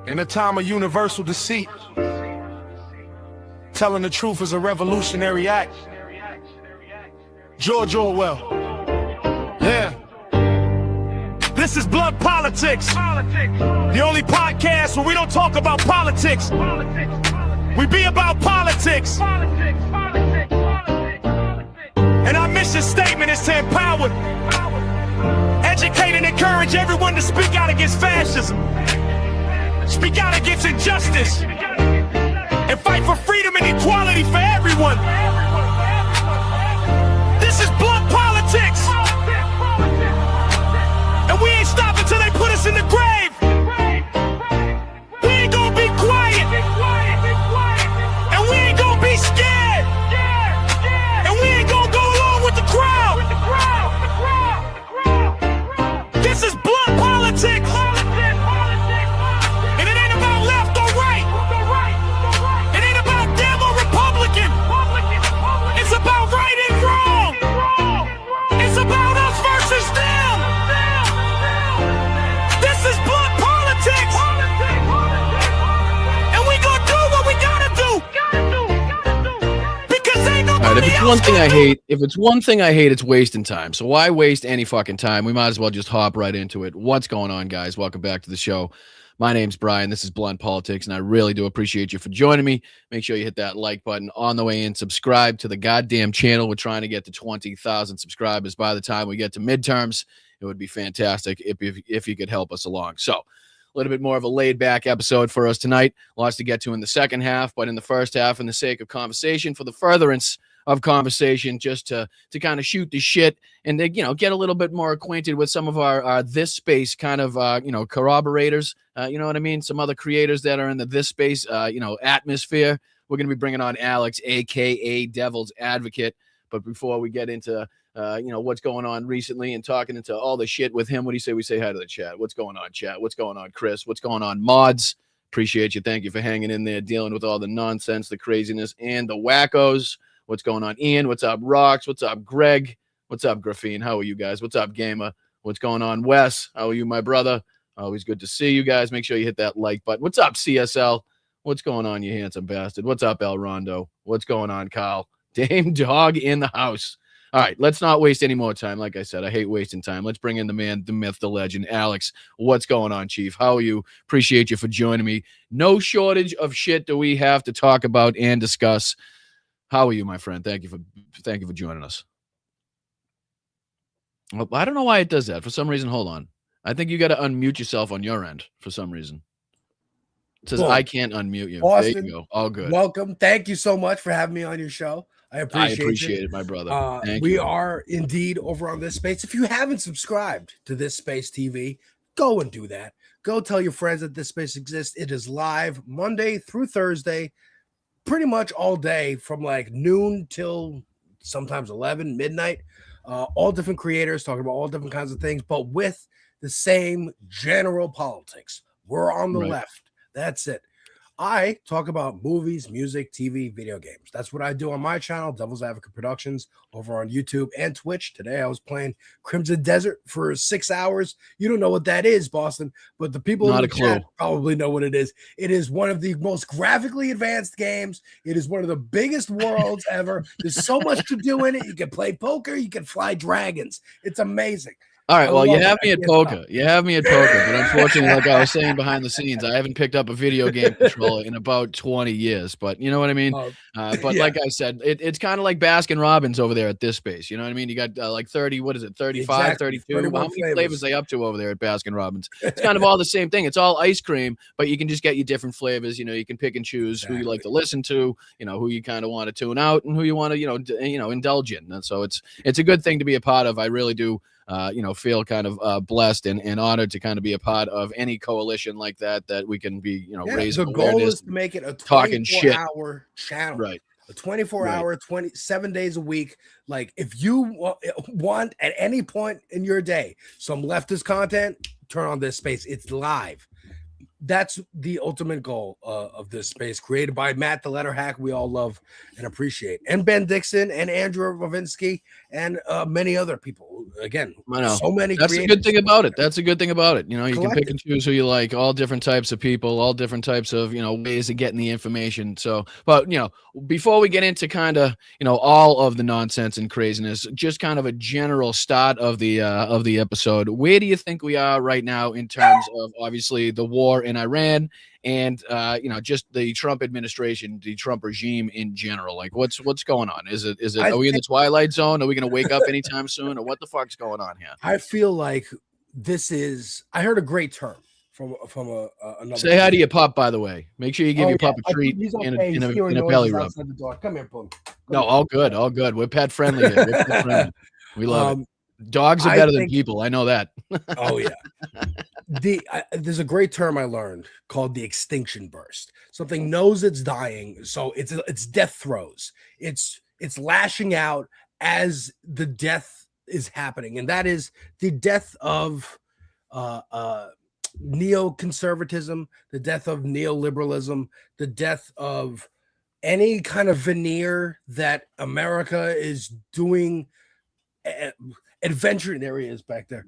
In a time of universal deceit, telling the truth is a revolutionary act. George Orwell. Yeah. This is Blood Politics. The only podcast where we don't talk about politics. We be about politics. And our mission statement is to empower, educate, and encourage everyone to speak out against fascism. Speak out against injustice. And fight for freedom and equality for everyone. This is Blood Politics. And we ain't stopping till they put us in the grave. We ain't gonna be quiet. And we ain't gonna be scared. And we ain't gonna go along with the crowd. This is Blood Politics. And it ain't about left or right. It ain't about them or Republican. It's about right and wrong. It's about us versus them. This is Blood Politics. And we gonna do what we gotta do. Because ain't nobody All right, if it's one else thing gonna I do. hate, it's wasting time. So why waste any fucking time? We might as well just hop right into it. What's going on, guys? Welcome back to the show. My name's Brian. This is Blunt Politics, and I really do appreciate you for joining me. Make sure you hit that like button on the way in. Subscribe to the goddamn channel. We're trying to get to 20,000 subscribers by the time we get to midterms. It would be fantastic if you could help us along. So a little bit more of a laid-back episode for us tonight. Lots to get to in the second half, but in the first half, in the sake of conversation, for the furtherance of conversation, just to kind of shoot the shit and to, get a little bit more acquainted with some of our this space kind of corroborators. You know what I mean? Some other creators that are in the this space atmosphere. We're going to be bringing on Alex, aka Devil's Advocate. But before we get into what's going on recently and talking into all the shit with him, what do you say we say hi to the chat? What's going on, chat? What's going on, Chris? What's going on, mods? Appreciate you. Thank you for hanging in there, dealing with all the nonsense, the craziness, and the wackos. What's going on, Ian? What's up, Rocks? What's up, Greg? What's up, Graphene? How are you guys? What's up, Gamer? What's going on, Wes? How are you, my brother? Always good to see you guys. Make sure you hit that like button. What's up, CSL? What's going on, you handsome bastard? What's up, El Rondo? What's going on, Kyle? Dame Dog in the house. All right, let's not waste any more time. Like I said, I hate wasting time. Let's bring in the man, the myth, the legend, Alex. What's going on, Chief? How are you? Appreciate you for joining me. No shortage of shit that we have to talk about and discuss. How are you, my friend? Thank you for joining us. Well, I don't know why it does that. For some reason, hold on. I think you got to unmute yourself on your end for some reason. It says, I can't unmute you. Austin, there you go. All good. Welcome. Thank you so much for having me on your show. I appreciate it, my brother. We are indeed over on This Space. If you haven't subscribed to This Space TV, go and do that. Go tell your friends that This Space exists. It is live Monday through Thursday, pretty much all day from like noon till sometimes 11, midnight. All different creators talking about all different kinds of things, but with the same general politics. We're on the left. That's it. I talk about movies, music, TV, video games. That's what I do on my channel, Devil's Advocate Productions, over on YouTube and Twitch. Today I was playing Crimson Desert for 6 hours. You don't know what that is, Boston, but the people in the chat probably know what it is. It is one of the most graphically advanced games. It is one of the biggest worlds ever. There's so much to do in it. You can play poker. You can fly dragons. It's amazing. All right, well, you have me at poker. You have me at poker, but unfortunately, like I was saying behind the scenes, I haven't picked up a video game controller in about 20 years. But you know what I mean? But like I said, it's kind of like Baskin Robbins over there at this space. You know what I mean? You got like 30, what is it, 35, 32? How many flavors are they up to over there at Baskin Robbins? It's kind of all the same thing. It's all ice cream, but you can just get your different flavors. You know, you can pick and choose who you like to listen to, who you kind of want to tune out and who you want to, indulge in. And so it's a good thing to be a part of. I really do. Feel kind of blessed and honored to kind of be a part of any coalition like that we can be, raising the goal is to make it a 24-hour channel, right? A 24-hour, 27 days a week. Like if you want at any point in your day some leftist content, turn on This Space. It's live. that's the ultimate goal of this space, created by Matt the Letter Hack, we all love and appreciate, and Ben Dixon and Andrew Ravinsky and many other people. Again, I know. so many. That's a good thing about it. That's a good thing about it. You know, you can pick and choose who you like, all different types of people, all different types of, you know, ways of getting the information. So, but, you know, before we get into kind of, you know, all of the nonsense and craziness, just kind of a general start of the episode. Where do you think we are right now in terms of obviously the war in Iran and you know, just the Trump administration, the Trump regime in general? Like, what's going on? Is it are we in the twilight zone? Are we going to wake up anytime soon, or what the fuck's going on here? I feel like this is. I heard a great term from another. Say hi to your pup, by the way. Make sure you give your pup a treat in a belly rub. Come here, Boom. No, all good, all good. We're pet friendly here. We're pet friendly. We love it. Dogs are better than people. I know that. Oh yeah. There's a great term I learned called the extinction burst. Something knows it's dying, so it's death throes. It's lashing out as the death is happening, and that is the death of neoconservatism, the death of neoliberalism, the death of any kind of veneer that America is doing. Adventuring, there he is back there,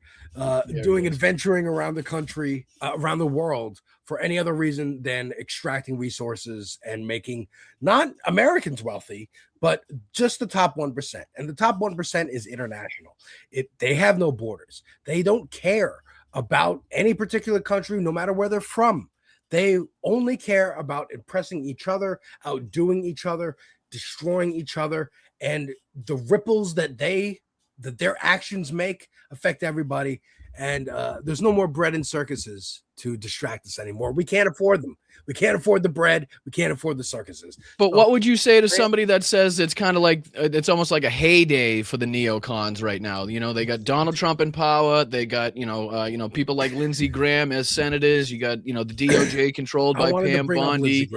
doing adventuring around the country, around the world for any other reason than extracting resources and making not Americans wealthy, but just the top 1%. And the top 1% is international. They have no borders. They don't care about any particular country, no matter where they're from. They only care about impressing each other, outdoing each other, destroying each other, and the ripples that their actions make affect everybody. And there's no more bread and circuses to distract us anymore. We can't afford them. We can't afford the bread. We can't afford the circuses. But what would you say to somebody that says it's kind of like, it's almost like a heyday for the neocons right now? You know, they got Donald Trump in power. They got, people like Lindsey Graham as senators. You got, the DOJ controlled by Pam Bondi.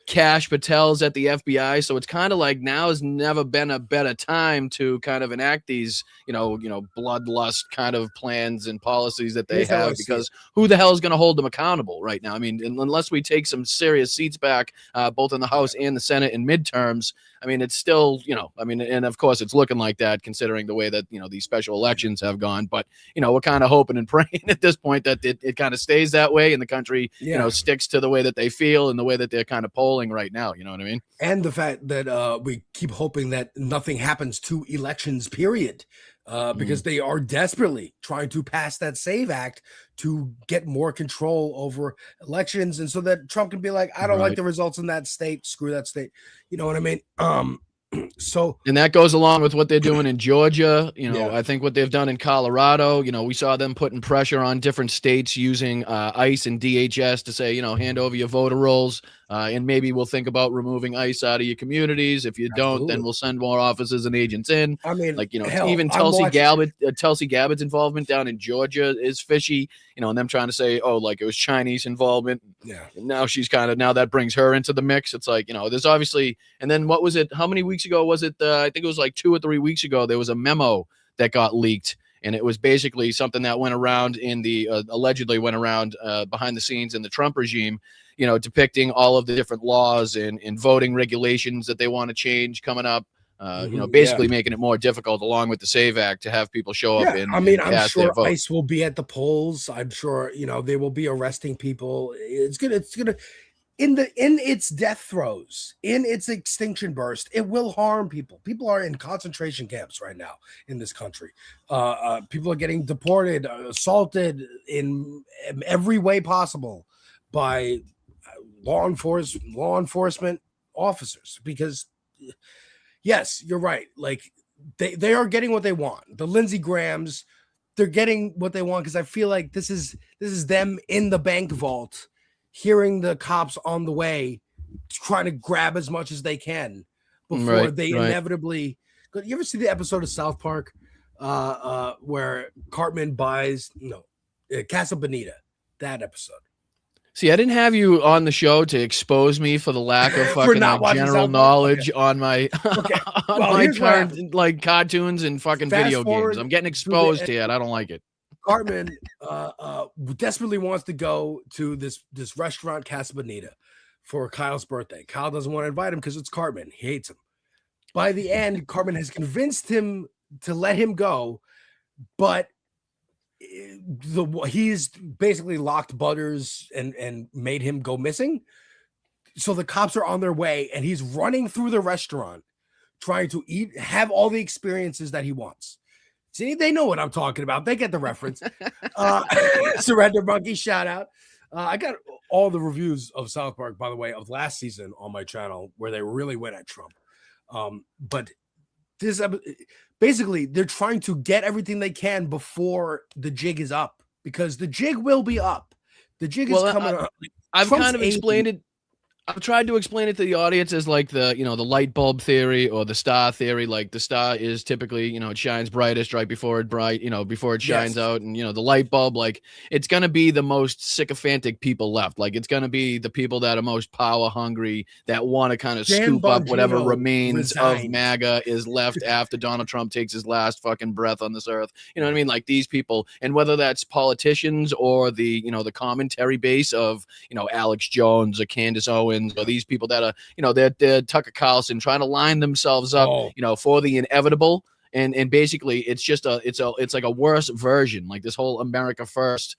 Cash Patel's at the FBI, so it's kind of like now has never been a better time to kind of enact these, bloodlust kind of plans and policies that they have, because who the hell is going to hold them accountable right now? I mean, unless we take some serious seats back, both in the House and the Senate in midterms, I mean, it's still, and of course it's looking like that considering the way that, these special elections have gone. But, we're kind of hoping and praying at this point that it kind of stays that way and the country, sticks to the way that they feel and the way that they're kind of polling right now. You know what I mean? And the fact that we keep hoping that nothing happens to elections, period. Because they are desperately trying to pass that SAVE Act to get more control over elections. And so that Trump can be like, I don't like the results in that state. Screw that state. You know what I mean? And that goes along with what they're doing in Georgia. I think what they've done in Colorado, we saw them putting pressure on different states using ICE and DHS to say, hand over your voter rolls. And maybe we'll think about removing ICE out of your communities. If you don't, then we'll send more officers and agents in. I mean, even Tulsi Gabbard's involvement down in Georgia is fishy. And them trying to say, like it was Chinese involvement. Yeah. And now she's now that brings her into the mix. It's like, there's obviously, and then what was it? How many weeks ago was it? I think it was like 2 or 3 weeks ago. There was a memo that got leaked. And it was basically something that went around allegedly went around behind the scenes in the Trump regime, depicting all of the different laws and voting regulations that they want to change coming up. Basically making it more difficult, along with the SAVE Act, to have people show up and I'm sure ICE will be at the polls. I'm sure, they will be arresting people. It's gonna in its death throes, in its extinction burst, it will harm people. People are in concentration camps right now in this country. People are getting deported, assaulted in every way possible by law enforcement officers, because yes, you're right. Like they are getting what they want. The Lindsey Grahams, they're getting what they want, because I feel like this is them in the bank vault, hearing the cops on the way, trying to grab as much as they can before inevitably. You ever see the episode of South Park where Cartman buys Casa Bonita? That episode. See, I didn't have you on the show to expose me for the lack of fucking general knowledge on my current cartoons and fucking video games. I'm getting exposed here, and I don't like it. Cartman desperately wants to go to this restaurant, Casa Bonita, for Kyle's birthday. Kyle doesn't want to invite him because it's Cartman. He hates him. By the end, Cartman has convinced him to let him go, but he's basically locked Butters and made him go missing. So the cops are on their way, and he's running through the restaurant, trying to have all the experiences that he wants. See, they know what I'm talking about. They get the reference. Surrender Monkey, shout out. I got all the reviews of South Park, by the way, of last season on my channel, where they really went at Trump. But this basically, they're trying to get everything they can before the jig is up, because the jig will be up. The jig is coming up. I've kind of explained it. I've tried to explain it to the audience as like the light bulb theory or the star theory. Like the star is typically, it shines brightest right before before it shines out. And, the light bulb, like it's going to be the most sycophantic people left. Like it's going to be the people that are most power hungry, that want to kind of scoop up whatever remains of MAGA is left after Donald Trump takes his last fucking breath on this earth. You know what I mean? Like these people, and whether that's politicians or the commentary base of, Alex Jones or Candace Owens, or these people that are, they're Tucker Carlson trying to line themselves up, for the inevitable. And basically it's just it's like a worse version, like this whole America First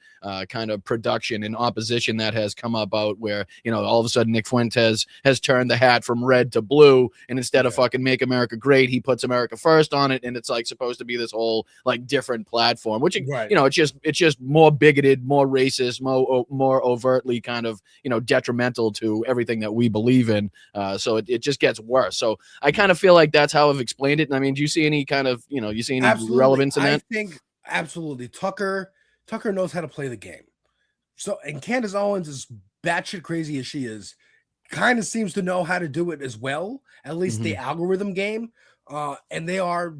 kind of production and opposition that has come about, where all of a sudden Nick Fuentes has turned the hat from red to blue, and instead of fucking make America great, he puts America First on it, and it's like supposed to be this whole like different platform, which it's just more bigoted, more racist, more overtly kind of detrimental to everything that we believe in. So it just gets worse. So I kind of feel like that's how I've explained it. And I mean, do you see any kind of you see any relevance in that? I think absolutely. Tucker knows how to play the game. So, and Candace Owens, is batshit crazy as she is, kind of seems to know how to do it as well, at least the algorithm game. And they are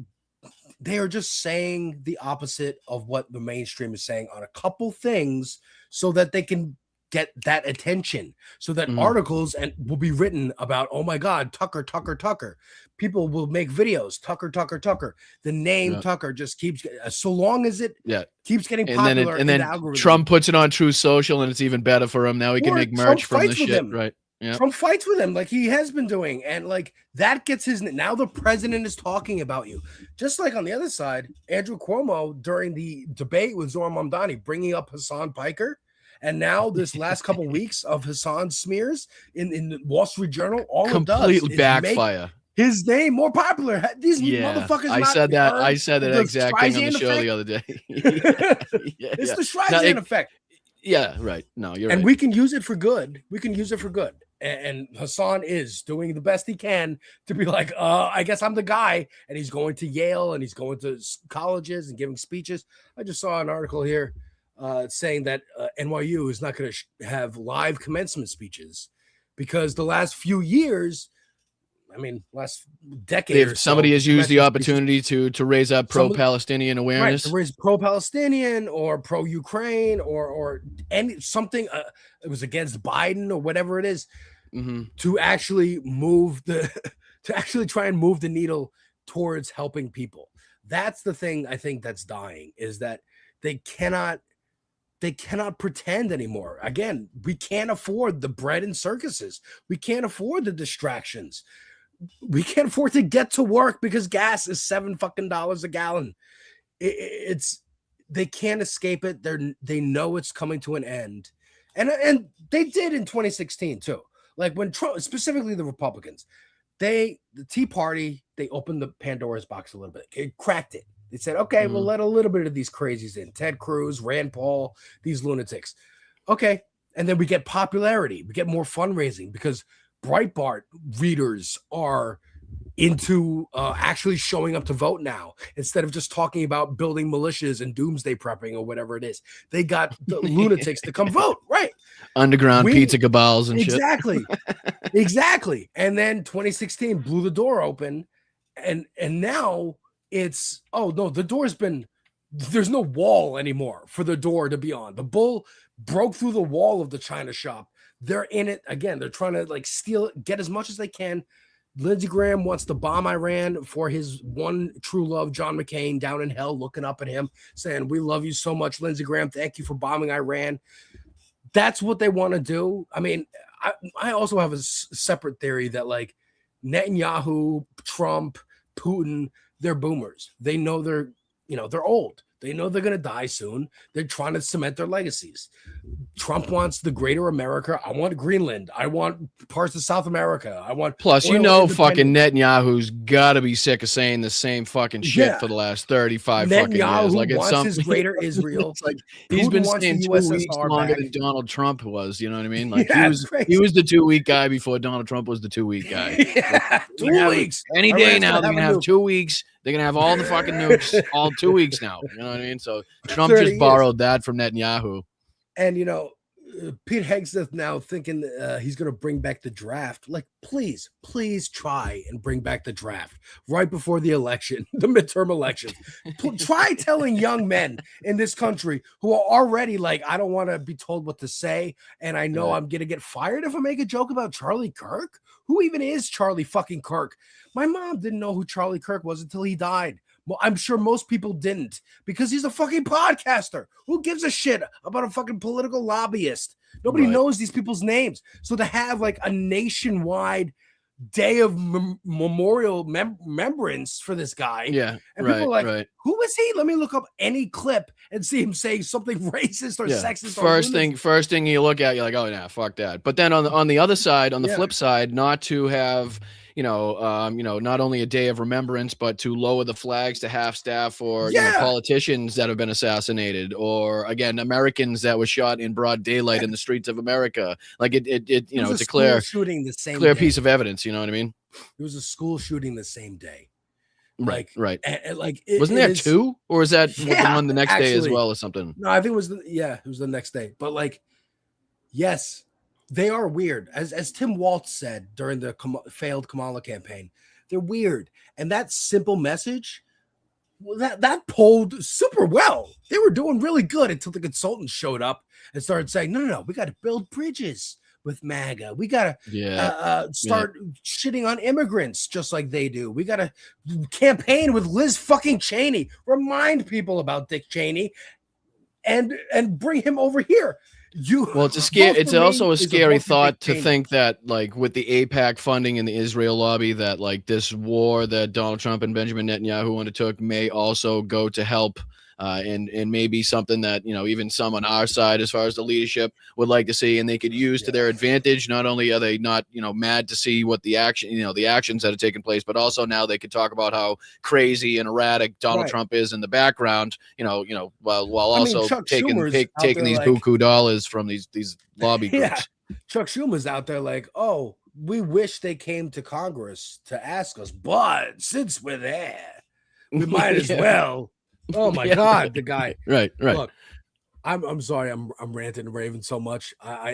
just saying the opposite of what the mainstream is saying on a couple things, so that they can get that attention, so that articles will be written about, oh my God, Tucker. People will make videos, Tucker. The name Tucker just keeps, so long as it keeps getting popular. And then the Trump puts it on Truth Social, and it's even better for him. Now he can make merch from the shit, right? Yeah. Trump fights with him like he has been doing, and like that gets now the president is talking about you. Just like on the other side, Andrew Cuomo during the debate with Zohar Mamdani bringing up Hassan Piker. And now this last couple weeks of Hassan's smears in the Wall Street Journal, all it does is backfire. Make his name more popular. These motherfuckers. I said that exact thing on the show the other day. It's the Streisand effect. Yeah, right. No, you're right. And we can use it for good. And Hassan is doing the best he can to be like, I guess I'm the guy. And he's going to Yale, and he's going to colleges and giving speeches. I just saw an article here saying that NYU is not going to have live commencement speeches because the last few years, last decade, somebody has used the opportunity to raise up pro-Palestinian awareness, right, to raise pro-Palestinian or pro-Ukraine or any something. It was against Biden or whatever it is, to actually try and move the needle towards helping people. That's the thing I think that's dying, is that they cannot pretend anymore. Again, we can't afford the bread and circuses. We can't afford the distractions. We can't afford to get to work because gas is $7 a gallon. They can't escape it. They know it's coming to an end. And they did in 2016 too. Like when Trump, specifically the Republicans, the Tea Party, they opened the Pandora's box a little bit. It cracked it. They said, okay, we'll let a little bit of these crazies in. Ted Cruz, Rand Paul, these lunatics. Okay. And then we get popularity. We get more fundraising because Breitbart readers are into actually showing up to vote now, instead of just talking about building militias and doomsday prepping or whatever it is. They got the lunatics to come vote, right? Underground pizza cabals and shit. Exactly. And then 2016 blew the door open, and now it's, oh no, there's no wall anymore for the door to be on. The bull broke through the wall of the China shop. They're in it again. They're trying to like steal it, get as much as they can. Lindsey Graham wants to bomb Iran for his one true love, John McCain, down in hell, looking up at him, saying, "We love you so much, Lindsey Graham. Thank you for bombing Iran." That's what they want to do. I mean, I also have a separate theory that like Netanyahu, Trump, Putin, they're boomers. They know they're old. They know they're going to die soon. They're trying to cement their legacies. Trump wants the greater America. I want Greenland. I want parts of South America. I want. Plus, fucking Netanyahu's got to be sick of saying the same fucking shit for the last 35 fucking years. Like wants his greater Israel. It's like he's been saying 2 weeks longer than Donald Trump was. You know what I mean? Like he was the 2 week guy before Donald Trump was the 2 week guy. Yeah, 2 weeks. Any day now, they're gonna have 2 weeks. They're gonna have all the fucking nukes all 2 weeks now. You know what I mean? So Trump just borrowed that from Netanyahu. And Pete Hegseth now thinking he's going to bring back the draft. Like, please try and bring back the draft right before the election, the midterm elections. Try telling young men in this country who are already like, I don't want to be told what to say, and I know I'm going to get fired if I make a joke about Charlie Kirk. Who even is Charlie fucking Kirk? My mom didn't know who Charlie Kirk was until he died. Well, I'm sure most people didn't because he's a fucking podcaster. Who gives a shit about a fucking political lobbyist? Nobody knows these people's names. So to have like a nationwide day of memorial remembrance for this guy. Yeah. And people are like, who is he? Let me look up any clip and see him saying something racist or sexist. First thing you look at, you're like, oh, yeah, fuck that. But then on the other side, on the flip side, not to have not only a day of remembrance, but to lower the flags to half-staff or politicians that have been assassinated, or again, Americans that were shot in broad daylight in the streets of America. Like it's a clear shooting the same piece of evidence. You know what I mean? There was a school shooting the same day. Right. And wasn't there two, or is that the one the next day as well, or something? No, I think it was it was the next day. But like, yes. They are weird. As Tim Waltz said during the failed Kamala campaign, they're weird. And that simple message, that polled super well. They were doing really good until the consultants showed up and started saying, no, we got to build bridges with MAGA. We got to start shitting on immigrants just like they do. We got to campaign with Liz fucking Cheney. Remind people about Dick Cheney and bring him over here. It's also a scary thought to think that, like, with the AIPAC funding and the Israel lobby, that like this war that Donald Trump and Benjamin Netanyahu undertook may also go to help, and maybe something that even some on our side, as far as the leadership, would like to see, and they could use to their advantage. Not only are they not mad to see what the actions that have taken place, but also now they could talk about how crazy and erratic Donald Trump is in the background. While also taking these buku dollars from these lobby groups. Chuck Schumer's out there like, oh, we wish they came to Congress to ask us, but since we're there, we might as well. Oh my God, the guy. Right. Look, I'm sorry, I'm ranting and raving so much.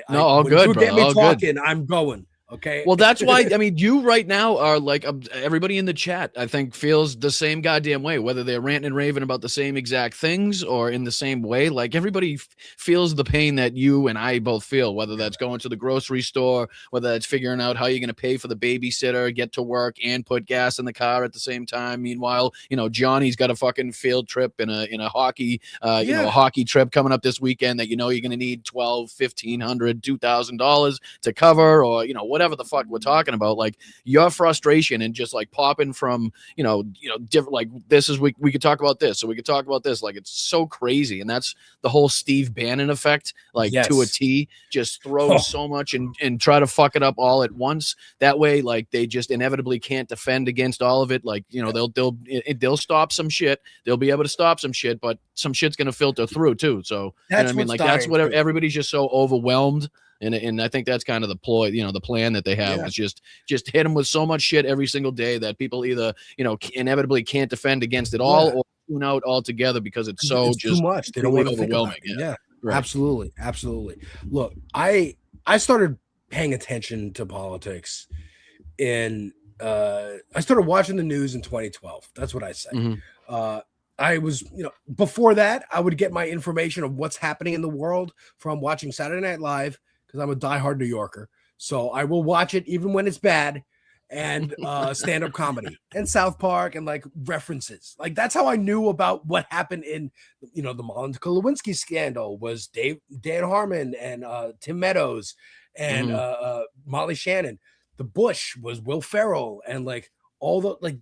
All good, bro. Get me talking. I'm going. Okay. Well, that's why, you right now are like, everybody in the chat, I think, feels the same goddamn way, whether they're ranting and raving about the same exact things or in the same way. Like, everybody feels the pain that you and I both feel, whether that's going to the grocery store, whether that's figuring out how you're going to pay for the babysitter, get to work, and put gas in the car at the same time. Meanwhile, Johnny's got a fucking field trip in a hockey, a hockey trip coming up this weekend that you're going to need $1,200, $1,500, $2,000 to cover, or, whatever the fuck we're talking about. Like, your frustration and just like popping from different, like, this is we could talk about this, so we could talk about this, like, it's so crazy. And that's the whole Steve Bannon effect, like, to a T. Just throw so much and try to fuck it up all at once. That way, like, they just inevitably can't defend against all of it. Like, they'll stop some shit, they'll be able to stop some shit, but some shit's gonna filter through too. So that's that's what everybody's just so overwhelmed. And I think that's kind of the ploy, the plan that they have is just hit them with so much shit every single day that people either, inevitably can't defend against it all or tune out altogether because it's just too much. They don't want to overwhelming. Right. Absolutely. Look, I started paying attention to politics I started watching the news in 2012. That's what I say. Mm-hmm. I was, before that, I would get my information of what's happening in the world from watching Saturday Night Live, because I'm a diehard New Yorker. So I will watch it even when it's bad. and stand-up comedy and South Park and like references. Like that's how I knew about what happened in, the Monica Lewinsky scandal was Dan Harmon and Tim Meadows and Molly Shannon. The Bush was Will Ferrell and like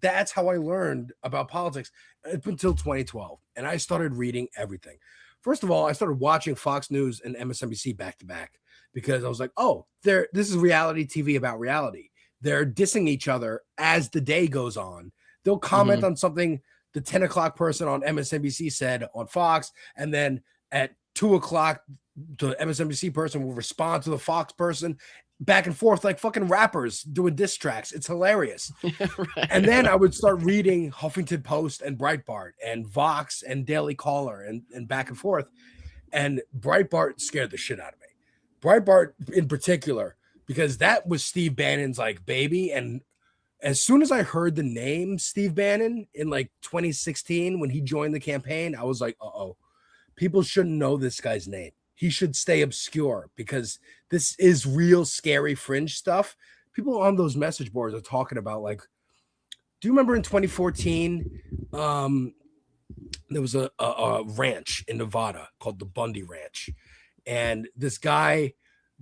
that's how I learned about politics up until 2012. And I started reading everything. First of all, I started watching Fox News and MSNBC back to back because I was like, oh, this is reality TV about reality. They're dissing each other as the day goes on. They'll comment on something the 10 o'clock person on MSNBC said on Fox, and then at 2 o'clock, the MSNBC person will respond to the Fox person, back and forth like fucking rappers doing diss tracks. It's hilarious. Right. And then I would start reading Huffington Post and Breitbart and Vox and Daily Caller and back and forth. And Breitbart scared the shit out of me. Breitbart in particular, because that was Steve Bannon's like baby. And as soon as I heard the name Steve Bannon in like 2016, when he joined the campaign, I was like, people shouldn't know this guy's name. He should stay obscure because this is real scary fringe stuff. People on those message boards are talking about like, do you remember in 2014, there was a ranch in Nevada called the Bundy Ranch. And this guy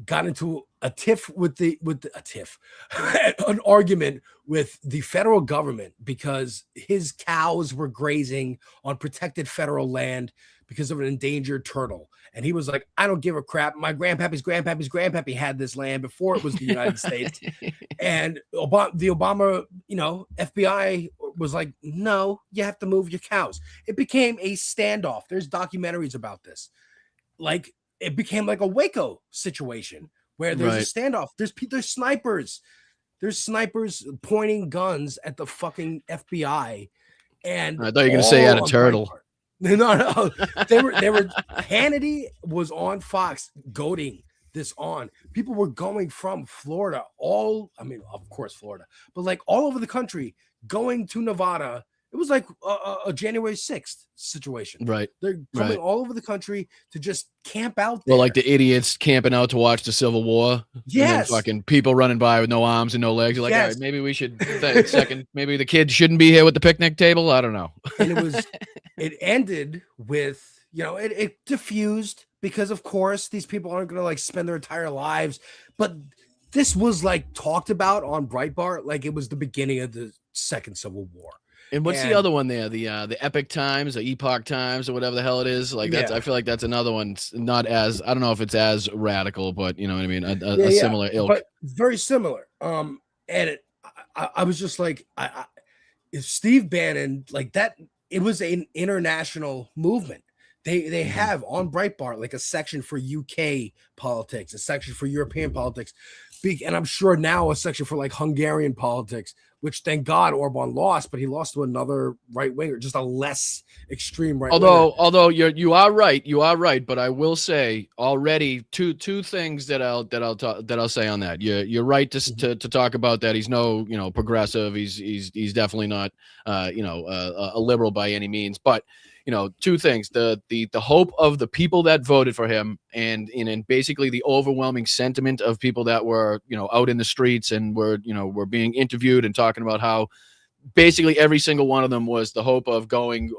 got into a tiff with an argument with the federal government because his cows were grazing on protected federal land because of an endangered turtle. And he was like, I don't give a crap. My grandpappy's grandpappy had this land before it was the United States. And the Obama, FBI was like, no, you have to move your cows. It became a standoff. There's documentaries about this. Like, it became like a Waco situation where there's a standoff. There's snipers. There's snipers pointing guns at the fucking FBI. And I thought you were going to say at a turtle. No. They were Hannity was on Fox goading this on. People were going from Florida, of course, Florida, but like all over the country, going to Nevada. It was like a January 6th situation. Right. They're coming all over the country to just camp out there. Well, like the idiots camping out to watch the Civil War. Yes. Fucking people running by with no arms and no legs. You're like, all right, maybe we should maybe the kids shouldn't be here with the picnic table. I don't know. And it ended with, it diffused because of course these people aren't going to like spend their entire lives. But this was like talked about on Breitbart. Like it was the beginning of the Second Civil War. And what's the other one there? The Epic Times or Epoch Times or whatever the hell it is. Like that's, I feel like that's another one. Not as, I don't know if it's as radical, but you know what I mean? A similar ilk. But very similar. And I was just like, if Steve Bannon, like that, it was an international movement. They have on Breitbart like a section for UK politics, a section for European politics, and I'm sure now a section for like Hungarian politics, which thank God Orban lost, but he lost to another right winger, just a less extreme right winger. Although you are right, but I will say already two things that I'll say on that. You're right to talk about that. He's no progressive. He's definitely not a liberal by any means, but two things: the hope of the people that voted for him, and basically the overwhelming sentiment of people that were out in the streets and were being interviewed and talking about how basically every single one of them was the hope of going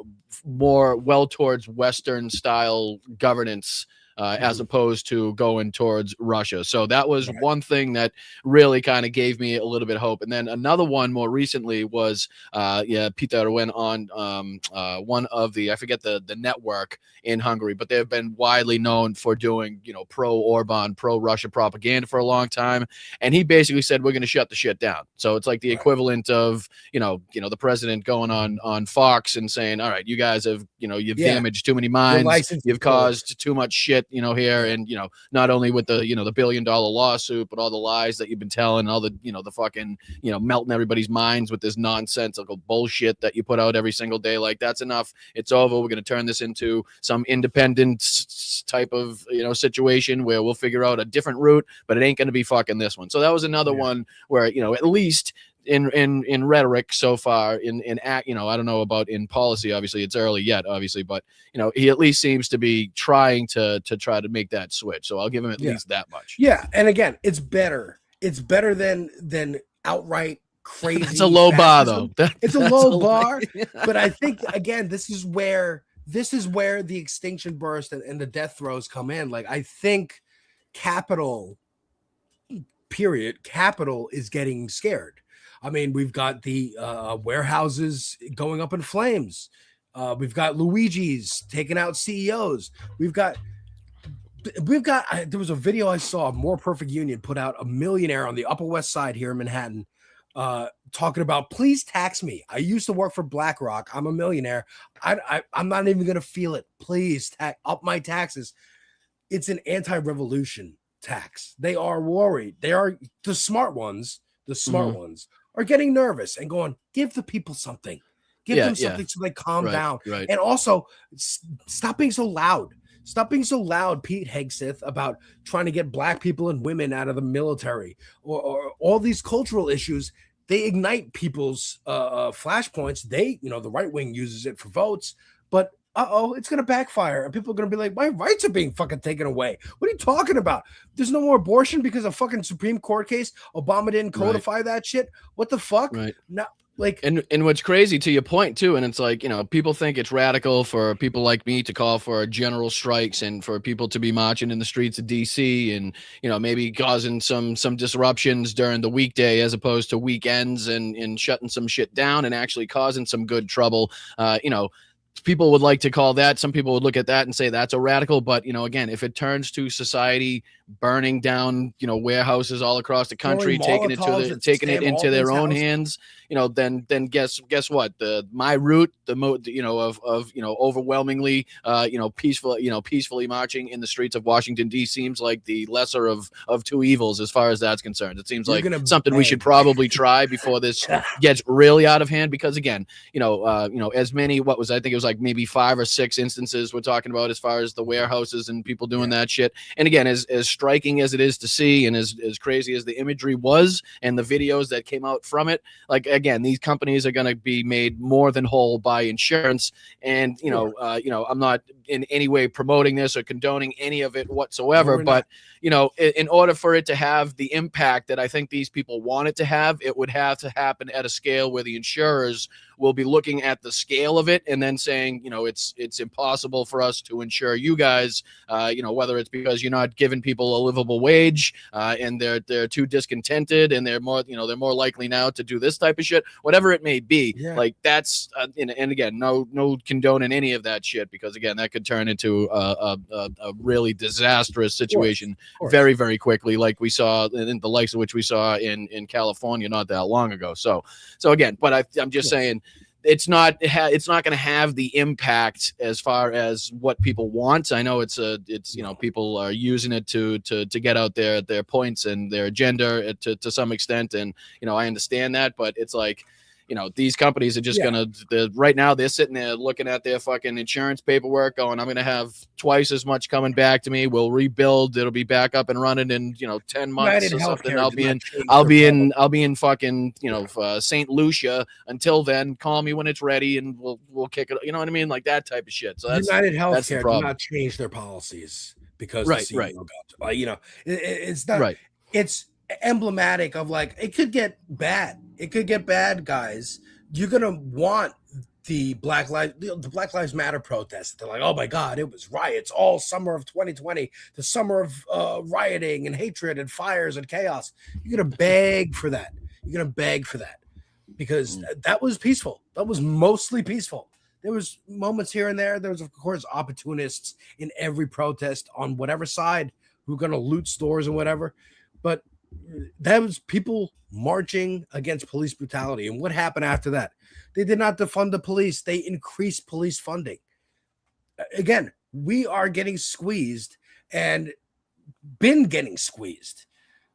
more well towards Western style governance. As opposed to going towards Russia. So that was one thing that really kind of gave me a little bit of hope. And then another one more recently was, Peter went on one of the, I forget the network in Hungary, but they've been widely known for doing, pro-Orban, pro-Russia propaganda for a long time. And he basically said, we're going to shut the shit down. So it's like the equivalent of, the president going on Fox and saying, all right, you guys have, you've damaged too many minds. You've caused too much shit, here, and not only with the the $1 billion lawsuit, but all the lies that you've been telling, all the the fucking melting everybody's minds with this nonsensical bullshit that you put out every single day. Like, that's enough. It's over. We're going to turn this into some independent type of situation where we'll figure out a different route, but it ain't going to be fucking this one. So that was another one where at least in rhetoric so far, in act, I don't know about in policy, obviously it's early yet, obviously, but he at least seems to be trying to try to make that switch. So I'll give him at least that much. Yeah. And again, it's better than outright crazy. That's a low bar, fascism. though. It's a low bar, but I think again, this is where the extinction burst and the death throes come in. Like I think capital is getting scared. I mean, we've got the warehouses going up in flames. We've got Luigi's taking out CEOs. We've got there was a video I saw, More Perfect Union put out, a millionaire on the Upper West Side here in Manhattan talking about, please tax me. I used to work for BlackRock. I'm a millionaire. I'm not even going to feel it. Please up my taxes. It's an anti-revolution tax. They are worried. They are the smart ones. The smart ones are getting nervous and going, give the people something. Give them something so they calm down. Right. And also stop being so loud. Stop being so loud, Pete Hegseth, about trying to get black people and women out of the military or all these cultural issues. They ignite people's flashpoints. The right wing uses it for votes, but it's going to backfire. And people are going to be like, my rights are being fucking taken away. What are you talking about? There's no more abortion because of fucking Supreme Court case. Obama didn't codify that shit. What the fuck? Right. No. Like, and what's crazy, to your point too, and it's like, people think it's radical for people like me to call for general strikes and for people to be marching in the streets of DC and maybe causing some disruptions during the weekday as opposed to weekends and shutting some shit down and actually causing some good trouble. People would like to call that, some people would look at that and say that's a radical, but again, if it turns to society burning down warehouses all across the country, taking it into their own hands, then guess what, my route, of overwhelmingly peacefully marching in the streets of Washington D.C. seems like the lesser of two evils as far as that's concerned. It seems like something we should probably try before this gets really out of hand, because again, as many, I think it was like maybe 5 or 6 instances we're talking about as far as the warehouses and people doing that shit. And again, as striking as it is to see and as crazy as the imagery was and the videos that came out from it, like, again, these companies are going to be made more than whole by insurance. And I'm not in any way promoting this or condoning any of it whatsoever, but in order for it to have the impact that I think these people want it to have, it would have to happen at a scale where the insurers will be looking at the scale of it and then saying, it's impossible for us to insure you guys, whether it's because you're not giving people a livable wage and they're too discontented and they're more likely now to do this type of shit, whatever it may be. Like that's and again, no condoning any of that shit, because again, that could turn into a really disastrous situation very, very quickly, like we saw in the likes of which we saw in California not that long ago. So again, but I'm just saying, it's not going to have the impact as far as what people want. I know it's people are using it to get out their points and their agenda to some extent, and I understand that, but it's like, these companies are just right now they're sitting there looking at their fucking insurance paperwork going, I'm going to have twice as much coming back to me. We'll rebuild. It'll be back up and running in, 10 months or something. I'll be in fucking, St. Lucia. Until then, call me when it's ready and we'll kick it. You know what I mean? Like that type of shit. So that's United that's the Healthcare problem. did not change their policies because right. It's not right. It's emblematic of like, it could get bad. It could get bad, guys. You're gonna want the Black Lives Matter protests. They're like, oh my God, it was riots all summer of 2020, the summer of rioting and hatred and fires and chaos. You're gonna beg for that. Because that was peaceful. That was mostly peaceful. There was moments here and there. There was, of course, opportunists in every protest on whatever side who were gonna loot stores and whatever, but that was people marching against police brutality. And what happened after that? They did not defund the police. They increased police funding. Again, we are getting squeezed and been getting squeezed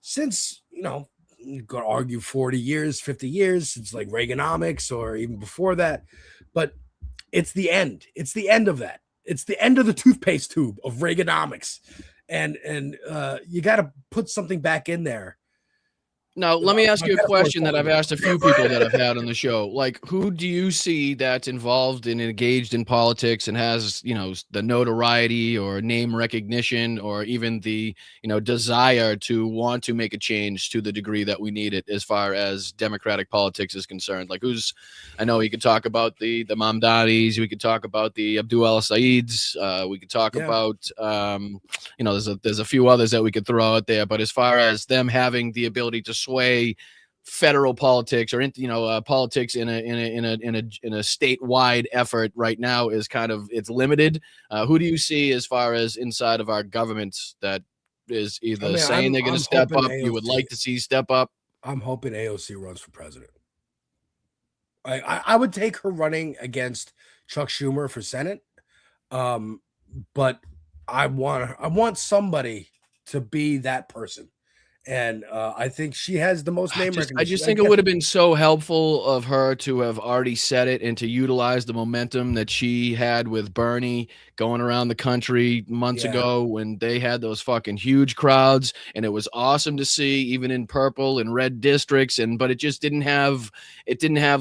since, you could argue 40 years, 50 years, since like Reaganomics or even before that. But it's the end. It's the end of that. It's the end of the toothpaste tube of Reaganomics. And you got to put something back in there Now, let me ask My you a metaphor is question that I've totally asked a few people that I've had on the show. Like, who do you see that's involved and engaged in politics and has, the notoriety or name recognition or even the, desire to want to make a change to the degree that we need it as far as democratic politics is concerned? Like, I know we could talk about the Mamdani's, we could talk about the Abdul El Saids, we could talk Yeah. about, there's a few others that we could throw out there, but as far as them having the ability to sway federal politics or politics in a statewide effort right now is it's limited. Who do you see as far as inside of our governments that is either saying they're going to step up, you would like to see step up? I'm hoping AOC runs for president. I would take her running against Chuck Schumer for Senate, but I want somebody to be that person. And I think she has the most name recognition. I just think it would have been so helpful of her to have already said it and to utilize the momentum that she had with Bernie going around the country months ago when they had those fucking huge crowds, and it was awesome to see, even in purple and red districts. But it just didn't have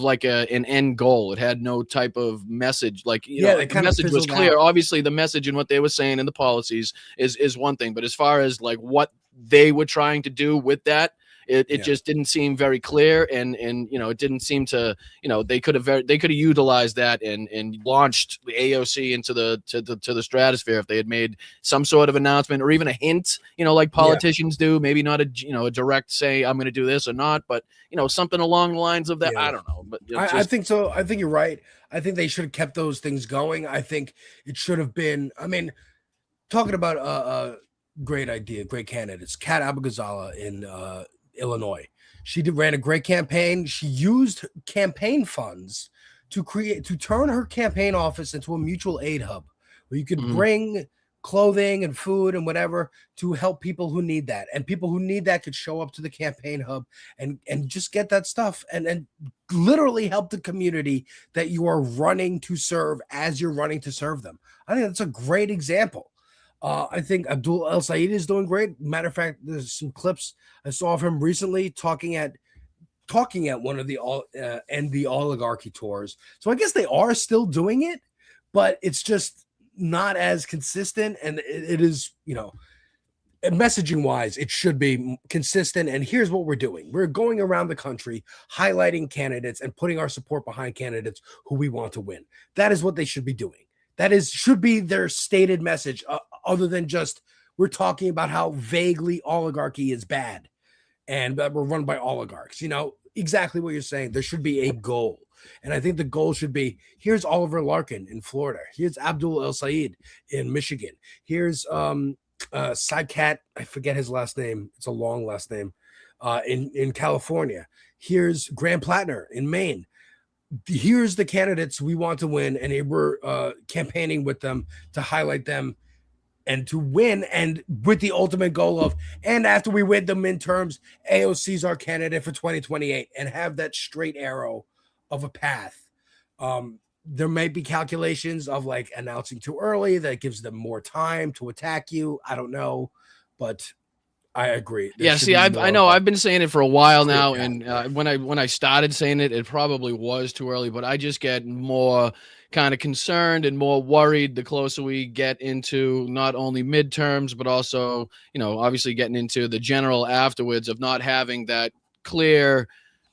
like an end goal. It had no type of message. Like, the message was clear. Obviously, the message and what they were saying and the policies is one thing, but as far as like what they were trying to do with that, it just didn't seem very clear, and it didn't seem to, they could have utilized that and launched the AOC into the stratosphere if they had made some sort of announcement or even a hint, like politicians do, maybe not a direct say I'm going to do this or not, but something along the lines of that. I don't know, but I think so. I think you're right. I think they should have kept those things going. I think it should have been. I mean, talking about great idea, great candidates. Kat Abou-Ghazala in Illinois. She ran a great campaign. She used campaign funds to turn her campaign office into a mutual aid hub where you could bring clothing and food and whatever to help people who need that. And people who need that could show up to the campaign hub and just get that stuff and literally help the community that you are running to serve as you're running to serve them. I think that's a great example. I think Abdul El Said is doing great. Matter of fact, there's some clips I saw of him recently talking at one of the oligarchy tours. So I guess they are still doing it, but it's just not as consistent. And it is, messaging wise, it should be consistent. And here's what we're doing. We're going around the country highlighting candidates and putting our support behind candidates who we want to win. That is what they should be doing. Should be their stated message, other than just we're talking about how vaguely oligarchy is bad and that we're run by oligarchs. Exactly what you're saying. There should be a goal. And I think the goal should be, here's Oliver Larkin in Florida. Here's Abdul El Said in Michigan. Here's Sidecat, I forget his last name. It's a long last name, in California. Here's Graham Plattner in Maine. Here's the candidates we want to win, and we're campaigning with them to highlight them and to win, and with the ultimate goal of, and after we win the midterms, AOC's our candidate for 2028, and have that straight arrow of a path. There may be calculations of like announcing too early that gives them more time to attack you. I don't know, but I agree. I know I've been saying it for a while now, and when I started saying it, it probably was too early, but I just get more kind of concerned and more worried the closer we get into not only midterms, but also, obviously getting into the general afterwards of not having that clear,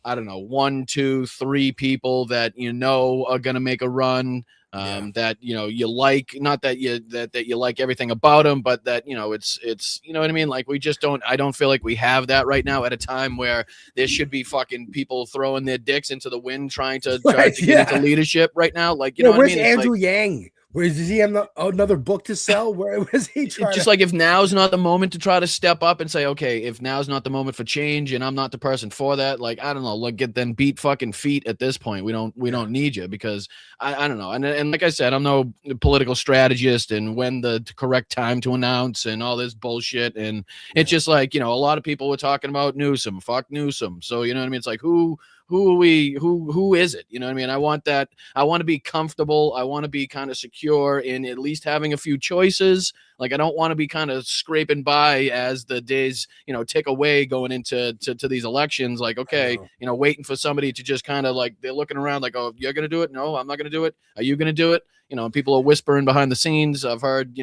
I don't know, 1, 2, 3 people that are going to make a run. That you like, not that you like everything about them, but that it's you know what I mean. Like I don't feel like we have that right now at a time where there should be fucking people throwing their dicks into the wind trying to get into leadership right now. Like where's Andrew Yang? Does he have another book to sell? Where was he trying? It's just like, if now's not the moment to try to step up and say, okay, if now's not the moment for change and I'm not the person for that, like, I don't know, like get then beat fucking feet at this point. We don't need you, because I don't know. And like I said, I'm no political strategist and when the correct time to announce and all this bullshit. And it's just like, a lot of people were talking about Newsom, fuck Newsom. So, you know what I mean? It's like, who are we, who is it? You know what I mean? I want to be comfortable. I want to be kind of secure in at least having a few choices. Like, I don't want to be kind of scraping by as the days, tick away going into to these elections. Like, okay, waiting for somebody to just kind of like, they're looking around like, oh, you're going to do it? No, I'm not going to do it. Are you going to do it? People are whispering behind the scenes. I've heard,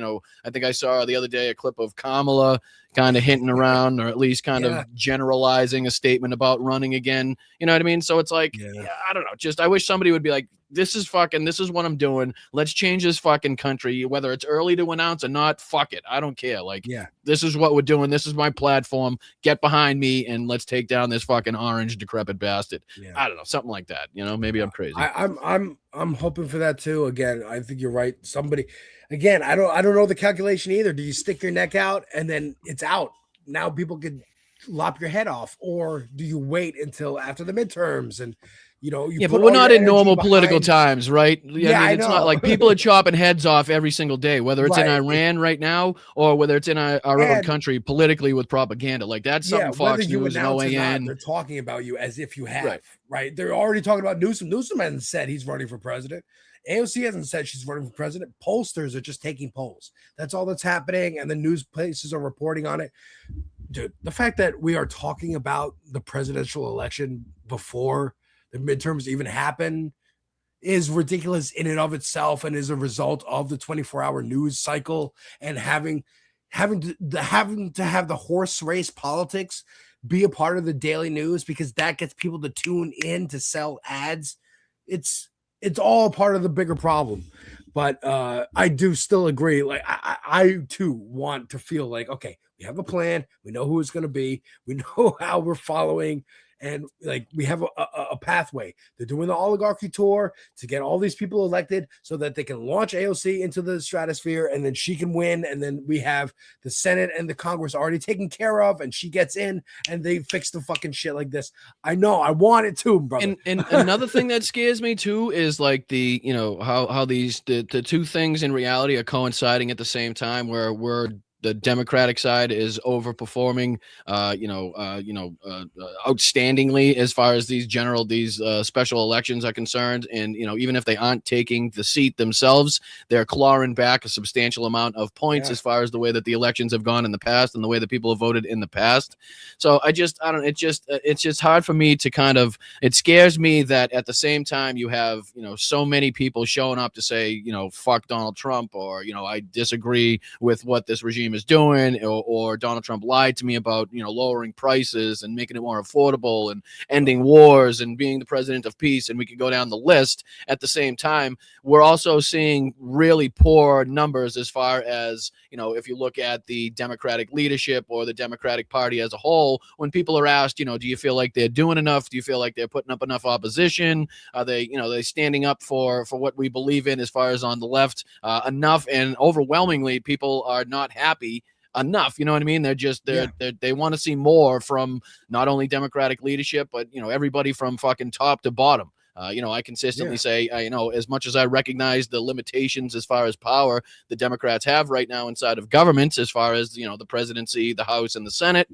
I think I saw the other day a clip of Kamala kind of hinting around, or at least kind of generalizing a statement about running again. You know what I mean? So it's like, I don't know. Just, I wish somebody would be like, this is what I'm doing. Let's change this fucking country, whether it's early to announce or not. Fuck it. I don't care. Like, this is what we're doing. This is my platform. Get behind me and let's take down this fucking orange decrepit bastard. I don't know. Something like that. Maybe I'm crazy. I'm hoping for that too. Again, I think you're right. Somebody, again, I don't know the calculation either. Do you stick your neck out and then it's out? Now people can lop your head off, or do you wait until after the midterms and but we're not in normal political times, right? I mean, it's not like people are chopping heads off every single day, whether it's in Iran right now or whether it's in our own country politically with propaganda. Like, that's something Fox News and OAN. They're talking about you as if you have, right? They're already talking about Newsom. Newsom hasn't said he's running for president. AOC hasn't said she's running for president. Pollsters are just taking polls. That's all that's happening, and the news places are reporting on it. Dude, the fact that we are talking about the presidential election before the midterms even happen is ridiculous in and of itself, and is a result of the 24-hour news cycle and having to have the horse race politics be a part of the daily news, because that gets people to tune in to sell ads. It's all part of the bigger problem. But I do still agree. Like, I too want to feel like, okay, we have a plan. We know who it's going to be. We know how we're following. And like, we have a pathway. They're doing the oligarchy tour to get all these people elected so that they can launch AOC into the stratosphere, and then she can win. And then we have the Senate and the Congress already taken care of, and she gets in, and they fix the fucking shit like this. I know, I want it too, brother. And another thing that scares me too is like the, how these the two things in reality are coinciding at the same time, where the Democratic side is overperforming, outstandingly as far as these special elections are concerned. And, even if they aren't taking the seat themselves, they're clawing back a substantial amount of points as far as the way that the elections have gone in the past and the way that people have voted in the past. So it's just hard for me to it scares me that at the same time you have, so many people showing up to say, fuck Donald Trump, or, I disagree with what this regime is doing, or Donald Trump lied to me about lowering prices and making it more affordable and ending wars and being the president of peace, and we could go down the list. At the same time, we're also seeing really poor numbers as far as if you look at the Democratic leadership or the Democratic Party as a whole. When people are asked, do you feel like they're doing enough? Do you feel like they're putting up enough opposition? Are they they standing up for what we believe in as far as on the left enough? And overwhelmingly, people are not happy enough. You know what I mean? They want to see more from not only Democratic leadership, but everybody from fucking top to bottom. I consistently say, as much as I recognize the limitations as far as power the Democrats have right now inside of governments, as far as, the presidency, the House, and the Senate,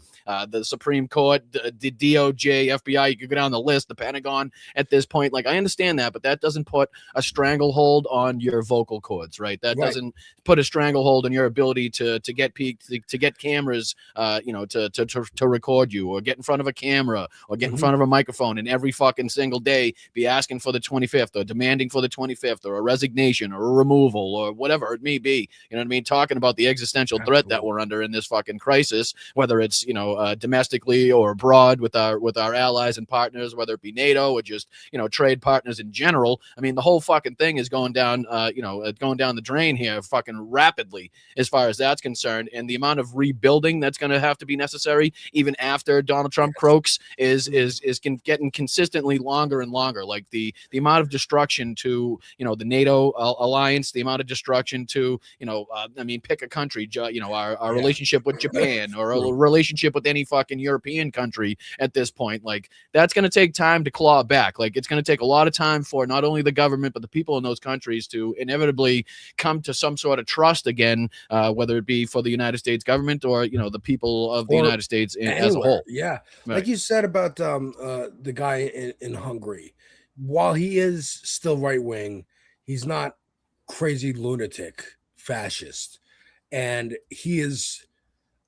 the Supreme Court, the DOJ, FBI, you could go down the list, the Pentagon at this point. Like, I understand that, but that doesn't put a stranglehold on your vocal cords, right? That doesn't put a stranglehold on your ability to get to get cameras, to record you, or get in front of a camera, or get in front of a microphone, and every fucking single day be asking for the 25th, or demanding for the 25th, or a resignation, or a removal, or whatever it may be. You know what I mean? Talking about the existential threat that we're under in this fucking crisis, whether it's domestically or abroad with our allies and partners, whether it be NATO or just trade partners in general. I mean, the whole fucking thing is going down the drain here fucking rapidly as far as that's concerned. And the amount of rebuilding that's going to have to be necessary even after Donald Trump croaks is getting consistently longer and longer. Like the amount of destruction to the NATO alliance, the amount of destruction to pick a country, our relationship with Japan, or a relationship with any fucking European country at this point. Like, that's going to take time to claw back. Like, it's going to take a lot of time for not only the government but the people in those countries to inevitably come to some sort of trust again, whether it be for the United States government or the people of the United States as a whole. Like you said about the guy in Hungary. While he is still right wing, he's not crazy lunatic fascist. And he is,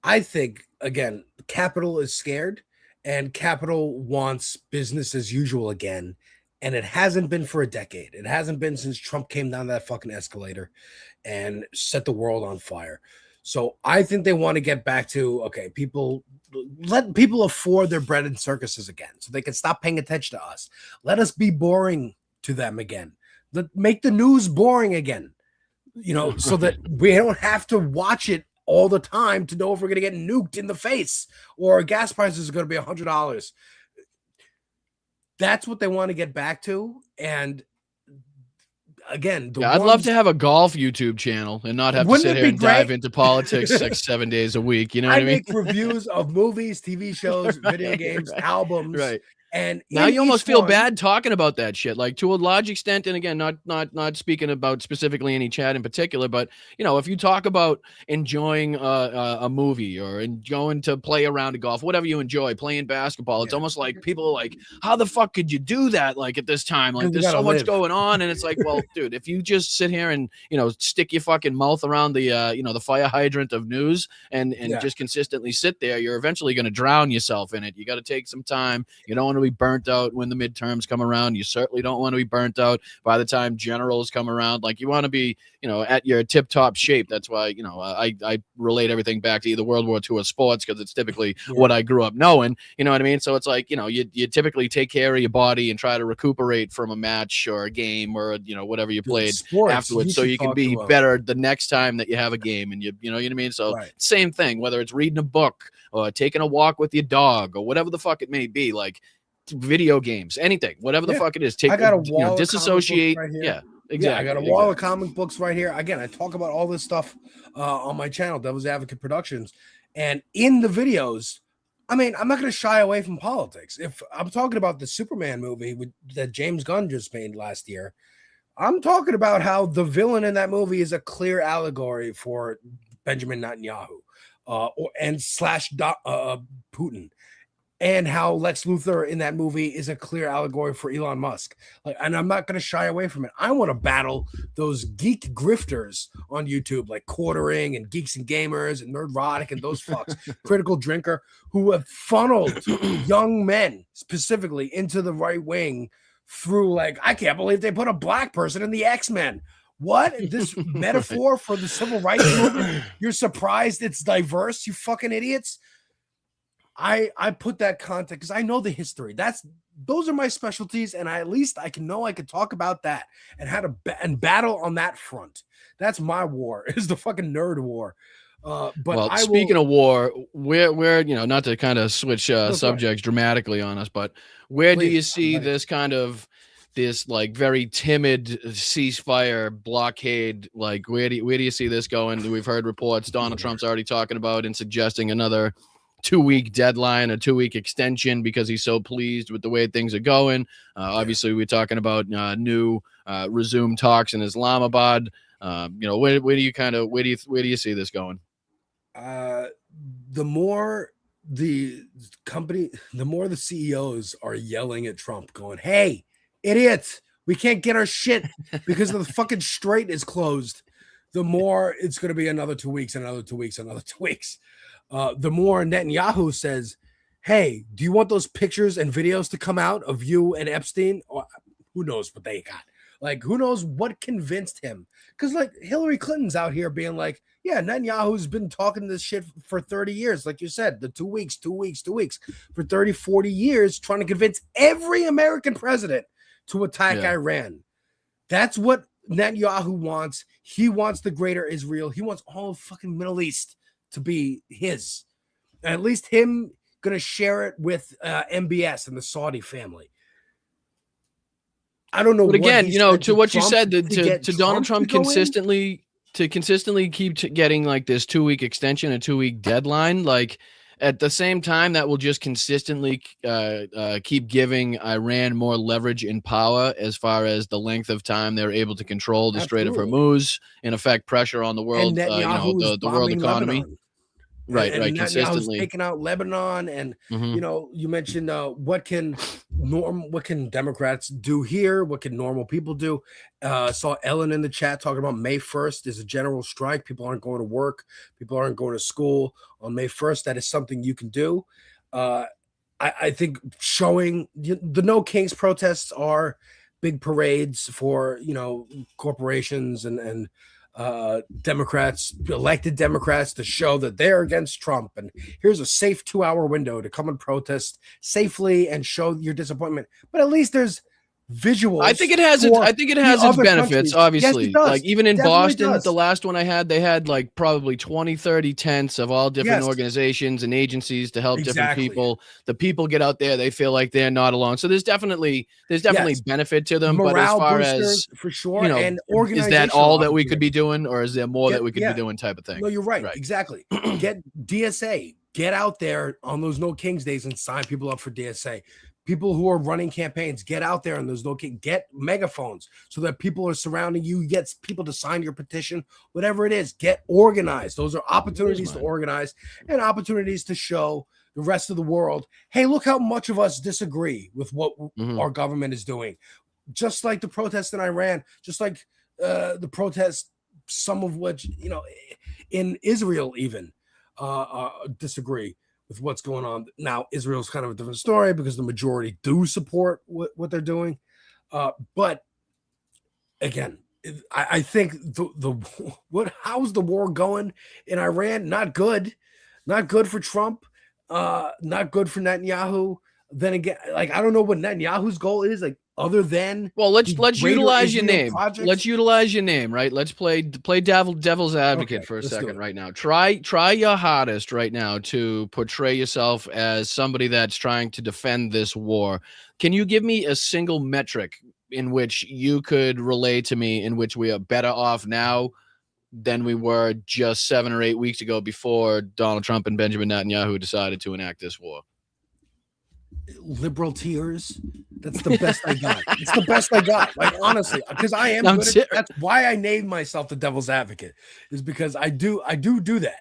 I think, again, capital is scared and capital wants business as usual again. And it hasn't been for a decade. It hasn't been since Trump came down that fucking escalator and set the world on fire. So I think they want to get back to, okay, people, let people afford their bread in circuses again so they can stop paying attention to us. Let us be boring to them again. Make the news boring again, so that we don't have to watch it all the time to know if we're going to get nuked in the face or gas prices are going to be $100. That's what they want to get back to. And again, I'd love to have a golf YouTube channel and not have to sit here and dive into politics 6-7 days a week. You know what I mean? Make reviews of movies, TV shows, video games, albums. Right. And now you almost feel bad talking about that shit, like to a large extent. And again, not speaking about specifically any chat in particular, but if you talk about enjoying a movie or going to play around a golf, whatever you enjoy, playing basketball, it's almost like people are like, how the fuck could you do that? Like at this time, like there's so much going on. And it's like, well, dude, if you just sit here and, stick your fucking mouth around the, the fire hydrant of news and just consistently sit there, you're eventually going to drown yourself in it. You got to take some time. You don't want to be burnt out when the midterms come around. You certainly don't want to be burnt out by the time generals come around. Like you want to be, at your tip top shape. That's why, I relate everything back to either World War II or sports because it's typically what I grew up knowing. You know what I mean? So it's like, you typically take care of your body and try to recuperate from a match or a game or, whatever you played afterwards so you can be better the next time that you have a game. And you know what I mean? So same thing, whether it's reading a book or taking a walk with your dog or whatever the fuck it may be, like video games, anything, whatever the fuck it is. I got a wall disassociate. Right here. Yeah, exactly. I got a wall of comic books right here. Again, I talk about all this stuff on my channel, Devil's Advocate Productions. And in the videos, I mean, I'm not going to shy away from politics. If I'm talking about the Superman movie that James Gunn just made last year, I'm talking about how the villain in that movie is a clear allegory for Benjamin Netanyahu and Putin. And how Lex Luthor in that movie is a clear allegory for Elon Musk. And I'm not going to shy away from it. I want to battle those geek grifters on YouTube, like Quartering and Geeks and Gamers and Nerdrotic and those fucks, Critical Drinker, who have funneled young men specifically into the right wing through, like, I can't believe they put a black person in the X-Men. What? This metaphor for the civil rights movement? You're surprised it's diverse, you fucking idiots? I put that content because I know the history. Those are my specialties, and I can talk about that and how to battle on that front. That's my war, is the fucking nerd war. But speaking of war, where not to kind of switch subjects dramatically on us, but where do you see this like very timid ceasefire blockade? Like where do you see this going? We've heard reports Donald Trump's already talking about and suggesting another 2-week deadline, a 2-week extension because he's so pleased with the way things are going. Obviously, we're talking about new resumed talks in Islamabad. Where do you see this going? The more the CEOs are yelling at Trump, going, "Hey, idiot, we can't get our shit because the fucking strait is closed." The more it's going to be another 2 weeks, another 2 weeks, another 2 weeks. The more Netanyahu says, "Hey, do you want those pictures and videos to come out of you and Epstein?" Or who knows what they got? Like, who knows what convinced him? Because, like, Hillary Clinton's out here being like, "Yeah, Netanyahu's been talking this shit for 30 years." Like you said, the 2 weeks, 2 weeks, 2 weeks. For 30, 40 years, trying to convince every American president to attack Iran. That's what Netanyahu wants. He wants the greater Israel. He wants all of fucking Middle East to be his, and at least him gonna share it with MBS and the Saudi family. I don't know. But again, to what you said, to Donald Trump consistently keep getting like this 2-week extension, a 2-week deadline, like at the same time that will just consistently keep giving Iran more leverage and power as far as the length of time they're able to control the Strait of Hormuz and affect pressure on the world, the world economy. Lebanon. Right, And Netanyahu's consistently. taking out Lebanon, and Mhm. you mentioned what can Democrats do here? What can normal people do? Saw Ellen in the chat talking about May 1st is a general strike. People aren't going to work. People aren't going to school on May 1st. That is something you can do. I think showing the No Kings protests are big parades for corporations and Democrats, elected Democrats, to show that they're against Trump. And here's a safe 2-hour window to come and protest safely and show your disappointment. But at least there's visuals. I think it has its benefits, countries. Yes, it obviously. does. Like even in Definitely Boston, does. the last one I had, they had like probably 20, 30 tents of all different Yes. organizations and agencies to help different Exactly. people. The people get out there, they feel like they're not alone. So there's definitely Yes. benefit to them. Morale but as far boosters, as for sure, and is that all that we could be opportunities. doing, or is there more that we could be doing type of thing? No, you're right. Exactly. Get DSA. Get out there on those No Kings days and sign people up for DSA. People who are running campaigns, get out there and there's no king. Get megaphones so that people are surrounding you. Get people to sign your petition, whatever it is. Get organized. Those are opportunities to organize and opportunities to show the rest of the world, hey, look how much of us disagree with what our government is doing. Just like the protests in Iran, just like the protests, some of which in Israel even disagree with what's going on. Now, Israel's kind of a different story because the majority do support what they're doing. But again, I think how's the war going in Iran? Not good. Not good for Trump. Not good for Netanyahu. Then again, like I don't know what Netanyahu's goal is, like other than let's utilize your Israel name. project. Let's utilize your name, right? Let's play devil's advocate for a second right now. Try your hardest right now to portray yourself as somebody that's trying to defend this war. Can you give me a single metric in which you could relay to me in which we are better off now than we were just 7 or 8 weeks ago before Donald Trump and Benjamin Netanyahu decided to enact this war? Liberal tears. That's the best I got. It's the best I got. Like honestly, because I am good at, that's why I named myself the devil's advocate, is because I do that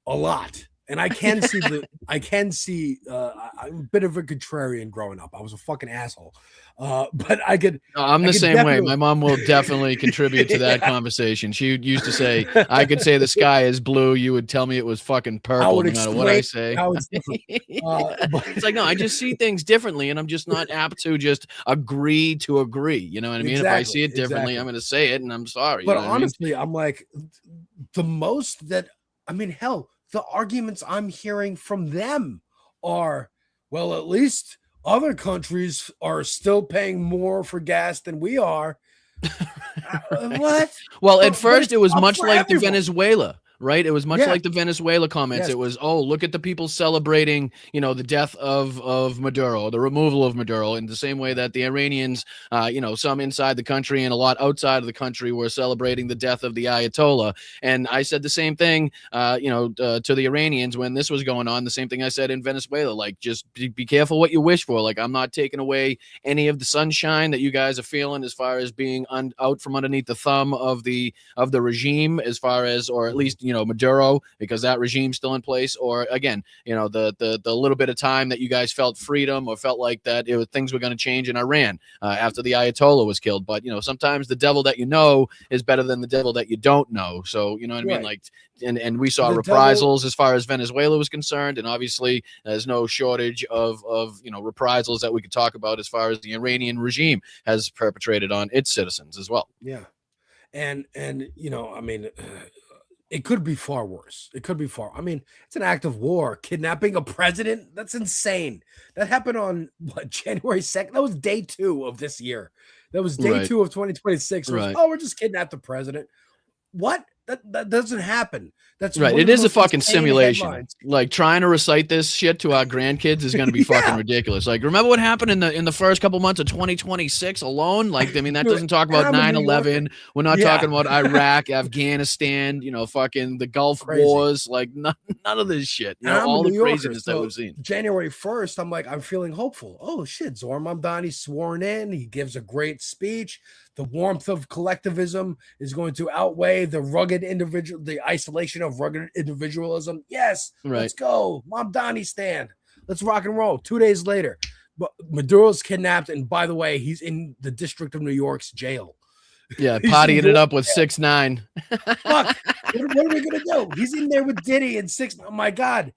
a lot. And I can see I'm a bit of a contrarian growing up. I was a fucking asshole. But I could. I'm the same way. My mom will definitely contribute to that conversation. She used to say, I could say the sky is blue. You would tell me it was fucking purple, no matter what I say. It's like, no, I just see things differently, and I'm just not apt to just agree to agree. You know what I mean? If I see it differently, I'm going to say it, and I'm sorry. But honestly, I'm like, the most that, hell, the arguments I'm hearing from them are, well, at least other countries are still paying more for gas than we are. What? Well, at first it was much like the Venezuela, right? It was much like the Venezuela comments. Yes. It was, oh, look at the people celebrating, the death of Maduro, the removal of Maduro, in the same way that the Iranians, some inside the country and a lot outside of the country were celebrating the death of the Ayatollah. And I said the same thing, to the Iranians when this was going on, the same thing I said in Venezuela, like, just be careful what you wish for. Like, I'm not taking away any of the sunshine that you guys are feeling as far as being out from underneath the thumb of the regime, as far as, or at least, Maduro, because that regime's still in place, or again, the little bit of time that you guys felt freedom or felt like that things were going to change in Iran after the Ayatollah was killed. But sometimes the devil that you know is better than the devil that you don't know. So you know what I mean? Like, and we saw reprisals as far as Venezuela was concerned, and obviously there's no shortage of reprisals that we could talk about as far as the Iranian regime has perpetrated on its citizens as well. Yeah, and it could be far worse. It could be far. It's an act of war. Kidnapping a president? That's insane. That happened on January 2nd? That was day 2 of this year. That was day 2 of 2026. We're just kidnapped the president. What? That doesn't happen. That's right. It is a fucking simulation. Headlines. Like, trying to recite this shit to our grandkids is going to be fucking ridiculous. Like, remember what happened in the first couple months of 2026 alone? Like, that doesn't talk about 9/11. We're not talking about Iraq, Afghanistan, fucking the Gulf Wars. Like, none of this shit. All the craziness that we've seen. January 1st, I'm feeling hopeful. Oh shit, Zohar Mamdani's sworn in. He gives a great speech. the warmth of collectivism is going to outweigh the the isolation of rugged individualism. Yes, Right. let's go. Mom Donnie stand. Let's rock and roll. 2 days later, but Maduro's kidnapped. And by the way, he's in the District of New York's jail. Yeah, He's partying in it up with jail. 6ix9ine. Fuck. What are we going to do? He's in there with Diddy and Six. Oh, my God.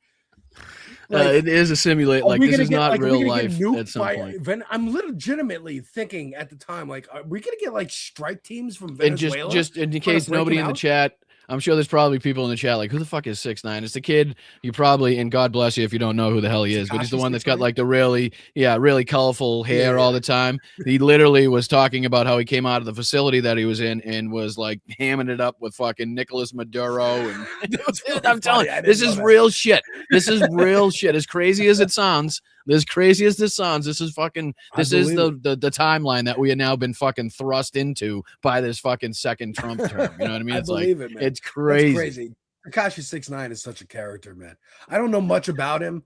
Like, it is a simulate. Like, this is not real life at some point. I'm legitimately thinking at the time, like, are we gonna get like strike teams from Venezuela? And just in case nobody in the chat, I'm sure there's probably people in the chat like, who the fuck is 6ix9ine? It's the kid you probably, and God bless you if you don't know who the hell he is, but he's the one that's got like the really colorful hair all the time. He literally was talking about how he came out of the facility that he was in and was like hamming it up with fucking Nicolas Maduro. And I'm telling you, this is real shit. This is real shit. As crazy as it sounds, this is the timeline that we have now been fucking thrust into by this fucking second Trump term. You know what I mean? It's it's crazy. That's crazy. Tekashi 6ix9ine is such a character, man. I don't know much about him.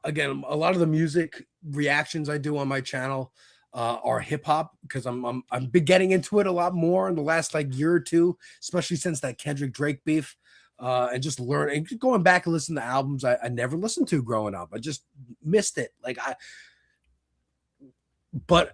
Again, a lot of the music reactions I do on my channel are hip hop because I'm been getting into it a lot more in the last like year or two, especially since that Kendrick Drake beef. And just learning, going back and listening to albums I never listened to growing up. I just missed it. But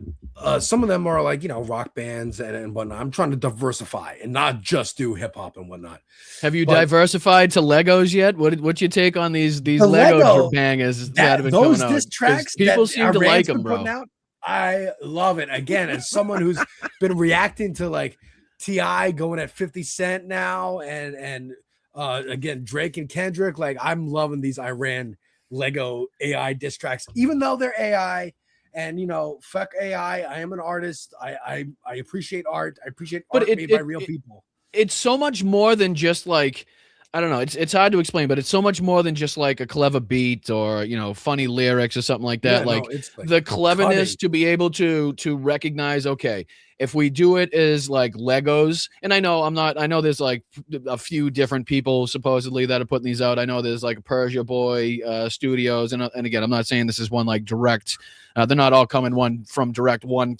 some of them are like, rock bands and whatnot. I'm trying to diversify and not just do hip hop and whatnot. Have you diversified to Legos yet? What's your take on these Lego bangers that have been those coming diss out? tracks People seem to like them, bro. Out, I love it. Again, as someone who's been reacting to like T.I. going at 50 Cent now and again, Drake and Kendrick, like I'm loving these Iran Lego AI diss tracks, even though they're AI. And fuck AI. I am an artist. I appreciate art. I appreciate art made by real people. It's so much more than just like, I don't know. It's hard to explain, but it's so much more than just like a clever beat or funny lyrics or something like that. Yeah, it's like the cleverness to be able to recognize, okay, if we do it as like Legos, and I know there's like a few different people supposedly that are putting these out. I know there's like Persia Boy Studios, and again, I'm not saying this is one like direct. They're not all coming from direct one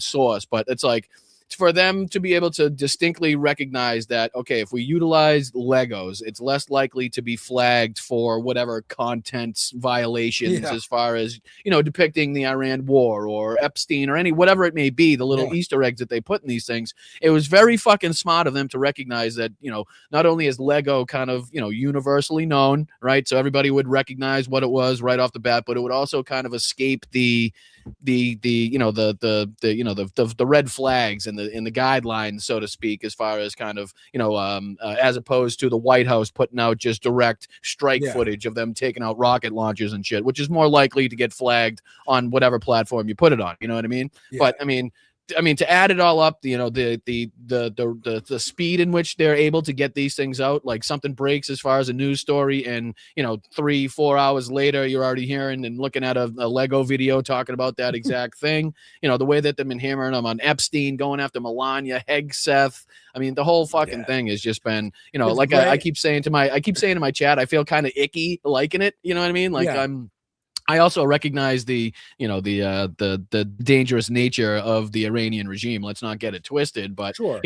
source, but it's like, for them to be able to distinctly recognize that, okay, if we utilize Legos, it's less likely to be flagged for whatever content violations as far as, depicting the Iran war or Epstein or whatever it may be, the little Easter eggs that they put in these things. It was very fucking smart of them to recognize that, not only is Lego kind of, universally known, right? So everybody would recognize what it was right off the bat, but it would also kind of escape the red flags and the guidelines, so to speak, as far as kind of as opposed to the White House putting out just direct strike footage of them taking out rocket launchers and shit, which is more likely to get flagged on whatever platform you put it on. You know what I mean? But I mean, to add it all up, the speed in which they're able to get these things out, like something breaks as far as a news story, and 3-4 hours later, you're already hearing and looking at a Lego video talking about that exact thing. The way that they've been hammering them on Epstein, going after Melania, Hegseth. I mean, the whole fucking thing has just been, like I keep saying to my chat, I feel kind of icky liking it. You know what I mean? Like I also recognize the dangerous nature of the Iranian regime. Let's not get it twisted, but to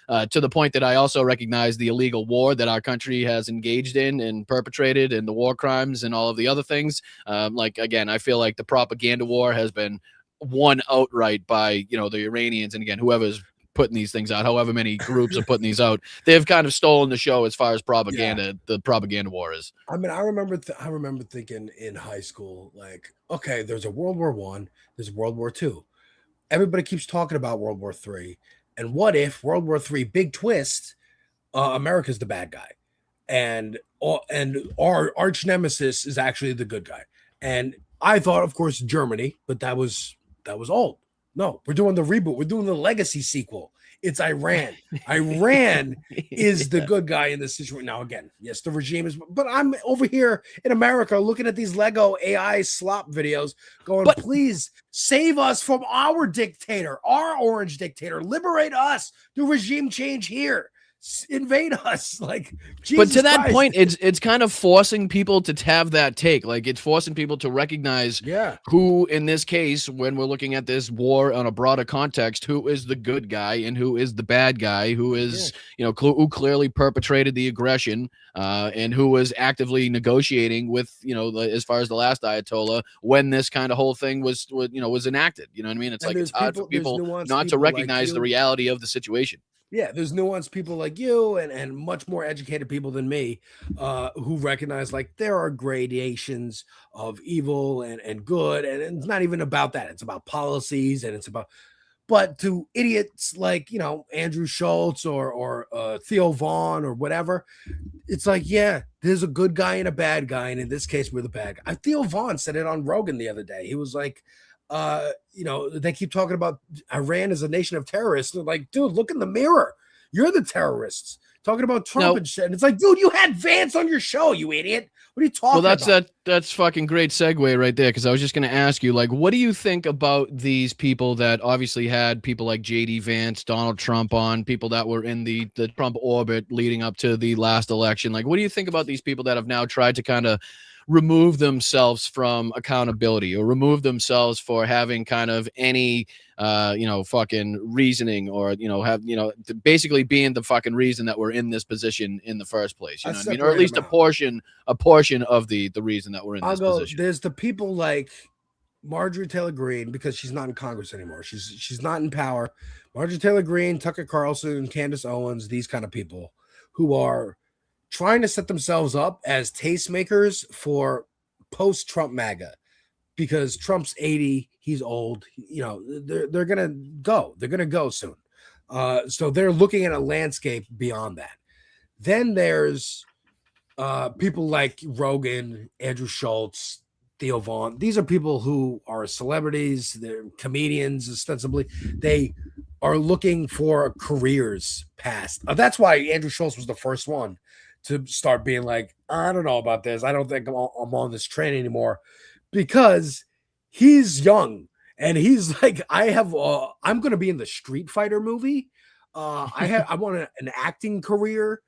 the point that I also recognize the illegal war that our country has engaged in and perpetrated, and the war crimes and all of the other things. Again, I feel like the propaganda war has been won outright by the Iranians, and again, whoever's putting these things out, however many groups are putting these out, they've kind of stolen the show as far as propaganda. The propaganda war is. I mean, I remember thinking in high school, like, okay, there's a World War I, there's World War II. Everybody keeps talking about World War III, and what if World War III, big twist, America's the bad guy, and our arch nemesis is actually the good guy. And I thought, of course, Germany, but that was old. No, we're doing the reboot. We're doing the legacy sequel. It's Iran. Iran is the good guy in this situation. Now, again, yes, the regime is, but I'm over here in America looking at these Lego AI slop videos going, please save us from our dictator, our orange dictator. Liberate us. Do regime change here. invade us. Like, But Jesus to that Christ. point, it's kind of forcing people to have that take. Like, it's forcing people to recognize Yeah. who, in this case, when we're looking at this war on a broader context, who is the good guy and who is the bad guy, who is, who clearly perpetrated the aggression, and who was actively negotiating with, as far as the last Ayatollah, when this kind of whole thing was enacted. You know what I mean? It's And like, it's hard for people nuanced not to people like recognize the you. reality of the situation. Yeah, there's nuanced people like you and much more educated people than me who recognize like there are gradations of evil and good. And it's not even about that. It's about policies and it's about, but to idiots like, Andrew Schultz or Theo Vaughn or whatever, it's like, yeah, there's a good guy and a bad guy. And in this case, we're the bad guy. Theo Vaughn said it on Rogan the other day. He was like, they keep talking about Iran as a nation of terrorists. They're like, dude, look in the mirror. You're the terrorists. Talking about Trump and shit. And it's like, dude, you had Vance on your show, you idiot. What are you talking about? That's fucking great segue right there, because I was just going to ask you, like, what do you think about these people that obviously had people like JD Vance, Donald Trump on, people that were in the Trump orbit leading up to the last election? Like, what do you think about these people that have now tried to kind of remove themselves from accountability or remove themselves for having kind of any fucking reasoning or basically being the fucking reason that we're in this position in the first place, you know what I mean? Or at least a portion of the reason that we're in this position. There's the people like Marjorie Taylor Greene, because she's not in Congress anymore. She's not in power. Marjorie Taylor Greene, Tucker Carlson, Candace Owens, these kind of people who are trying to set themselves up as tastemakers for post-Trump MAGA, because Trump's 80, he's old. They're gonna go. They're gonna go soon. So they're looking at a landscape beyond that. Then there's people like Rogan, Andrew Schultz, Theo Vaughn. These are people who are celebrities. They're comedians, ostensibly. They are looking for careers past. That's why Andrew Schultz was the first one to start being like, I don't know about this. I don't think I'm on this train anymore, because he's young and he's like, I'm going to be in the Street Fighter movie. I want an acting career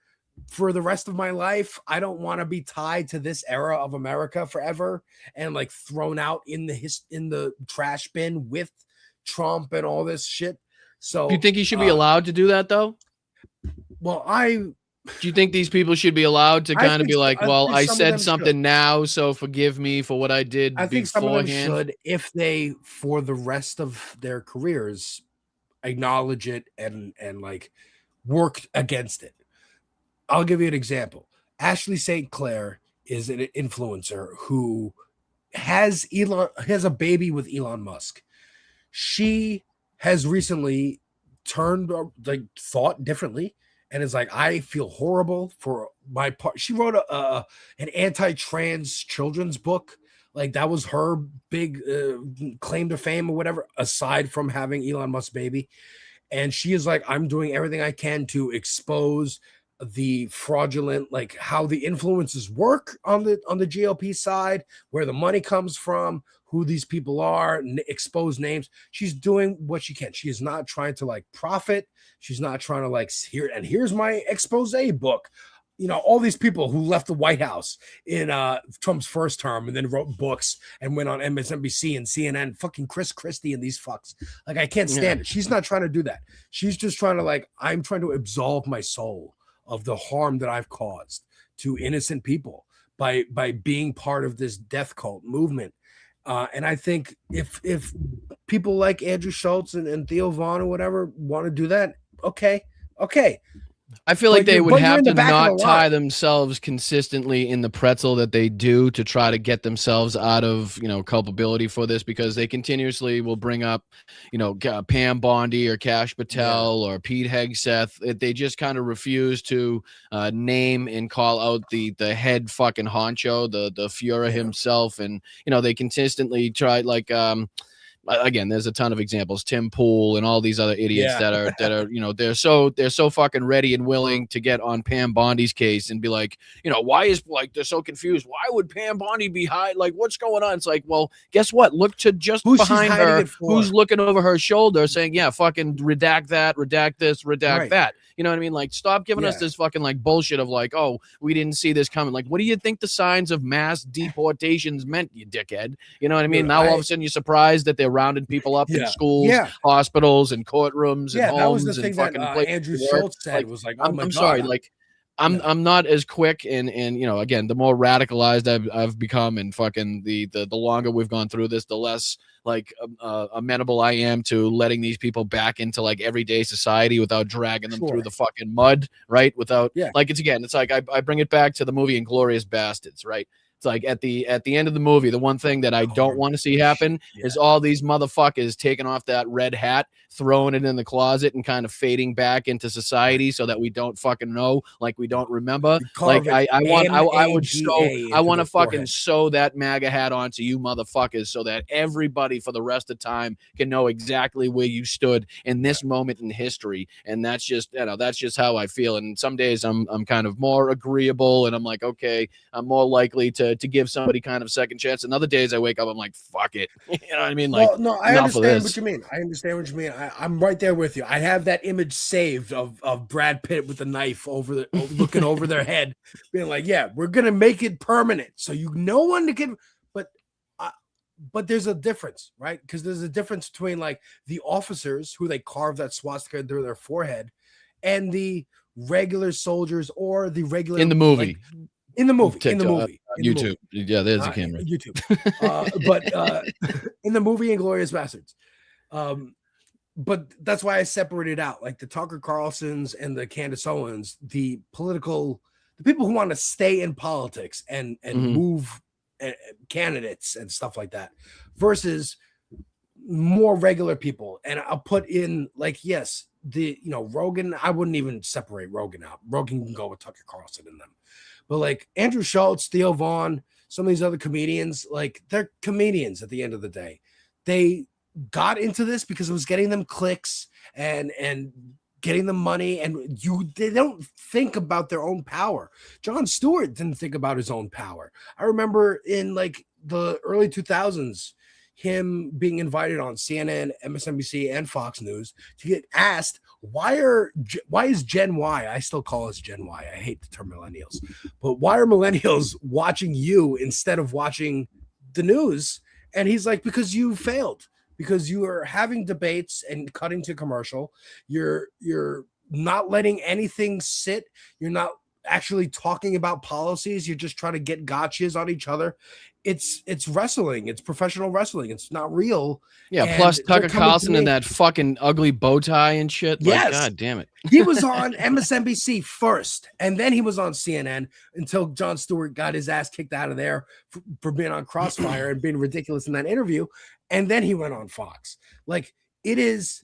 for the rest of my life. I don't want to be tied to this era of America forever and like thrown out in the trash bin with Trump and all this shit. So do you think he should be allowed to do that though? Well, do you think these people should be allowed to kind of be like, well, I said something now, so forgive me for what I did beforehand? I think some of them should, if they, for the rest of their careers, acknowledge it and like work against it. I'll give you an example. Ashley St. Clair is an influencer who has a baby with Elon Musk. She has recently thought differently. And it's like, I feel horrible for my part. She wrote an anti-trans children's book. Like, that was her big claim to fame or whatever, aside from having Elon Musk's baby. And she is like, I'm doing everything I can to expose the fraudulent, like how the influences work on the GOP side, where the money comes from, who these people are, expose names. She's doing what she can. She is not trying to like profit. She's not trying to like here's my expose book. All these people who left the White House in Trump's first term and then wrote books and went on MSNBC and CNN, fucking Chris Christie and these fucks. Like, I can't stand it. She's not trying to do that. She's just trying to like, I'm trying to absolve my soul of the harm that I've caused to innocent people by being part of this death cult movement. And I think if people like Andrew Schultz and Theo Vaughn or whatever want to do that, okay. I feel like they would have to not tie themselves consistently in the pretzel that they do to try to get themselves out of, culpability for this, because they continuously will bring up, Pam Bondi or Kash Patel or Pete Hegseth. They just kind of refuse to name and call out the head fucking honcho, the Fuhrer himself. And, they consistently try, like, again, there's a ton of examples, Tim Pool and all these other idiots that are they're so fucking ready and willing to get on Pam Bondi's case and be like, why is, like, they're so confused, why would Pam Bondi be high, like, what's going on? It's like, well, guess what, look to just Who's behind her, who's looking over her shoulder saying, yeah, fucking redact that, redact this, redact that. You know what I mean? Like, stop giving us this fucking like bullshit of like, oh, we didn't see this coming. Like, what do you think the signs of mass deportations meant, you dickhead? You know what I mean? Now all of a sudden you're surprised that they're rounding people up in schools, hospitals, and courtrooms and homes. That was the thing that Andrew Schultz said, was like, oh my God. Sorry, like, I'm not as quick and again, the more radicalized I've become, and fucking the longer we've gone through this, the less like amenable I am to letting these people back into like everyday society without dragging them through the fucking mud, right? Without like, it's like I bring it back to the movie Inglourious Bastards, right? It's like at the end of the movie, the one thing that I don't want to see happen is all these motherfuckers taking off that red hat, throwing it in the closet, and kind of fading back into society so that we don't fucking know, like we don't remember. Like I want to fucking sew that MAGA hat onto you motherfuckers so that everybody for the rest of time can know exactly where you stood in this moment in history. And that's just how I feel. And some days I'm kind of more agreeable, and I'm like, okay, I'm more likely to give somebody kind of second chance. And other days I wake up, I'm like, fuck it. You know what I mean? Like, no, I understand what you mean. I'm right there with you. I have that image saved of Brad Pitt with the knife looking over their head, being like, yeah, we're going to make it permanent. So no one can, but there's a difference, right? Because there's a difference between like the officers who they carve that swastika through their forehead and the soldiers or the regular in the movie. Like, in the movie, YouTube. Yeah, there's a camera. YouTube. But in the movie Inglourious Bastards. But that's why I separated out like the Tucker Carlsons and the Candace Owens, the people who want to stay in politics and move candidates and stuff like that, versus more regular people. And I'll put in like, yes, Rogan, I wouldn't even separate Rogan out. Rogan can go with Tucker Carlson in them. But like Andrew Schultz, Theo Vaughn, some of these other comedians, like they're comedians at the end of the day. They got into this because it was getting them clicks and getting them money, and they don't think about their own power. Jon Stewart didn't think about his own power. I remember in like the early 2000s, him being invited on CNN, MSNBC, and Fox News to get asked, why is Gen Y, I still call us Gen Y, I hate the term millennials, but why are millennials watching you instead of watching the news? And he's like, because you failed, because you are having debates and cutting to commercial. You're not letting anything sit. You're not actually talking about policies. You're just trying to get gotchas on each other. It's wrestling. It's professional wrestling. It's not real. Yeah. And plus Tucker Carlson and that fucking ugly bow tie and shit. Yes. Like, God damn it. He was on MSNBC first, and then he was on CNN until Jon Stewart got his ass kicked out of there for being on Crossfire and being ridiculous in that interview. And then he went on Fox. Like it is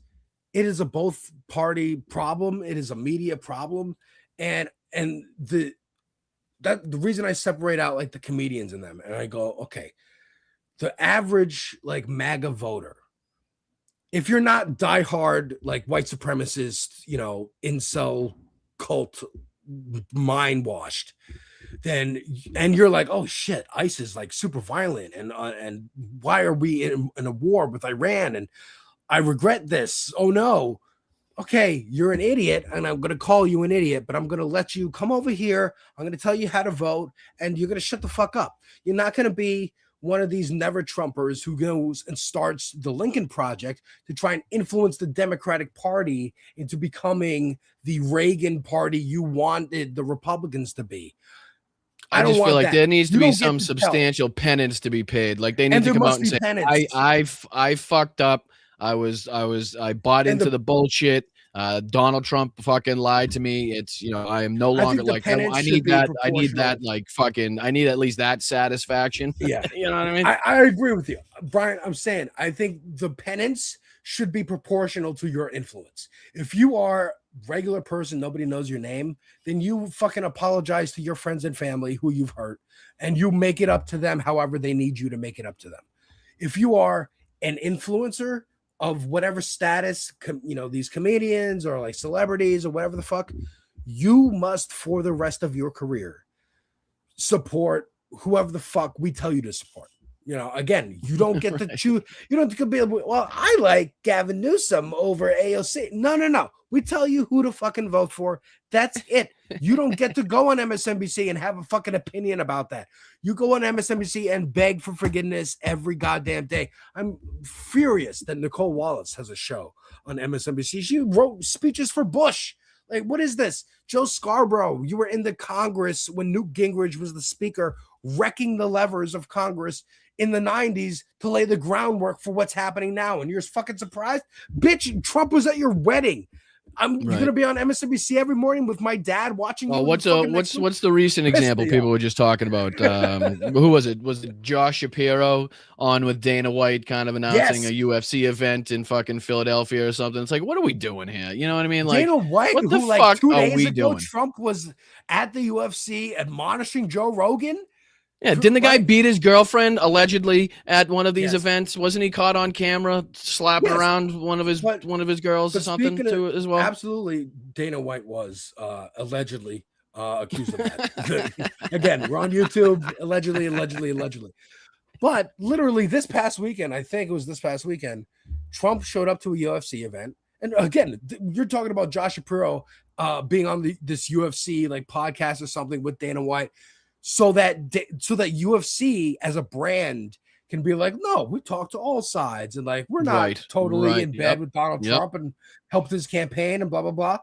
a both party problem. It is a media problem. And the reason I separate out like the comedians in them, and I go, okay, the average like MAGA voter, if you're not diehard like white supremacist, incel cult mind washed, then and you're like, oh shit, ICE is like super violent, and why are we in a war with Iran, and I regret this, oh no. Okay, you're an idiot, and I'm going to call you an idiot, but I'm going to let you come over here. I'm going to tell you how to vote, and you're going to shut the fuck up. You're not going to be one of these never Trumpers who goes and starts the Lincoln Project to try and influence the Democratic Party into becoming the Reagan Party you wanted the Republicans to be. I just feel like there needs to be some substantial penance to be paid. Like they need to come out and say, I fucked up. I bought into the bullshit. Donald Trump fucking lied to me. It's, I am no longer like, I need that, like fucking, I need at least that satisfaction. Yeah. You know what I mean? I agree with you, Brian. I'm saying, I think the penance should be proportional to your influence. If you are a regular person, nobody knows your name, then you fucking apologize to your friends and family who you've hurt, and you make it up to them however they need you to make it up to them. If you are an influencer of whatever status, these comedians or like celebrities or whatever the fuck, you must for the rest of your career support whoever the fuck we tell you to support. Again, you don't get to choose. You don't get to be able, well, I like Gavin Newsom over AOC. No. We tell you who to fucking vote for. That's it. You don't get to go on MSNBC and have a fucking opinion about that. You go on MSNBC and beg for forgiveness every goddamn day. I'm furious that Nicole Wallace has a show on MSNBC. She wrote speeches for Bush. Like, what is this? Joe Scarborough, you were in the Congress when Newt Gingrich was the speaker, wrecking the levers of Congress in the 90s to lay the groundwork for what's happening now. And you're fucking surprised? Bitch, Trump was at your wedding. You're gonna be on MSNBC every morning with my dad watching. Oh, what's the recent example people were just talking about? Who was it? Was it Josh Shapiro on with Dana White, kind of announcing a UFC event in fucking Philadelphia or something? It's like, what are we doing here? You know what I mean? Like Dana White, what the who fuck like 2 are days we ago, doing? Trump was at the UFC admonishing Joe Rogan. Yeah, didn't the guy beat his girlfriend allegedly at one of these events? Wasn't he caught on camera slapping around one of his girls or something too as well? Absolutely, Dana White was allegedly accused of that. Again, we're on YouTube. Allegedly. But literally this past weekend, I think it was this past weekend, Trump showed up to a UFC event. And again, you're talking about Josh Shapiro being on this UFC like podcast or something with Dana White. So that UFC as a brand can be like, no, we talk to all sides and like we're not totally in bed with Donald Trump and helped his campaign and blah blah blah.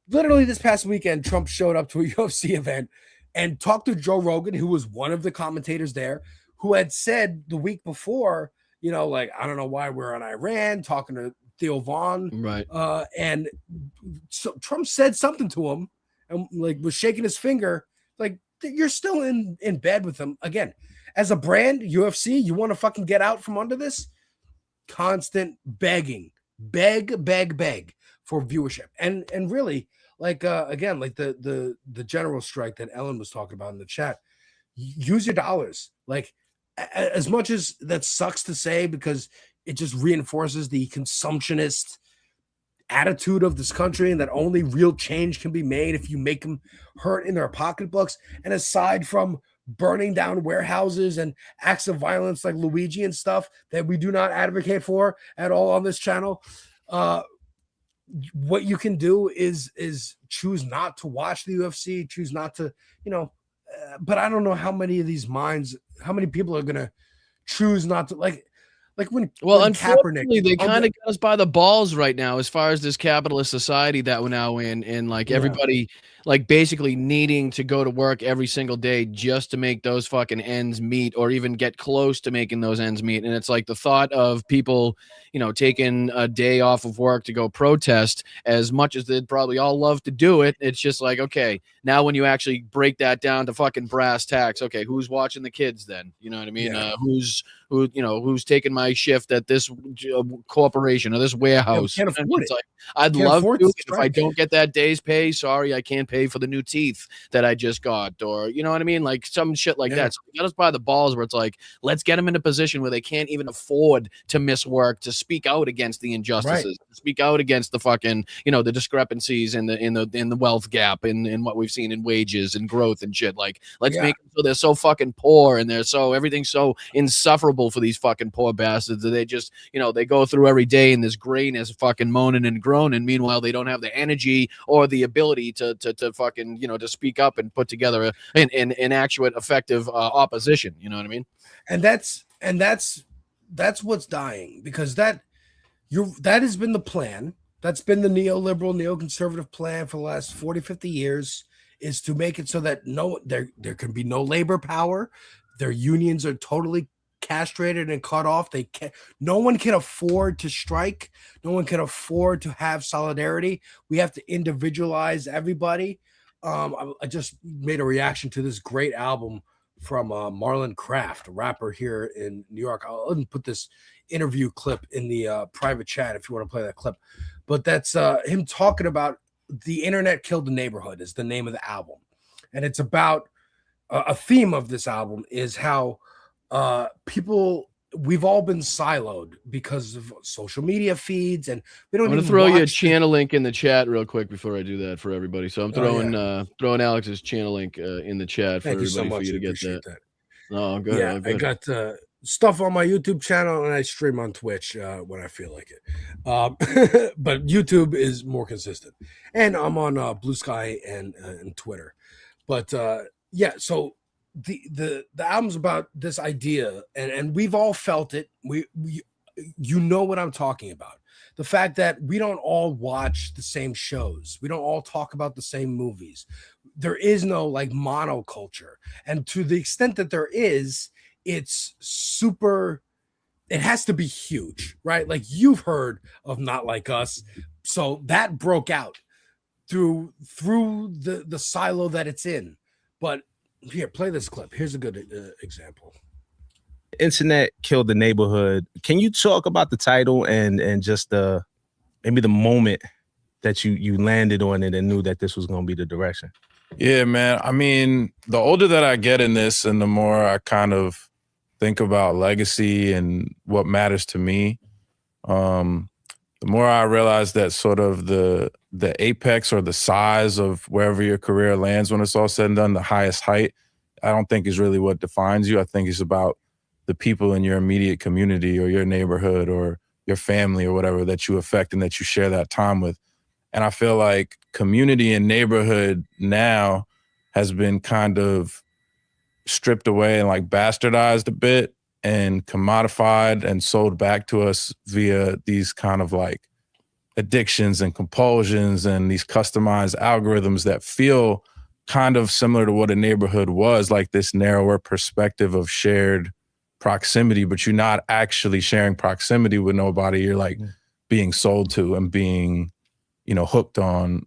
Literally this past weekend, Trump showed up to a UFC event and talked to Joe Rogan, who was one of the commentators there, who had said the week before, like, I don't know why we're on Iran, talking to Theo Vaughn, and so Trump said something to him and like was shaking his finger, like, you're still in bed with them. Again, as a brand, UFC, you want to fucking get out from under this? Constant begging. Beg for viewership. And really, like again, like the general strike that Ellen was talking about in the chat, use your dollars. Like, as much as that sucks to say, because it just reinforces the consumptionist attitude of this country and that only real change can be made if you make them hurt in their pocketbooks. And aside from burning down warehouses and acts of violence like Luigi and stuff that we do not advocate for at all on this channel, what you can do is choose not to watch the UFC, choose not to, but I don't know how many of these minds, how many people are gonna choose not to like when unfortunately Kaepernick, they kind of got us by the balls right now as far as this capitalist society that we're now in, and like everybody like basically needing to go to work every single day just to make those fucking ends meet, or even get close to making those ends meet. And it's like the thought of people, taking a day off of work to go protest, as much as they'd probably all love to do it, it's just like, okay, now when you actually break that down to fucking brass tacks, okay, who's watching the kids then? You know what I mean? Who's taking my shift at this corporation or this warehouse? Can't afford it. Like, I'd love to. If I don't get that day's pay, sorry, I can't pay for the new teeth that I just got, or you know what I mean, like some shit like that. So we got us by the balls where it's like, let's get them in a position where they can't even afford to miss work, to speak out against the injustices, to speak out against the fucking, the discrepancies in the wealth gap, in what we've seen in wages and growth and shit. Like, let's make them so they're so fucking poor and everything's so insufferable for these fucking poor bastards that they just, they go through every day in this grayness, fucking moaning and groaning. Meanwhile, they don't have the energy or the ability to fucking, to speak up and put together an actual effective opposition. You know what I mean? And that's what's dying, because that has been the plan. That's been the neoliberal, neoconservative plan for the last 40, 50 years, is to make it so that there can be no labor power. Their unions are totally castrated and cut off. No one can afford to strike. No one can afford to have solidarity. We have to individualize everybody. I just made a reaction to this great album from Marlon Craft, a rapper here in New York. I'll put this interview clip in the private chat if you want to play that clip. But that's him talking about "The Internet Killed the Neighborhood" is the name of the album. And it's about a theme of this album is how people we've all been siloed because of social media feeds, and we don't I'm gonna even throw you a watch channel link in the chat real quick before I do that for everybody. So I'm throwing throwing Alex's channel link in the chat for Thank you so everybody for much. you I to get that. appreciate that. Oh, good. Yeah, Oh, I good. got stuff on my YouTube channel, and I stream on Twitch when I feel like it. But YouTube is more consistent, and I'm on Blue Sky and Twitter. But yeah, so the album's about this idea, and we've all felt it. We you know what I'm talking about. The fact that we don't all watch the same shows, we don't all talk about the same movies. There is no like monoculture, and to the extent that there is, it's super. It has to be huge, right? Like you've heard of Not Like Us, so that broke out through the silo that it's in. But here, play this clip. Here's a good example. Internet killed the neighborhood. Can you talk about the title and just maybe the moment that you landed on it and knew that this was going to be the direction? Yeah, man. I mean, the older that I get in this and the more I kind of think about legacy and what matters to me, the more I realize that sort of the apex or the size of wherever your career lands when it's all said and done, the highest height, I don't think is really what defines you. I think it's about the people in your immediate community or your neighborhood or your family or whatever that you affect and that you share that time with. And I feel like community and neighborhood now has been kind of stripped away and like bastardized a bit and commodified and sold back to us via these kind of like addictions and compulsions and these customized algorithms that feel kind of similar to what a neighborhood was, like this narrower perspective of shared proximity, but you're not actually sharing proximity with nobody. You're like being sold to and being, you know, hooked on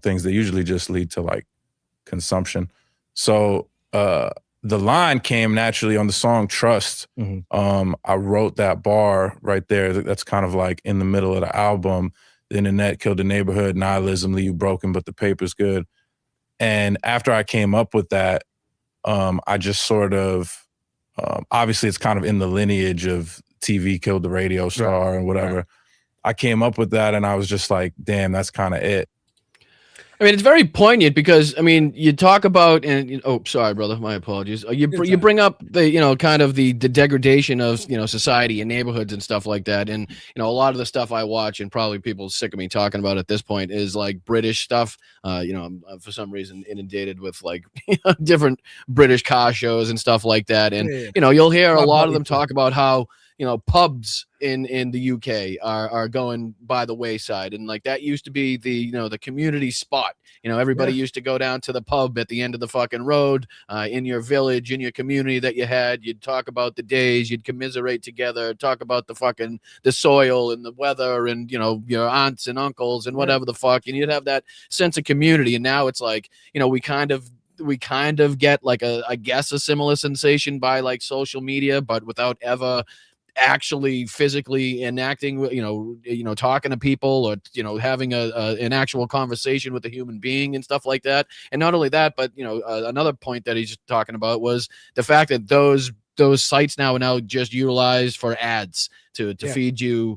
things that usually just lead to like consumption. So the line came naturally on the song Trust. I wrote that bar right there. That's kind of like in the middle of the album. The internet killed the neighborhood, nihilism leave you broken, but the paper's good. And after I came up with that, I just sort of, obviously it's kind of in the lineage of TV killed the radio star and whatever. Right. I came up with that and I was just like, damn, that's kind of it. I mean, it's very poignant because, I mean, you talk about, and oh, sorry, brother, my apologies. You bring up the, you know, kind of the degradation of, you know, society and neighborhoods and stuff like that. And, you know, a lot of the stuff I watch and probably people sick of me talking about at this point is like British stuff. You know, I'm for some reason inundated with like different British car shows and stuff like that. And, you know, you'll hear a lot of them talk about how, you know, pubs in the UK are going by the wayside. And like that used to be the, you know, the community spot. You know, everybody used to go down to the pub at the end of the fucking road in your village, in your community that you had. You'd talk about the days, you'd commiserate together, talk about the soil and the weather and, you know, your aunts and uncles and whatever the fuck. And you'd have that sense of community. And now it's like, you know, we kind of get like I guess a similar sensation by like social media, but without ever actually physically enacting, you know, talking to people or, you know, having an actual conversation with a human being and stuff like that. And not only that, but, you know, another point that he's talking about was the fact that those sites now are now just utilized for ads to feed you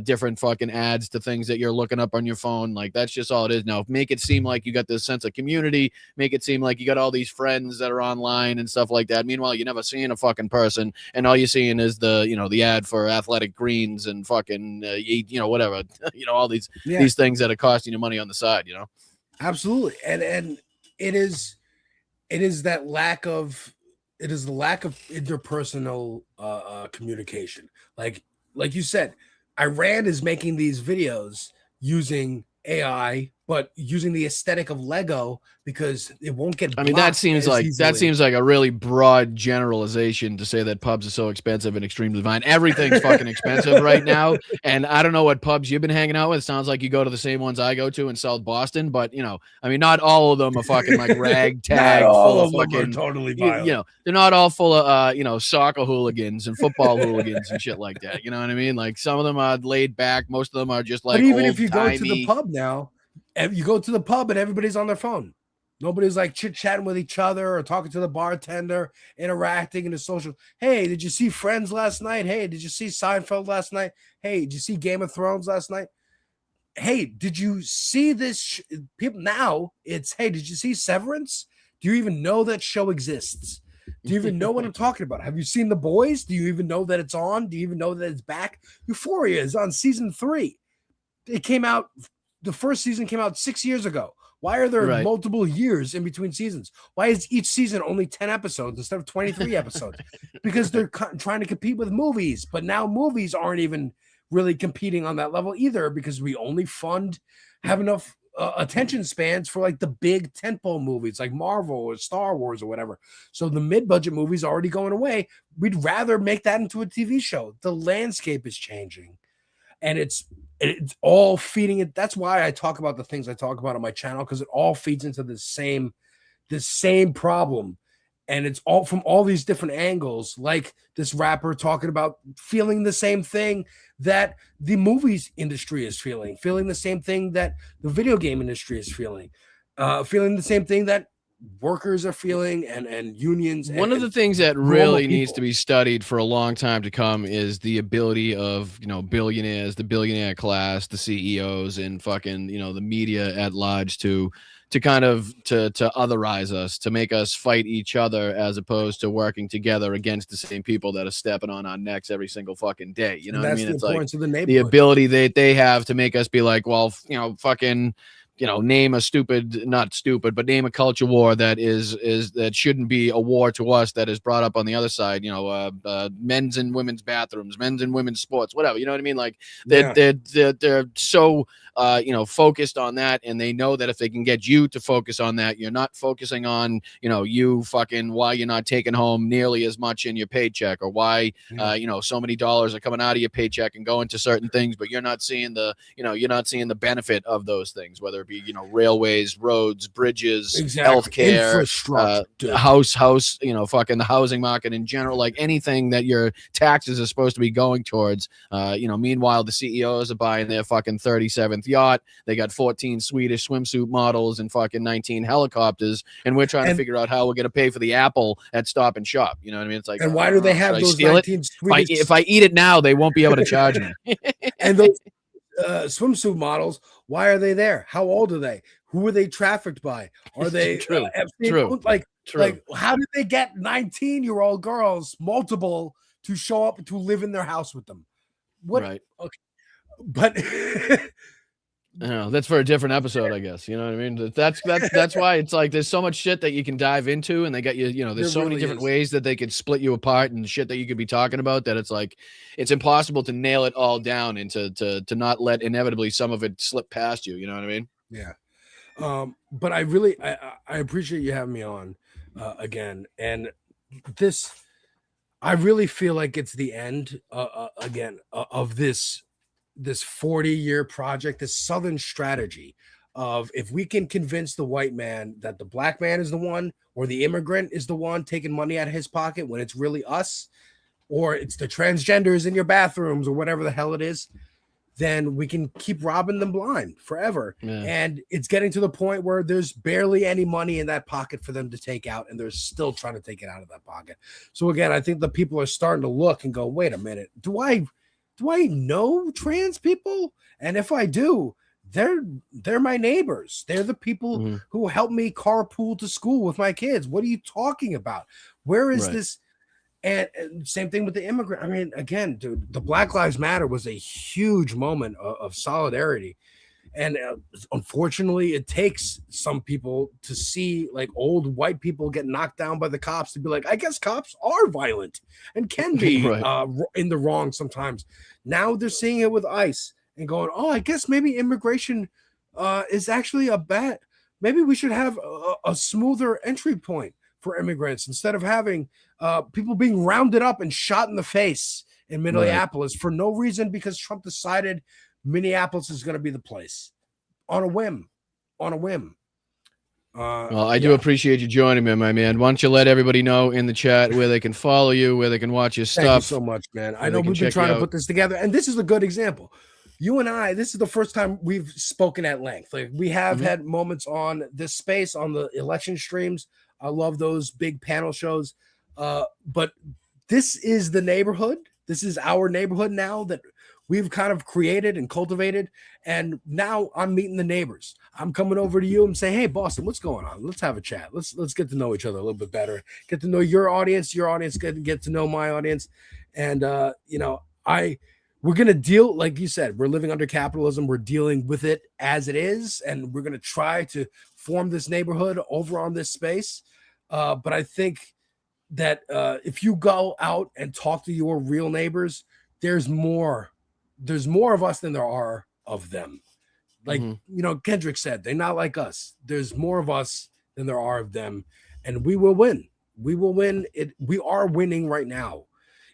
different fucking ads to things that you're looking up on your phone. Like that's just all it is now. Make it seem like you got this sense of community, make it seem like you got all these friends that are online and stuff like that. Meanwhile, you're never seeing a fucking person and all you're seeing is the, you know, the ad for athletic greens and fucking you know, whatever, you know, all these things that are costing you money on the side, you know? Absolutely. And it is that lack of, it is the lack of interpersonal communication. Like you said, Iran is making these videos using AI, but using the aesthetic of Lego because it won't get. I mean, that seems like a really broad generalization to say that pubs are so expensive and extremely fine. Everything's fucking expensive right now, and I don't know what pubs you've been hanging out with. It sounds like you go to the same ones I go to in South Boston, but you know, I mean, not all of them are fucking like ragtag, full of fucking totally violent. You know, they're not all full of you know, soccer hooligans and football hooligans and shit like that. You know what I mean? Like some of them are laid back, most of them are just like. But even if you go to the pub now, you go to the pub and everybody's on their phone. Nobody's like chit-chatting with each other or talking to the bartender, interacting in the social. Hey, did you see Friends last night? Hey, did you see Seinfeld last night? Hey, did you see Game of Thrones last night? Hey, did you see this? People now it's, hey, did you see Severance? Do you even know that show exists? Do you even know what I'm talking about? Have you seen The Boys? Do you even know that it's on? Do you even know that it's back? Euphoria is on season 3. It came out, the first season came out 6 years ago. Why are there multiple years in between seasons? Why is each season only 10 episodes instead of 23 episodes? Because they're trying to compete with movies, but now movies aren't even really competing on that level either, because we only have enough attention spans for like the big tentpole movies like Marvel or Star Wars or whatever. So the mid-budget movies are already going away. We'd rather make that into a TV show. The landscape is changing, and it's all feeding it. That's why I talk about the things I talk about on my channel, because it all feeds into the same problem. And it's all from all these different angles, like this rapper talking about feeling the same thing that the movies industry is feeling the same thing that the video game industry is feeling the same thing that workers are feeling, and unions. One of the things that really needs to be studied for a long time to come is the ability of, billionaires, the billionaire class, the CEOs, and fucking, the media at large to kind of to otherize us, to make us fight each other, as opposed to working together against the same people that are stepping on our necks every single fucking day. You know what I mean? It's like the ability that they have to make us be like, well, fucking, name a not stupid, but name a culture war that that shouldn't be a war to us, that is brought up on the other side, men's and women's bathrooms, men's and women's sports, whatever, you know what I mean? Like they're so focused on that, and they know that if they can get you to focus on that, you're not focusing on, you fucking, why you're not taking home nearly as much in your paycheck, or why so many dollars are coming out of your paycheck and going to certain things, but you're not seeing the benefit of those things, whether it be railways, roads, bridges, healthcare, infrastructure, house, fucking the housing market in general, like anything that your taxes are supposed to be going towards. Meanwhile, the CEOs are buying their fucking 37th yacht. They got 14 Swedish swimsuit models and fucking 19 helicopters, and we're trying to figure out how we're going to pay for the Apple at Stop and Shop. You know what I mean? It's like, and why do they have those 19 Swedish? If I eat it now, they won't be able to charge me. And those swimsuit models, why are they there? How old are they? Who are they trafficked by? Are they true? Like how did they get 19-year-old girls, multiple, to show up to live in their house with them? What? Right. Okay. But that's for a different episode, I guess. You know what I mean? That's why it's like there's so much shit that you can dive into, and they got there's so many different ways that they could split you apart, and shit that you could be talking about, that it's like it's impossible to nail it all down and to not let inevitably some of it slip past you. You know what I mean? Yeah. But I really I appreciate you having me on again, and I really feel like it's the end again of this 40-year project, this Southern strategy of, if we can convince the white man that the black man is the one, or the immigrant is the one taking money out of his pocket, when it's really us, or it's the transgenders in your bathrooms, or whatever the hell it is, then we can keep robbing them blind forever. Yeah. And it's getting to the point where there's barely any money in that pocket for them to take out, and they're still trying to take it out of that pocket. So again, I think the people are starting to look and go, wait a minute, do I know trans people? And if I do, they're my neighbors. They're the people who help me carpool to school with my kids. What are you talking about? Where is this? And same thing with the immigrant. I mean, again, dude, the Black Lives Matter was a huge moment of solidarity. And unfortunately, it takes some people to see like old white people get knocked down by the cops to be like, I guess cops are violent and can be in the wrong sometimes. Now they're seeing it with ICE and going, oh, I guess maybe immigration is actually maybe we should have a smoother entry point for immigrants, instead of having people being rounded up and shot in the face in Minneapolis for no reason, because Trump decided Minneapolis is going to be the place on a whim. Well, I do appreciate you joining me, my man. Why don't you let everybody know in the chat where they can follow you, where they can watch your stuff? Thank you so much, man. I know we've been trying to put this together, and this is a good example. you and I, this is the first time we've spoken at length. Like we have Mhm. had moments on this space on the election streams. I love those big panel shows. But this is the neighborhood. This is our neighborhood now that we've kind of created and cultivated. And now I'm meeting the neighbors. I'm coming over to you and saying, "Hey, Boston, what's going on? Let's have a chat. Let's get to know each other a little bit better. Get to know your audience get to know my audience." And we're going to deal, like you said, we're living under capitalism. We're dealing with it as it is. And we're going to try to form this neighborhood over on this space. But I think that if you go out and talk to your real neighbors, there's more of us than there are of them. Like, Kendrick said, they're not like us. There's more of us than there are of them. And we will win. We will win. We are winning right now.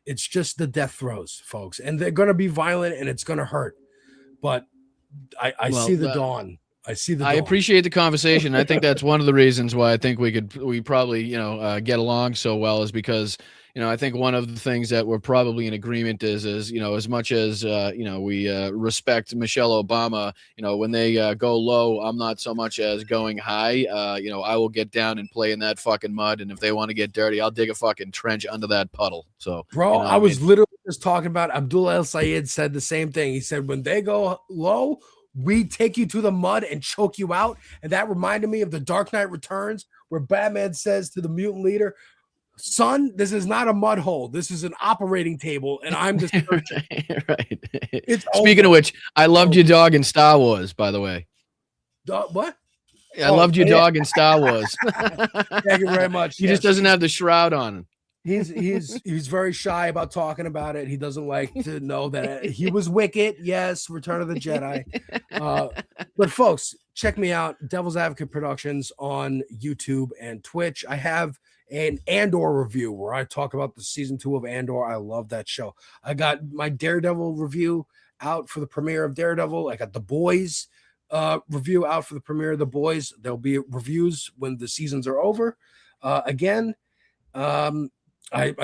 It's just the death throes, folks, and they're going to be violent and it's going to hurt. But I see the dawn. I see the dawn. I appreciate the conversation. I think that's one of the reasons why I think we probably, get along so well is because, I think one of the things that we're probably in agreement is, as much as, we respect Michelle Obama, when they go low, I'm not so much as going high. I will get down and play in that fucking mud. And if they want to get dirty, I'll dig a fucking trench under that puddle. So, bro, I was literally just talking about Abdullah El Sayed said the same thing. He said, when they go low, we take you to the mud and choke you out. And that reminded me of the Dark Knight Returns, where Batman says to the mutant leader, "Son, this is not a mud hole. This is an operating table, and I'm the surgeon." Right. Speaking of which, I loved your dog in Star Wars, by the way. What? I loved your dog in Sar Wars. Thank you very much. He just doesn't have the shroud on. He's very shy about talking about it. He doesn't like to know that he was Wicket. Yes, Return of the Jedi. But folks, check me out, Devil's Advocate Productions on YouTube and Twitch. I have an Andor review where I talk about the season 2 of Andor. I love that show. I got my Daredevil review out for the premiere of Daredevil. I got The Boys review out for the premiere of The Boys. There'll be reviews when the seasons are over. I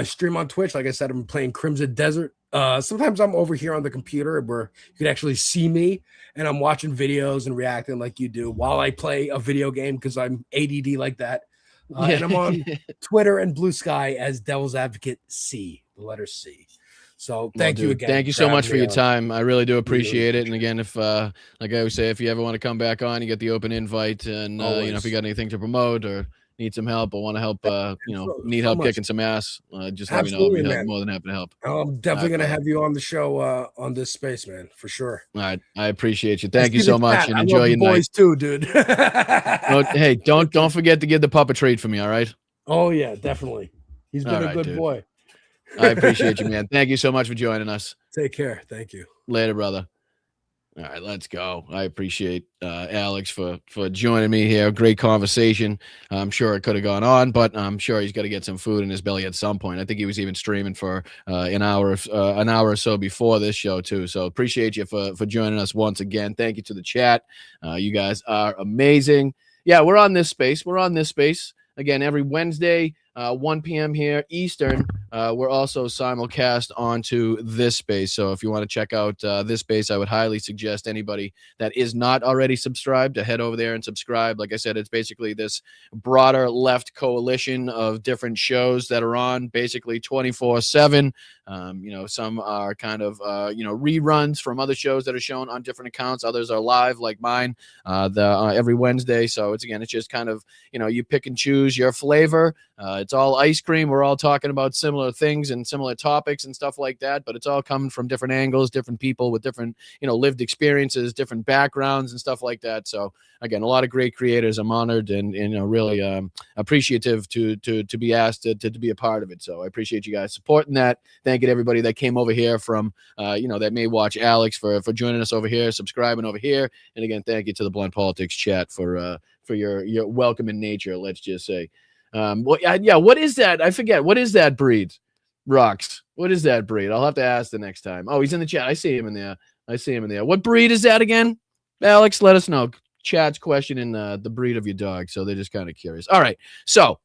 stream on Twitch. Like I said, I'm playing Crimson Desert. Sometimes I'm over here on the computer where you can actually see me and I'm watching videos and reacting like you do while I play a video game because I'm ADD like that. And I'm on Twitter and Blue Sky as Devil's Advocate C, the letter C. So thank you again. Thank you so much for your time. I really do appreciate it. And again, if like I always say, if you ever want to come back on, you get the open invite. And if you got anything to promote or need some help or want to help, need help kicking some ass, just let me know. I'll be more than happy to help. I'm definitely going to have you on the show on this space, man, for sure. All right. I apprioate you. Thank you so much. And enjoy your boys night. too, dude. Hey, don't forget to give the pup a treat for me. All right. Oh yeah, definitely. He's been a good boy. I appreciate you, man. Thank you so much for joining us. Take care. Thank you. Later, brother. All right, let's go. I appreciate Alex for joining me here. Great conversation. I'm sure it could have gone on, but I'm sure he's got to get some food in his belly at some point. I think he was even streaming for an hour or so before this show too. So appreciate you for joining us once again. Thank you to the chat. You guys are amazing. Yeah, we're on this space. Again, every Wednesday, 1 p.m. here Eastern. We're also simulcast onto this space. So if you want to check out this space, I would highly suggest anybody that is not already subscribed to head over there and subscribe. Like I said, it's basically this broader left coalition of different shows that are on basically 24/7. Some are kind of, reruns from other shows that are shown on different accounts. Others are live like mine every Wednesday. So it's just kind of, you pick and choose your flavor. It's all ice cream. We're all talking about similar things and similar topics and stuff like that, but it's all coming from different angles, different people with different, lived experiences, different backgrounds and stuff like that. So again, a lot of great creators. I'm honored and really appreciative to be asked to be a part of it. So I appreciate you guys supporting that. Thank you to everybody that came over here from, that may watch Alex for joining us over here, subscribing over here. And again, thank you to the Blunt Politics chat for your welcoming nature. Let's just say. What is that? I forget. What is that breed? Rocks. What is that breed? I'll have to ask the next time. Oh, he's in the chat. I see him in there. What breed is that again? Alex, let us know. Chat's questioning the breed of your dog, so they're just kind of curious. All right. So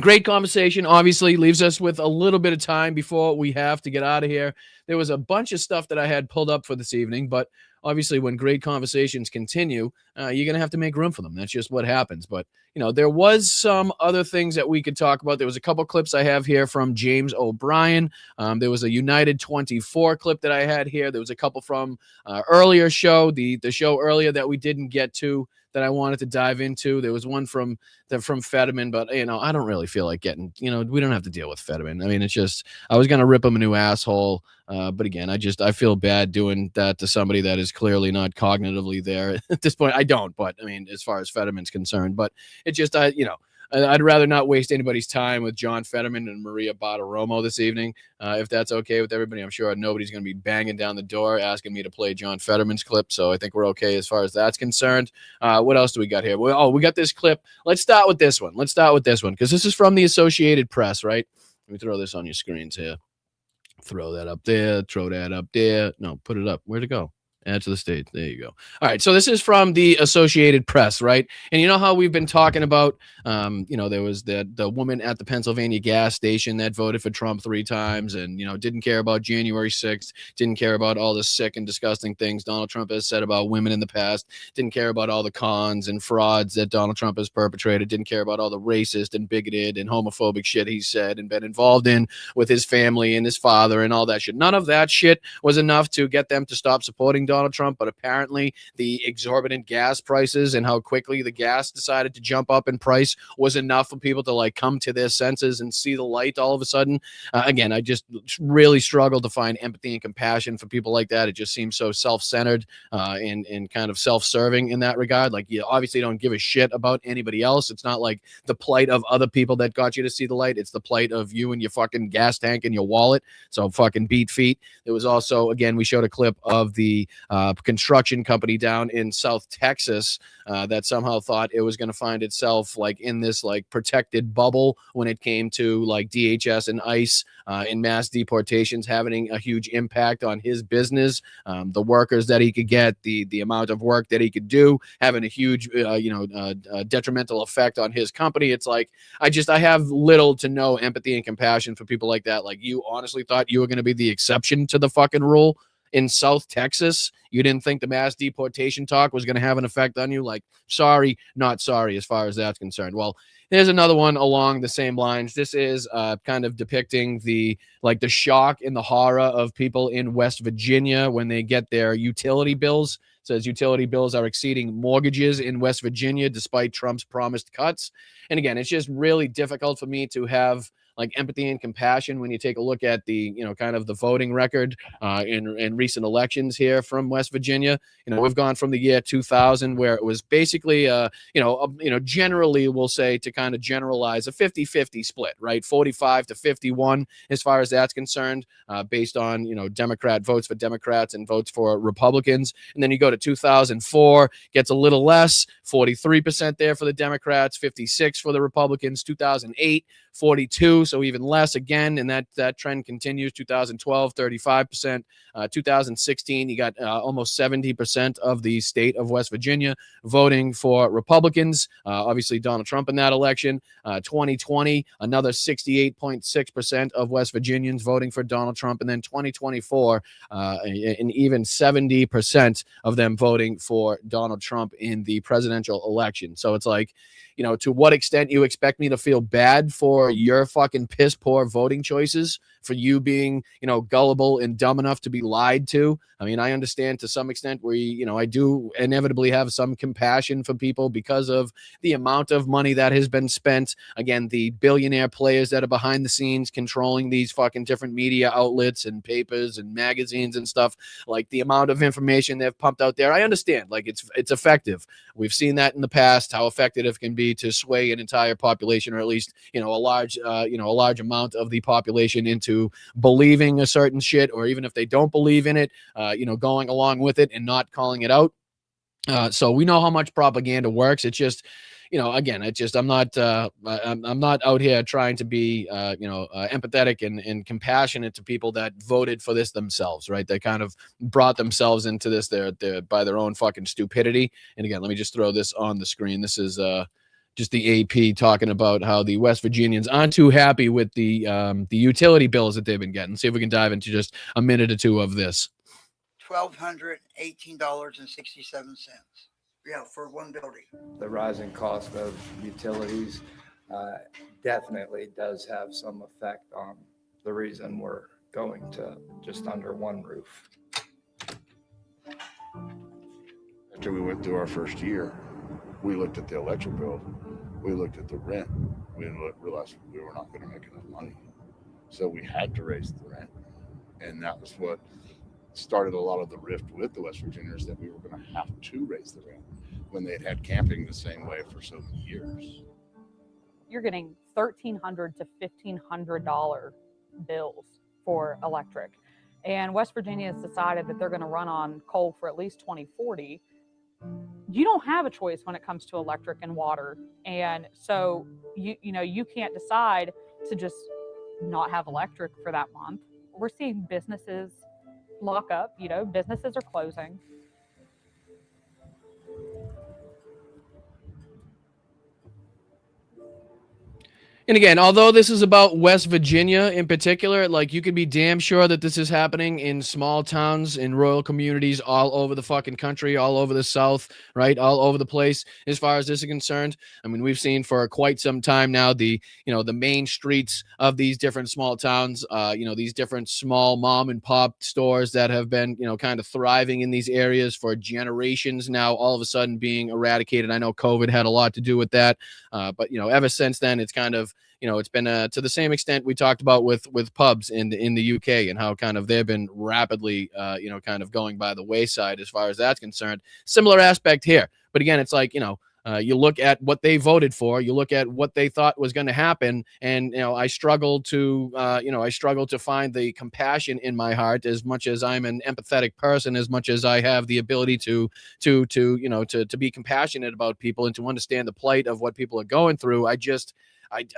Great conversation. Obviously, leaves us with a little bit of time before we have to get out of here. There was a bunch of stuff that I had pulled up for this evening, but obviously, when great conversations continue, you're going to have to make room for them. That's just what happens. But, there was some other things that we could talk about. There was a couple clips I have here from James O'Brien. There was a United 24 clip that I had here. There was a couple from earlier show, the show earlier that we didn't get to, that I wanted to dive into. There was one from Fetterman, but I don't really feel like getting, we don't have to deal with Fetterman. I mean, it's just, I was going to rip him a new asshole. But again, I feel bad doing that to somebody that is clearly not cognitively there at this point. I don't, but I mean, as far as Fetterman's concerned, but it's just, I'd rather not waste anybody's time with John Fetterman and Maria Bartiromo this evening. If that's okay with everybody, I'm sure nobody's going to be banging down the door asking me to play John Fetterman's clip. So I think we're okay as far as that's concerned. What else do we got here? We got this clip. Let's start with this one because this is from the Associated Press, right? Let me throw this on your screens here. Throw that up there. Throw that up there. No, put it up. Where'd it go? Add to the stage. There you go. All right. So this is from the Associated Press, right? And you know how we've been talking about, there was the woman at the Pennsylvania gas station that voted for Trump 3 times and, didn't care about January 6th, didn't care about all the sick and disgusting things Donald Trump has said about women in the past, didn't care about all the cons and frauds that Donald Trump has perpetrated, didn't care about all the racist and bigoted and homophobic shit he said and been involved in with his family and his father and all that shit. None of that shit was enough to get them to stop supporting Donald Trump, but apparently the exorbitant gas prices and how quickly the gas decided to jump up in price was enough for people to come to their senses and see the light all of a sudden. Again, I just really struggle to find empathy and compassion for people like that. It just seems so self-centered and kind of self-serving in that regard. Like, you obviously don't give a shit about anybody else. It's not like the plight of other people that got you to see the light. It's the plight of you and your fucking gas tank and your wallet. So fucking beat feet. There was also, again, we showed a clip of the construction company down in South Texas that somehow thought it was going to find itself in this protected bubble when it came to DHS and ICE and mass deportations having a huge impact on his business, the workers that he could get, the amount of work that he could do, having a huge detrimental effect on his company. It's I have little to no empathy and compassion for people like that. You honestly thought you were going to be the exception to the fucking rule in South Texas? You didn't think the mass deportation talk was going to have an effect on you? Sorry, not sorry as far as that's concerned. Well, here's another one along the same lines. This is kind of depicting the shock and the horror of people in West Virginia when they get their utility bills. It says utility bills are exceeding mortgages in West Virginia despite Trump's promised cuts. And again, it's just really difficult for me to have empathy and compassion when you take a look at the kind of the voting record in recent elections here from West Virginia. We've gone from the year 2000 where it was basically generally we'll say, to kind of generalize, a 50-50 split, right? 45 to 51 as far as that's concerned, based on Democrat votes for Democrats and votes for Republicans. And then you go to 2004, gets a little less, 43% there for the Democrats, 56 for the Republicans. 2008, 42, so even less again, and that trend continues. 2012, 35%. 2016, you got almost 70% of the state of West Virginia voting for Republicans. Obviously, Donald Trump in that election. 2020, another 68.6% of West Virginians voting for Donald Trump, and then 2024, and even 70% of them voting for Donald Trump in the presidential election. So it's to what extent you expect me to feel bad for your fucking piss poor voting choices, for you being, gullible and dumb enough to be lied to. I mean, I understand to some extent where, I do inevitably have some compassion for people because of the amount of money that has been spent. Again, the billionaire players that are behind the scenes controlling these fucking different media outlets and papers and magazines and stuff, the amount of information they've pumped out there. I understand, it's effective. We've seen that in the past, how effective it can be to sway an entire population, or at least, a large amount of the population into believing a certain shit, or even if they don't believe in it, going along with it and not calling it out. So we know how much propaganda works. It's just, again, I'm not out here trying to be, empathetic and compassionate to people that voted for this themselves, right? They kind of brought themselves into this, they're by their own fucking stupidity. And again, let me just throw this on the screen. This is just the AP talking about how the West Virginians aren't too happy with the utility bills that they've been getting. See if we can dive into just a minute or two of this. $1,218.67. Yeah, for one building. The rising cost of utilities definitely does have some effect on the reason we're going to just under one roof. After we went through our first year, we looked at the electric bill, we looked at the rent, we realized we were not going to make enough money. So we had to raise the rent. And that was what started a lot of the rift with the West Virginians, that we were going to have to raise the rent when they had had camping the same way for so many years. You're getting $1,300 to $1,500 bills for electric. And West Virginia has decided that they're going to run on coal for at least 2040. You don't have a choice when it comes to electric and water. And so, you can't decide to just not have electric for that month. We're seeing businesses lock up, businesses are closing. And again, although this is about West Virginia in particular, like, you could be damn sure that this is happening in small towns, in rural communities all over the fucking country, all over the South, right? All over the place as far as this is concerned. I mean, we've seen for quite some time now the main streets of these different small towns, these different small mom and pop stores that have been, kind of thriving in these areas for generations now, all of a sudden being eradicated. I know COVID had a lot to do with that. But ever since then, it's kind of, it's been to the same extent we talked about with pubs in the UK, and how kind of they've been rapidly, kind of going by the wayside as far as that's concerned. Similar aspect here. But again, it's like, you look at what they voted for, you look at what they thought was going to happen, and I struggle to find the compassion in my heart, as much as I'm an empathetic person, as much as I have the ability to be compassionate about people and to understand the plight of what people are going through. I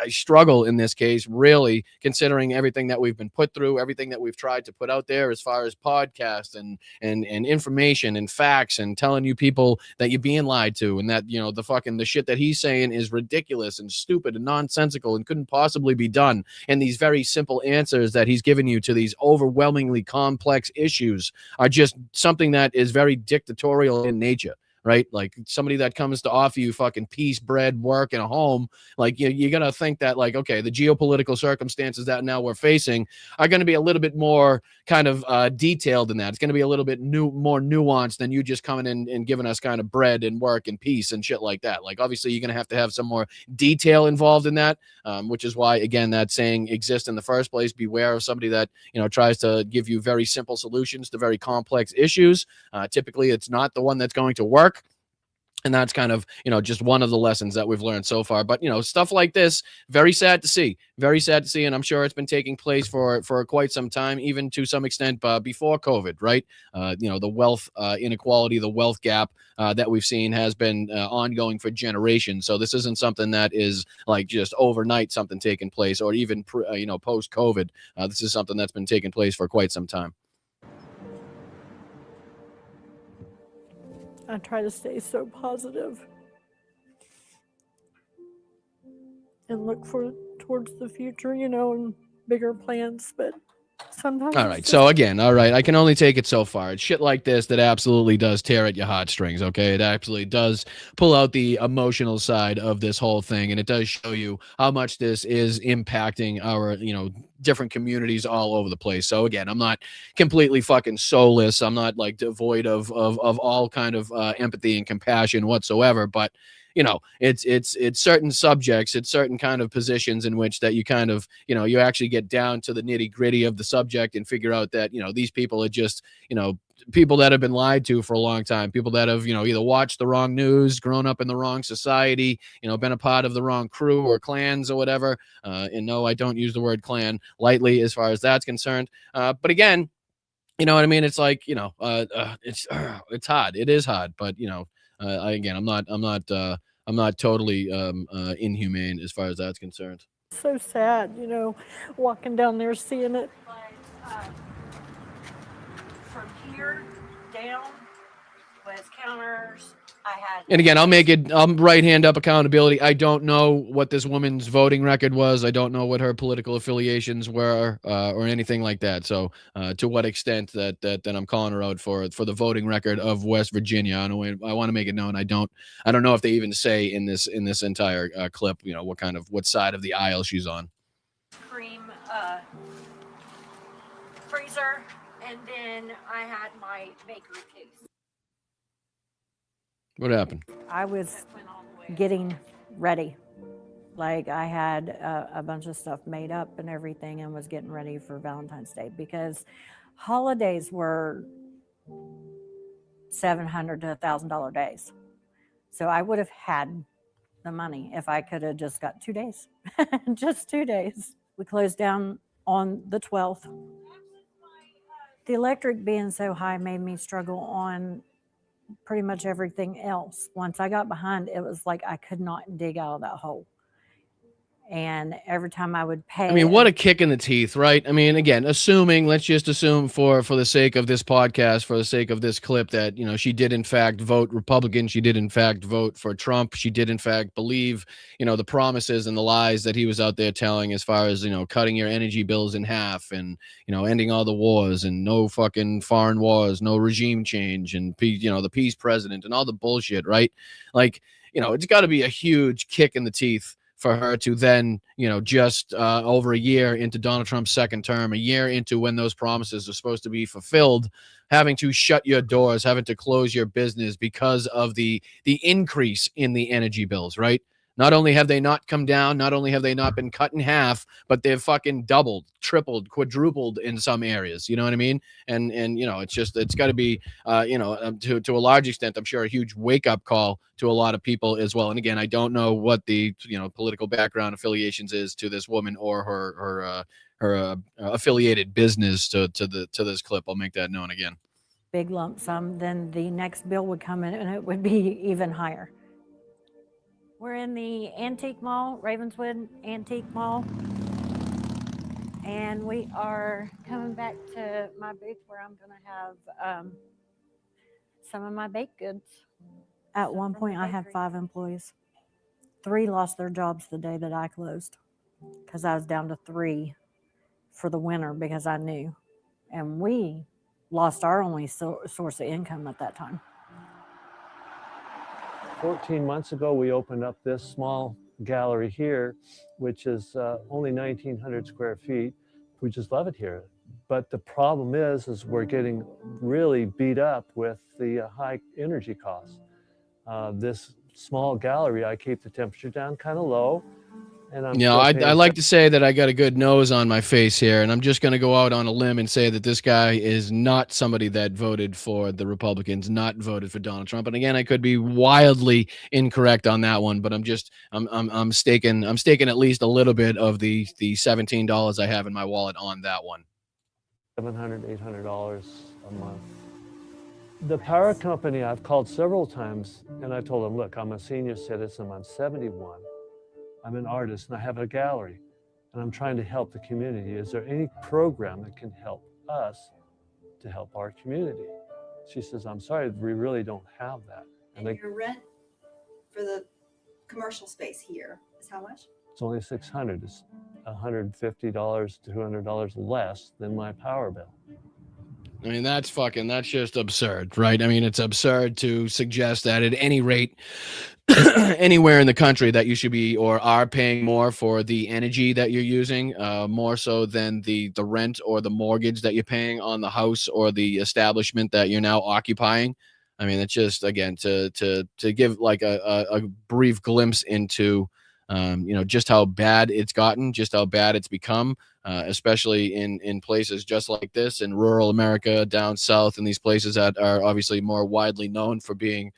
struggle in this case, really, considering everything that we've been put through, everything that we've tried to put out there as far as podcasts and information and facts, and telling you people that you're being lied to, and that, the shit that he's saying is ridiculous and stupid and nonsensical and couldn't possibly be done. And these very simple answers that he's given you to these overwhelmingly complex issues are just something that is very dictatorial in nature. Right? Like, somebody that comes to offer you fucking peace, bread, work, and a home, like, you're going to think that, like, okay, the geopolitical circumstances that now we're facing are going to be a little bit more kind of detailed than that. It's going to be a little bit more nuanced than you just coming in and giving us kind of bread and work and peace and shit like that. Like, obviously, you're going to have some more detail involved in that, which is why, again, that saying exists in the first place. Beware of somebody that, tries to give you very simple solutions to very complex issues. Typically, it's not the one that's going to work. And that's kind of, just one of the lessons that we've learned so far. But, stuff like this, very sad to see. Very sad to see. And I'm sure it's been taking place for quite some time, even to some extent before COVID, right? The wealth inequality, the wealth gap that we've seen has been ongoing for generations. So this isn't something that is like just overnight something taking place, or even, post-COVID. This is something that's been taking place for quite some time. I try to stay so positive and look towards the future, and bigger plans, but sometimes. All right. So again, I can only take it so far. It's shit like this that absolutely does tear at your heartstrings. Okay. It absolutely does pull out the emotional side of this whole thing. And it does show you how much this is impacting our, different communities all over the place. So again, I'm not completely fucking soulless. I'm not like devoid of all kind of empathy and compassion whatsoever, but it's certain subjects, it's certain kind of positions in which that you kind of, you actually get down to the nitty gritty of the subject and figure out that, these people are just, people that have been lied to for a long time, people that have, either watched the wrong news, grown up in the wrong society, been a part of the wrong crew or clans or whatever. And no, I don't use the word clan lightly as far as that's concerned. But again, you know what I mean? It's like, it's hard. It is hard, but I'm not totally inhumane as far as that's concerned. So sad, walking down there, seeing it. From here down, was counters. I had. And again, I'm right hand up accountability. I don't know what this woman's voting record was. I don't know what her political affiliations were or anything like that. So to what extent that I'm calling her out for the voting record of West Virginia. I want to make it known. I don't know if they even say in this entire clip, what side of the aisle she's on. Cream freezer, and then I had my bakery case. What happened? I was getting ready. Like I had a bunch of stuff made up and everything and was getting ready for Valentine's Day because holidays were $700 to $1,000 days. So I would have had the money if I could have just got 2 days, just 2 days. We closed down on the 12th. The electric being so high made me struggle on pretty much everything else. Once I got behind, it was like I could not dig out of that hole. And every time I would pay, I mean, what a kick in the teeth, right? I mean, again, let's just assume for the sake of this podcast, for the sake of this clip, that she did in fact vote Republican. She did in fact vote for Trump. She did in fact believe the promises and the lies that he was out there telling, as far as cutting your energy bills in half and ending all the wars and no fucking foreign wars, no regime change, and the peace president and all the bullshit, right? Like, it's got to be a huge kick in the teeth for her to then, just over a year into Donald Trump's second term, a year into when those promises are supposed to be fulfilled, having to shut your doors, having to close your business because of the increase in the energy bills, right? Not only have they not come down, not only have they not been cut in half, but they've fucking doubled, tripled, quadrupled in some areas. You know what I mean? And it's got to be, to a large extent, I'm sure, a huge wake up call to a lot of people as well. And again, I don't know what the political background affiliations is to this woman or her affiliated business to this clip. I'll make that known again. big lump sum, then the next bill would come in and it would be even higher. We're in the Antique Mall, Ravenswood Antique Mall. And we are coming back to my booth where I'm going to have some of my baked goods. At one point, I had 5 employees. 3 lost their jobs the day that I closed because I was down to 3 for the winter because I knew. And we lost our only source of income at that time. 14 months ago, we opened up this small gallery here, which is only 1,900 square feet. We just love it here. But the problem is we're getting really beat up with the high energy costs. This small gallery, I keep the temperature down kind of low. And I like to say that I got a good nose on my face here, and I'm just going to go out on a limb and say that this guy is not somebody that voted for the Republicans, not voted for Donald Trump. And again, I could be wildly incorrect on that one, but I'm staking at least a little bit of the $17 I have in my wallet on that one. $700, $800 a month. The power company, I've called several times, and I told them, look, I'm a senior citizen, I'm 71. I'm an artist and I have a gallery and I'm trying to help the community. Is there any program that can help us to help our community? She says, I'm sorry, we really don't have that. And your rent for the commercial space here is how much? It's only $600. It's $150 to $200 less than my power bill. I mean, that's just absurd, right? I mean, it's absurd to suggest that at any rate, anywhere in the country that you should be or are paying more for the energy that you're using, more so than the rent or the mortgage that you're paying on the house or the establishment that you're now occupying. I mean, it's just, again, to give like a brief glimpse into, just how bad it's gotten, just how bad it's become, especially in places just like this in rural America, down south, and these places that are obviously more widely known for being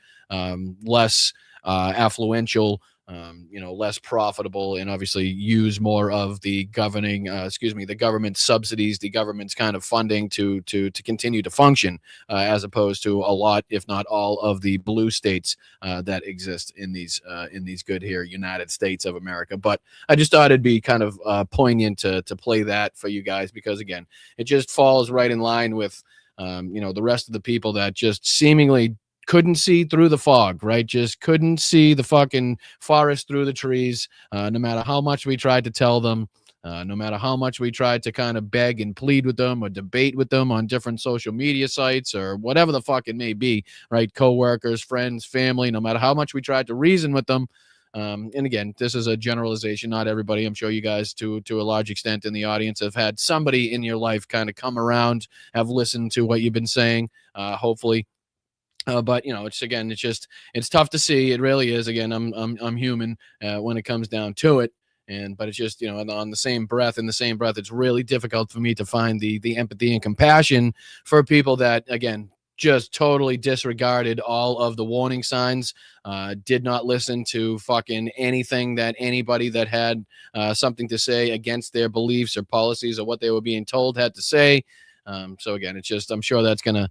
less affluential, less profitable, and obviously use more of the the government subsidies, the government's kind of funding to continue to function, as opposed to a lot, if not all, of the blue states that exist in these good here United States of America. But I just thought it'd be kind of poignant to play that for you guys, because again, it just falls right in line with the rest of the people that just seemingly couldn't see through the fog, right? Just couldn't see the fucking forest through the trees, no matter how much we tried to tell them. No matter how much we tried to kind of beg and plead with them or debate with them on different social media sites or whatever the fuck it may be, right? Coworkers, friends, family, no matter how much we tried to reason with them. And again, this is a generalization. Not everybody. I'm sure you guys, to a large extent in the audience, have had somebody in your life kind of come around, have listened to what you've been saying, hopefully. But you know, it's tough to see. It really is. Again, I'm human when it comes down to it. But it's just, you know, in the same breath, it's really difficult for me to find the empathy and compassion for people that, again, just totally disregarded all of the warning signs, did not listen to fucking anything that anybody that had something to say against their beliefs or policies or what they were being told had to say. So again, it's just, I'm sure that's going to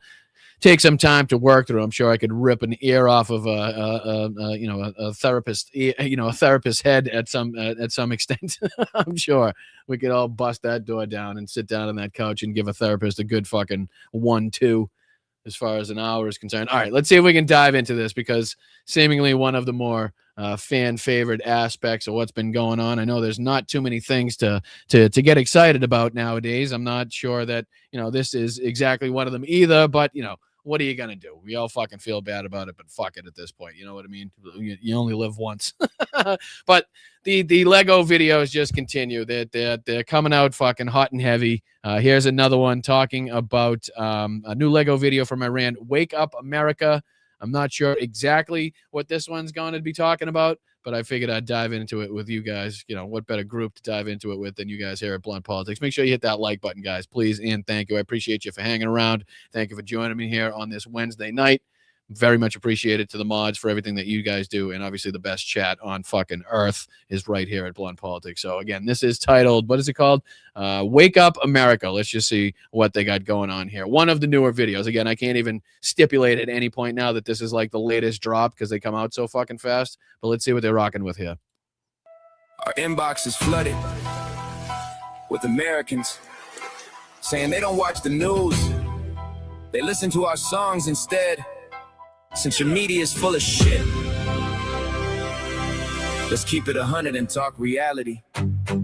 take some time to work through. I'm sure I could rip an ear off of a therapist, a therapist's head at some extent. I'm sure we could all bust that door down and sit down on that couch and give a therapist a good fucking 1-2 as far as an hour is concerned. All right, let's see if we can dive into this, because seemingly one of the more fan favorite aspects of what's been going on. I know there's not too many things to get excited about nowadays. I'm not sure that, you know, this is exactly one of them either, but you know, what are you going to do? We all fucking feel bad about it, but fuck it at this point. You know what I mean? You only live once. But the Lego videos just continue. They're coming out fucking hot and heavy. Here's another one talking about a new Lego video from Iran, Wake Up America. I'm not sure exactly what this one's going to be talking about, but I figured I'd dive into it with you guys. You know, what better group to dive into it with than you guys here at Blunt Politics. Make sure you hit that like button, guys, please, and thank you. I appreciate you for hanging around. Thank you for joining me here on this Wednesday night. Very much appreciated to the mods for everything that you guys do. And obviously the best chat on fucking earth is right here at Blunt Politics. So again, this is titled, what is it called? Wake Up America. Let's just see what they got going on here. One of the newer videos. Again, I can't even stipulate at any point now that this is like the latest drop because they come out so fucking fast. But let's see what they're rocking with here. Our inbox is flooded with Americans saying they don't watch the news. They listen to our songs instead. Since your media is full of shit, let's keep it 100 and talk reality.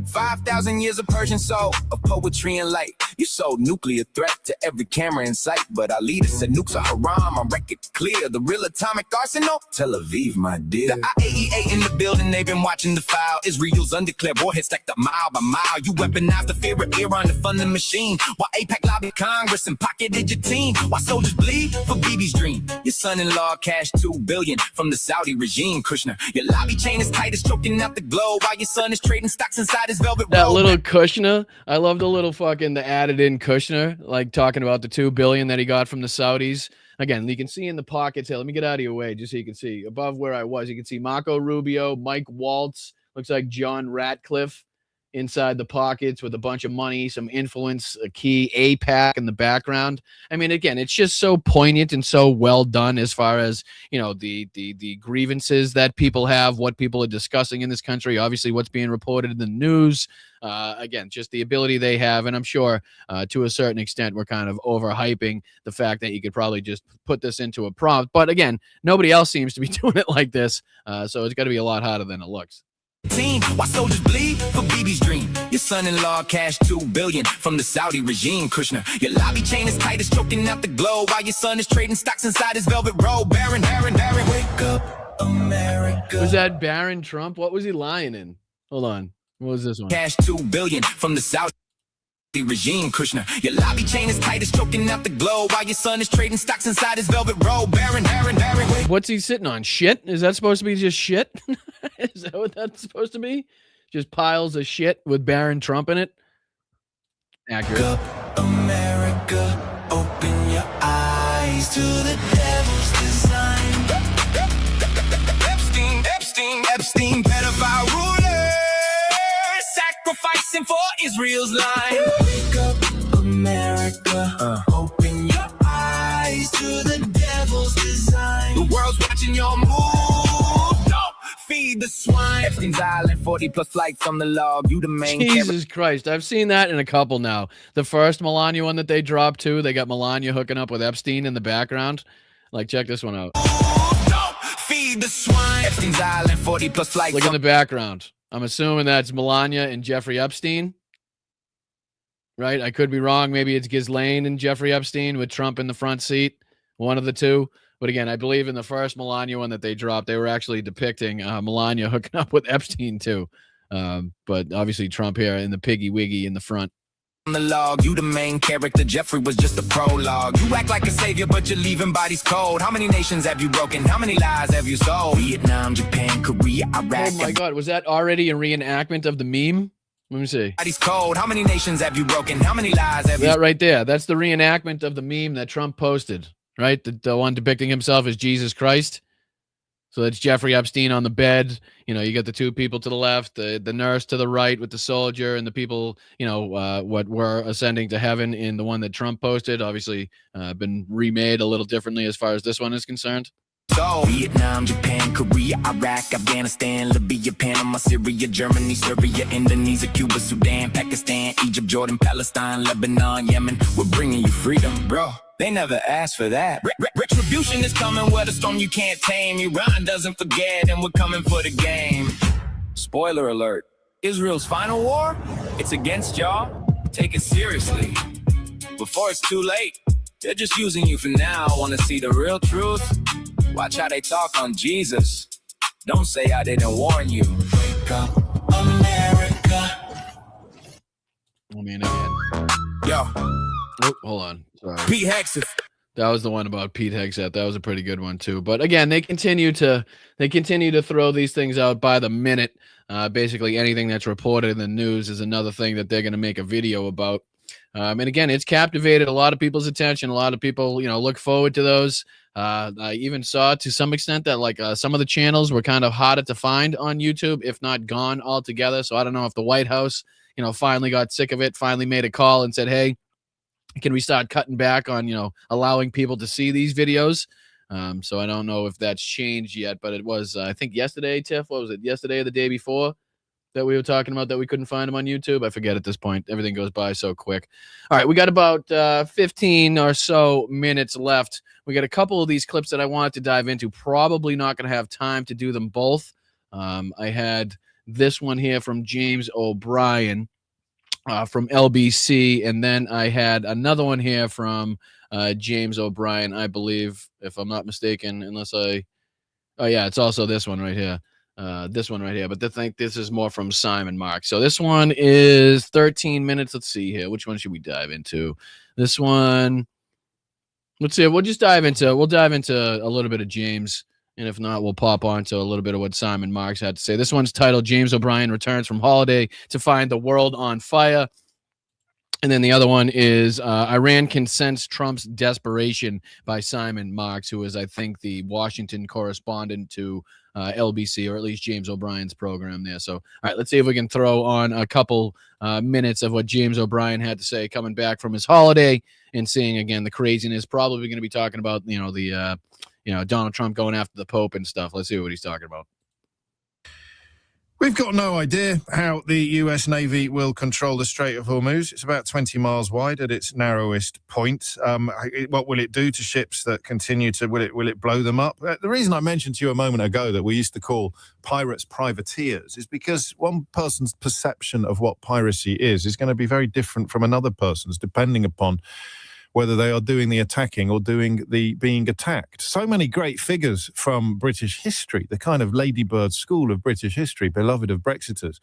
5,000 years of Persian soul, of poetry and light. You sold nuclear threat to every camera in sight, but our leader said nukes are haram. Our record clear, the real atomic arsenal, Tel Aviv, my dear. The IAEA in the building, they've been watching the file. Israel's undeclared warheads stacked up mile by mile. You weaponized the fear of Iran to fund the machine, while AIPAC lobbied Congress and pocketed your team. While soldiers bleed for Bibi's dream. Your son-in-law cashed $2 billion from the Saudi regime, Kushner. Your lobby chain is tight as stroking out the globe, while your son is trading stocks inside his velvet that robe. little Kushner. I love the little fucking the added in Kushner, like talking about the $2 billion that he got from the Saudis. Again, you can see in the pockets here. Let me get out of your way just so you can see above where I was. You can see Marco Rubio, Mike Waltz, looks like John Ratcliffe inside the pockets with a bunch of money, some influence, a key APAC in the background. I mean, again, it's just so poignant and so well done as far as, you know, the grievances that people have, what people are discussing in this country, obviously what's being reported in the news. Again, just the ability they have. And I'm sure to a certain extent, we're kind of overhyping the fact that you could probably just put this into a prompt. But again, nobody else seems to be doing it like this. So it's got to be a lot harder than it looks. Why soldiers bleed for Bibi's dream. Your son-in-law cashed $2 billion from the Saudi regime, Kushner. Your lobby chain is tight as choking out the globe, while your son is trading stocks inside his velvet robe. Baron, wake up, America. Was that Baron Trump? What was he lying in? Hold on. What was this one? Cash $2 billion from the Saudi regime, Kushner. Your lobby chain is tight as choking out the globe, while your son is trading stocks inside his velvet robe. Baron, what's he sitting on? Shit? Is that supposed to be just shit? Is that what that's supposed to be? Just piles of shit with Baron Trump in it? Accurate. America, open your eyes to the devil's design. Epstein, pedophile ruler, sacrificing for Israel's line. Wake up, America, open your eyes to the devil's design. The world's watching your move. Don't feed the swine. Epstein's Island, 40 plus flights on the log. You the main. Jesus Christ. I've seen that in a couple now. The first Melania one that they dropped too, they got Melania hooking up with Epstein in the background. Like, check this one out. Feed the swine. Epstein's Island, 40 plus flights. Look in the background. I'm assuming that's Melania and Jeffrey Epstein. Right? I could be wrong. Maybe it's Ghislaine and Jeffrey Epstein with Trump in the front seat. One of the two. But again, I believe in the first Melania one that they dropped, they were actually depicting Melania hooking up with Epstein too. But obviously Trump here in the piggy wiggy in the front. On the log, you the main character. Jeffrey was just a prologue. You act like a savior, but you're leaving bodies cold. How many nations have you broken? How many lies have you sold? Vietnam, Japan, Korea, Iraq. Oh my God, was that already a reenactment of the meme? Let me see. Bodies cold. How many nations have you broken? How many lies have you? That right there. That's the reenactment of the meme that Trump posted. Right, the one depicting himself as Jesus Christ. So that's Jeffrey Epstein on the bed. You know, you got the two people to the left, the nurse to the right with the soldier, and the people, you know, what were ascending to heaven in the one that Trump posted. Obviously, been remade a little differently as far as this one is concerned. So Vietnam, Japan, Korea, Iraq, Afghanistan, Libya, Panama, Syria, Germany, Serbia, Indonesia, Cuba, Sudan, Pakistan, Egypt, Jordan, Palestine, Lebanon, Yemen. We're bringing you freedom, bro. They never asked for that. Retribution is coming with a storm you can't tame. Iran doesn't forget, and we're coming for the game. Spoiler alert. Israel's final war? It's against y'all. Take it seriously. Before it's too late. They're just using you for now. Want to see the real truth? Watch how they talk on Jesus. Don't say I didn't warn you. Wake up, America. I mean, again. Yo. Oh, hold on. Sorry. Pete Hegseth. That was the one about Pete Hegseth. That was a pretty good one too. But again, they continue to throw these things out by the minute. Basically, anything that's reported in the news is another thing that they're going to make a video about. And again, it's captivated a lot of people's attention. A lot of people, you know, look forward to those. I even saw to some extent that like some of the channels were kind of harder to find on YouTube, if not gone altogether. So I don't know if the White House, you know, finally got sick of it, finally made a call and said, hey, can we start cutting back on, you know, allowing people to see these videos? So I don't know if that's changed yet, but it was, I think yesterday, Tiff, what was it? Yesterday or the day before that we were talking about that we couldn't find them on YouTube. I forget at this point. Everything goes by so quick. All right. We got about 15 or so minutes left. We got a couple of these clips that I wanted to dive into. Probably not going to have time to do them both. I had this one here from James O'Brien. From LBC, and then I had another one here from James O'Brien, I believe, if I'm not mistaken, oh yeah, it's also this one right here. But I think this is more from Simon Mark. So this one is 13 minutes. Let's see here. Which one should we dive into? This one, let's see. We'll dive into a little bit of James. And if not, we'll pop on to a little bit of what Simon Marks had to say. This one's titled James O'Brien Returns from Holiday to Find the World on Fire. And then the other one is Iran Can Sense Trump's Desperation by Simon Marks, who is, I think, the Washington correspondent to LBC, or at least James O'Brien's program there. So, all right, let's see if we can throw on a couple minutes of what James O'Brien had to say coming back from his holiday and seeing, again, the craziness. Probably going to be talking about, you know, Donald Trump going after the Pope and stuff. Let's see what he's talking about. We've got no idea how the US Navy will control the Strait of Hormuz. It's about 20 miles wide at its narrowest point. What will it do to ships that continue to, will it blow them up? The reason I mentioned to you a moment ago that we used to call pirates privateers is because one person's perception of what piracy is going to be very different from another person's, depending upon whether they are doing the attacking or doing the being attacked. So many great figures from British history, the kind of Ladybird school of British history, beloved of Brexiters,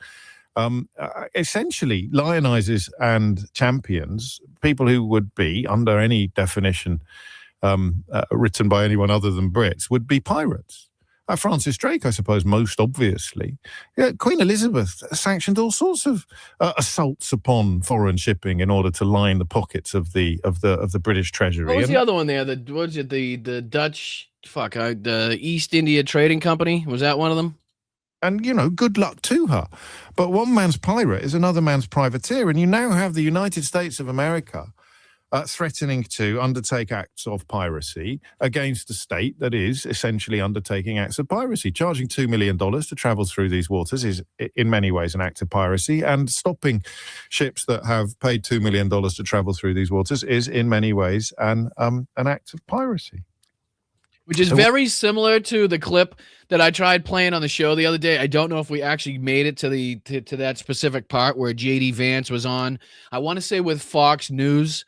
essentially lionizes and champions people who would be, under any definition written by anyone other than Brits, would be pirates. Francis Drake, I suppose, most obviously. Yeah, Queen Elizabeth sanctioned all sorts of assaults upon foreign shipping in order to line the pockets of the British Treasury. What was the other one there? The Dutch, the East India Trading Company? Was that one of them? And, you know, good luck to her. But one man's pirate is another man's privateer. And you now have the United States of America threatening to undertake acts of piracy against a state that is essentially undertaking acts of piracy. Charging $2 million to travel through these waters is in many ways an act of piracy, and stopping ships that have paid $2 million to travel through these waters is in many ways an act of piracy. Which is very similar to the clip that I tried playing on the show the other day. I don't know if we actually made it to that specific part where JD Vance was on, I want to say with Fox News.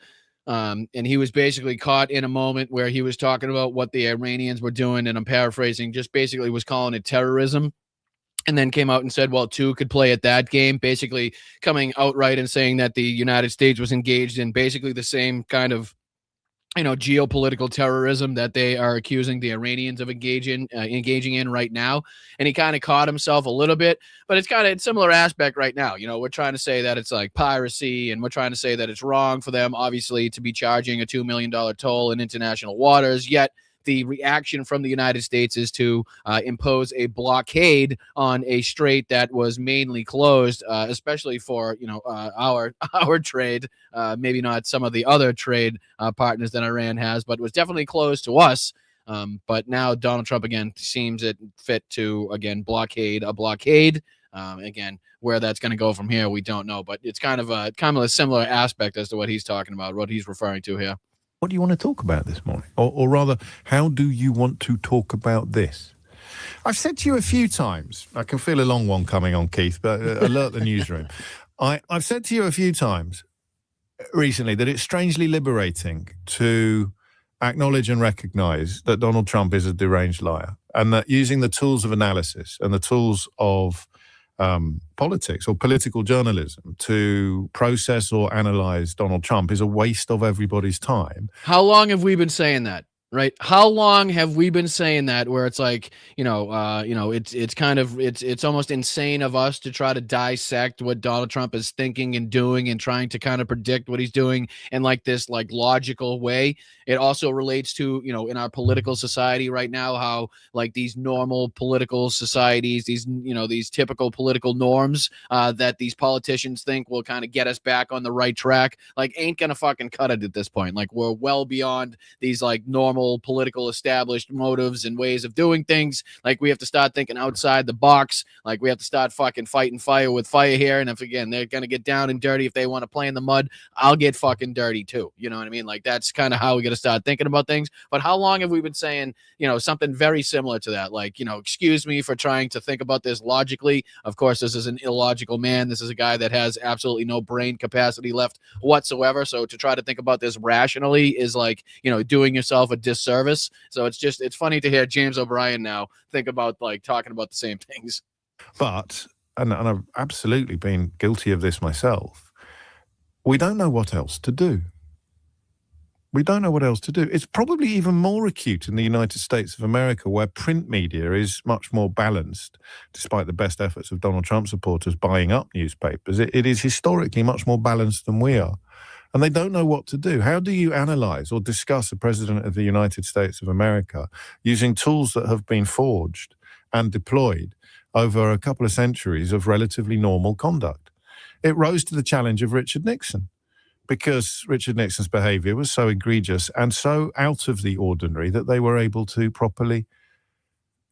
And he was basically caught in a moment where he was talking about what the Iranians were doing. And I'm paraphrasing, just basically was calling it terrorism. And then came out and said, well, two could play at that game, basically coming outright and saying that the United States was engaged in basically the same kind of, geopolitical terrorism that they are accusing the Iranians of engaging in right now. And he kind of caught himself a little bit, but it's kind of a similar aspect right now. We're trying to say that it's like piracy, and we're trying to say that it's wrong for them, obviously, to be charging a $2 million toll in international waters, yet the reaction from the United States is to impose a blockade on a strait that was mainly closed, especially for our trade. Maybe not some of the other trade partners that Iran has, but it was definitely closed to us. But now Donald Trump again seems it fit to blockade a blockade. Again, where that's going to go from here, we don't know. But it's kind of a similar aspect as to what he's talking about, what he's referring to here. What do you want to talk about this morning? Or rather, how do you want to talk about this? I've said to you a few times, I can feel a long one coming on, Keith, but alert the newsroom. I've said to you a few times recently that it's strangely liberating to acknowledge and recognize that Donald Trump is a deranged liar, and that using the tools of analysis and the tools of politics or political journalism to process or analyze Donald Trump is a waste of everybody's time. How long have we been saying that? Right? How long have we been saying that? Where it's like, it's almost insane of us to try to dissect what Donald Trump is thinking and doing and trying to kind of predict what he's doing in like this like logical way. It also relates to, in our political society right now, how like these normal political societies, these typical political norms that these politicians think will kind of get us back on the right track, like ain't gonna fucking cut it at this point. Like we're well beyond these like normal political established motives and ways of doing things. Like we have to start thinking outside the box. Like we have to start fucking fighting fire with fire here. And if again they're gonna get down and dirty, if they want to play in the mud, I'll get fucking dirty too. You know what I mean? Like that's kind of how we got to start thinking about things. But how long have we been saying something very similar to that? Like excuse me for trying to think about this logically. Of course, this is an illogical man. This is a guy that has absolutely no brain capacity left whatsoever. So to try to think about this rationally is like doing yourself a disservice. So it's funny to hear James O'Brien now think about like talking about the same things. But and I've absolutely been guilty of this myself. We don't know what else to do. We don't know what else to do. It's probably even more acute in the United States of America, where print media is much more balanced, despite the best efforts of Donald Trump supporters buying up newspapers. It is historically much more balanced than we are. And they don't know what to do. How do you analyze or discuss a president of the United States of America using tools that have been forged and deployed over a couple of centuries of relatively normal conduct? It rose to the challenge of Richard Nixon, because Richard Nixon's behavior was so egregious and so out of the ordinary that they were able to properly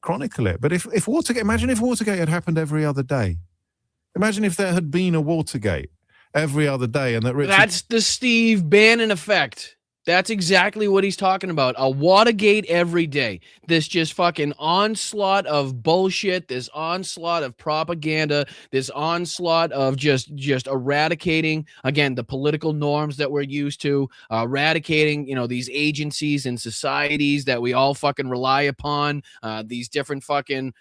chronicle it. But if Watergate, imagine if Watergate had happened every other day. Imagine if there had been a Watergate every other day, and that Richard... That's the Steve Bannon effect. That's exactly what he's talking about. A Watergate every day. This just fucking onslaught of bullshit, this onslaught of propaganda, this onslaught of just eradicating, again, the political norms that we're used to, eradicating, these agencies and societies that we all fucking rely upon, these different fucking,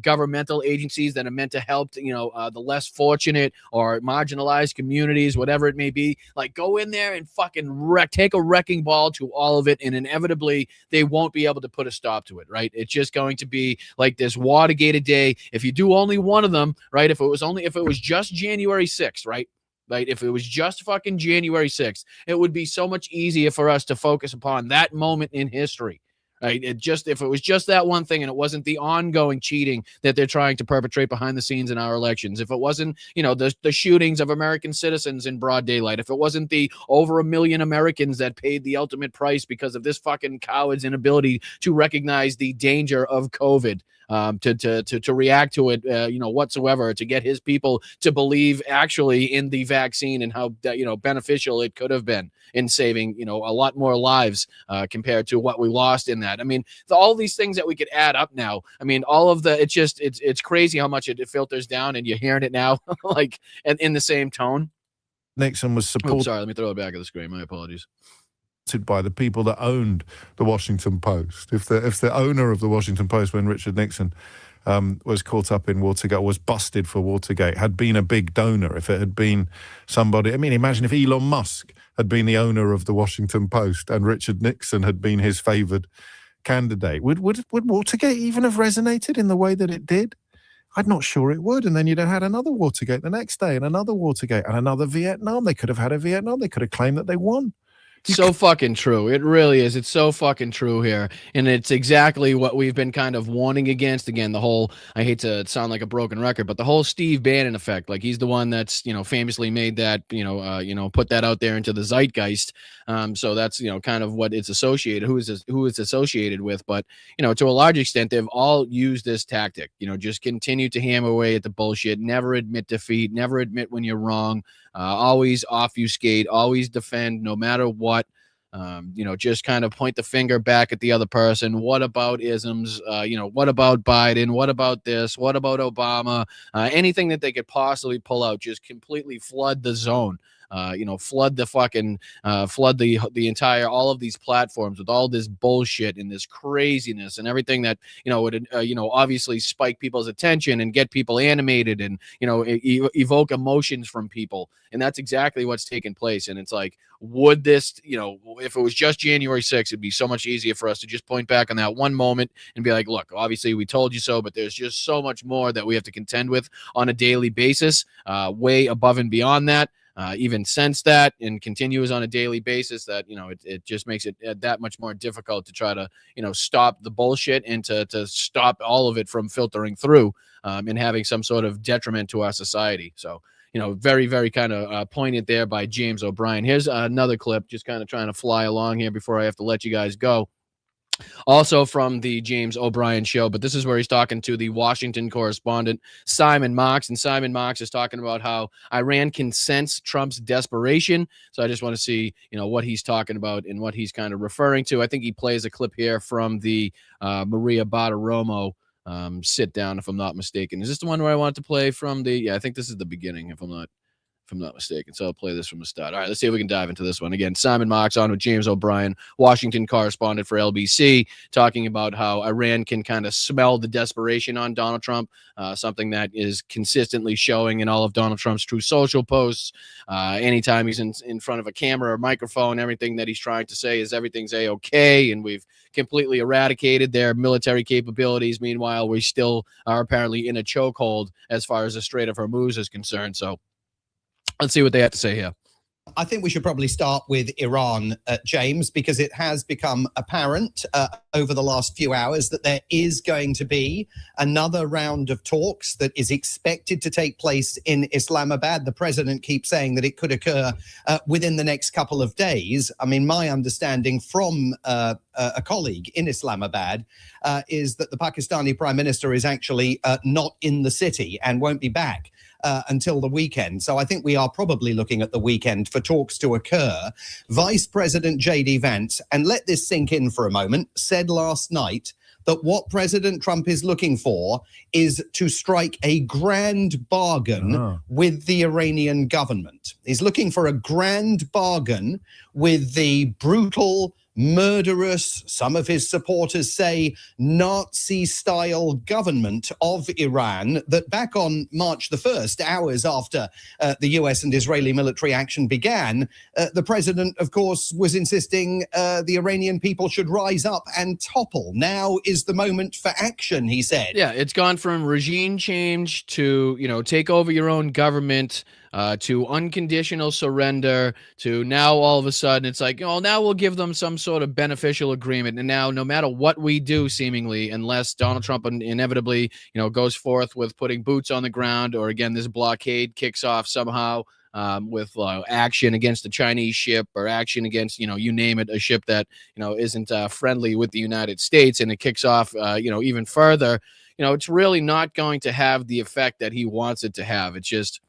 governmental agencies that are meant to help, the less fortunate or marginalized communities, whatever it may be. Like, go in there and fucking take a wrecking ball to all of it, and inevitably they won't be able to put a stop to it, right? It's just going to be like this Watergate a day. If you do only one of them, right? If it was just January 6th, right? Right? If it was just fucking January 6th, it would be so much easier for us to focus upon that moment in history. Right? If it was just that one thing and it wasn't the ongoing cheating that they're trying to perpetrate behind the scenes in our elections, if it wasn't, the shootings of American citizens in broad daylight, if it wasn't the over 1 million Americans that paid the ultimate price because of this fucking coward's inability to recognize the danger of COVID, to react to it, whatsoever, to get his people to believe actually in the vaccine and how beneficial it could have been in saving a lot more lives compared to what we lost in that. I mean, all these things that we could add up now. I mean, all of the it's crazy how much it filters down, and you're hearing it now, like in the same tone. Nixon was supported. Sorry, let me throw it back at the screen. My apologies. By the people that owned the Washington Post. If the owner of the Washington Post, when Richard Nixon was caught up in Watergate, was busted for Watergate, had been a big donor, if it had been somebody, I mean, imagine if Elon Musk had been the owner of the Washington Post and Richard Nixon had been his favored candidate. Would Watergate even have resonated in the way that it did? I'm not sure it would. And then you'd have had another Watergate the next day, and another Watergate, and another Vietnam. They could have had a Vietnam. They could have claimed that they won. So fucking true. It really is. It's so fucking true here. And it's exactly what we've been kind of warning against. Again, the whole, I hate to sound like a broken record, but the whole Steve Bannon effect, like he's the one that's, famously made that, put that out there into the zeitgeist. So that's, kind of what it's associated, who it's associated with. But, to a large extent, they've all used this tactic, just continue to hammer away at the bullshit, never admit defeat, never admit when you're wrong, always obfuscate, always defend, no matter what. Just kind of point the finger back at the other person. What about isms? What about Biden? What about this? What about Obama? Anything that they could possibly pull out, just completely flood the zone. Flood the fucking, flood the entire, all of these platforms with all this bullshit and this craziness and everything that, would, obviously spike people's attention and get people animated and, evoke emotions from people. And that's exactly what's taken place. And it's like, would this, if it was just January 6th, it'd be so much easier for us to just point back on that one moment and be like, look, obviously we told you so, but there's just so much more that we have to contend with on a daily basis, way above and beyond that. Even since that, and continues on a daily basis, that it just makes it that much more difficult to try to stop the bullshit and to stop all of it from filtering through and having some sort of detriment to our society. So very, very kind of poignant there by James O'Brien. Here's another clip, just kind of trying to fly along here before I have to let you guys go. Also from the James O'Brien show, but this is where he's talking to the Washington correspondent, Simon Marks. And Simon Marks is talking about how Iran can sense Trump's desperation. So I just want to see, what he's talking about and what he's kind of referring to. I think he plays a clip here from the Maria Bartiromo sit down, if I'm not mistaken. Is this the one where I want to play from the, I think this is the beginning, if I'm not mistaken. So I'll play this from the start. All right, let's see if we can dive into this one. Again, Simon Marks on with James O'Brien, Washington correspondent for LBC, talking about how Iran can kind of smell the desperation on Donald Trump, something that is consistently showing in all of Donald Trump's True Social posts. Anytime he's in front of a camera or microphone, everything that he's trying to say is everything's A-okay, and we've completely eradicated their military capabilities. Meanwhile, we still are apparently in a chokehold as far as the Strait of Hormuz is concerned. So let's see what they have to say here. I think we should probably start with Iran, James, because it has become apparent over the last few hours that there is going to be another round of talks that is expected to take place in Islamabad. The president keeps saying that it could occur within the next couple of days. I mean, my understanding from a colleague in Islamabad is that the Pakistani prime minister is actually not in the city and won't be back until the weekend. So I think we are probably looking at the weekend for talks to occur. Vice President J.D. Vance, and let this sink in for a moment, said last night that what President Trump is looking for is to strike a grand bargain with the Iranian government. He's looking for a grand bargain with the brutal, murderous, some of his supporters say Nazi-style government of Iran that back on March the 1st, hours after the US and Israeli military action began, the president, of course, was insisting the Iranian people should rise up and topple. Now is the moment for action, he said. Yeah, it's gone from regime change to, take over your own government, to unconditional surrender, to now all of a sudden it's like, now we'll give them some sort of beneficial agreement. And now no matter what we do, seemingly, unless Donald Trump inevitably, goes forth with putting boots on the ground, or again, this blockade kicks off somehow with action against the Chinese ship, or action against, you name it, a ship that, isn't friendly with the United States, and it kicks off, even further, it's really not going to have the effect that he wants it to have. It's just,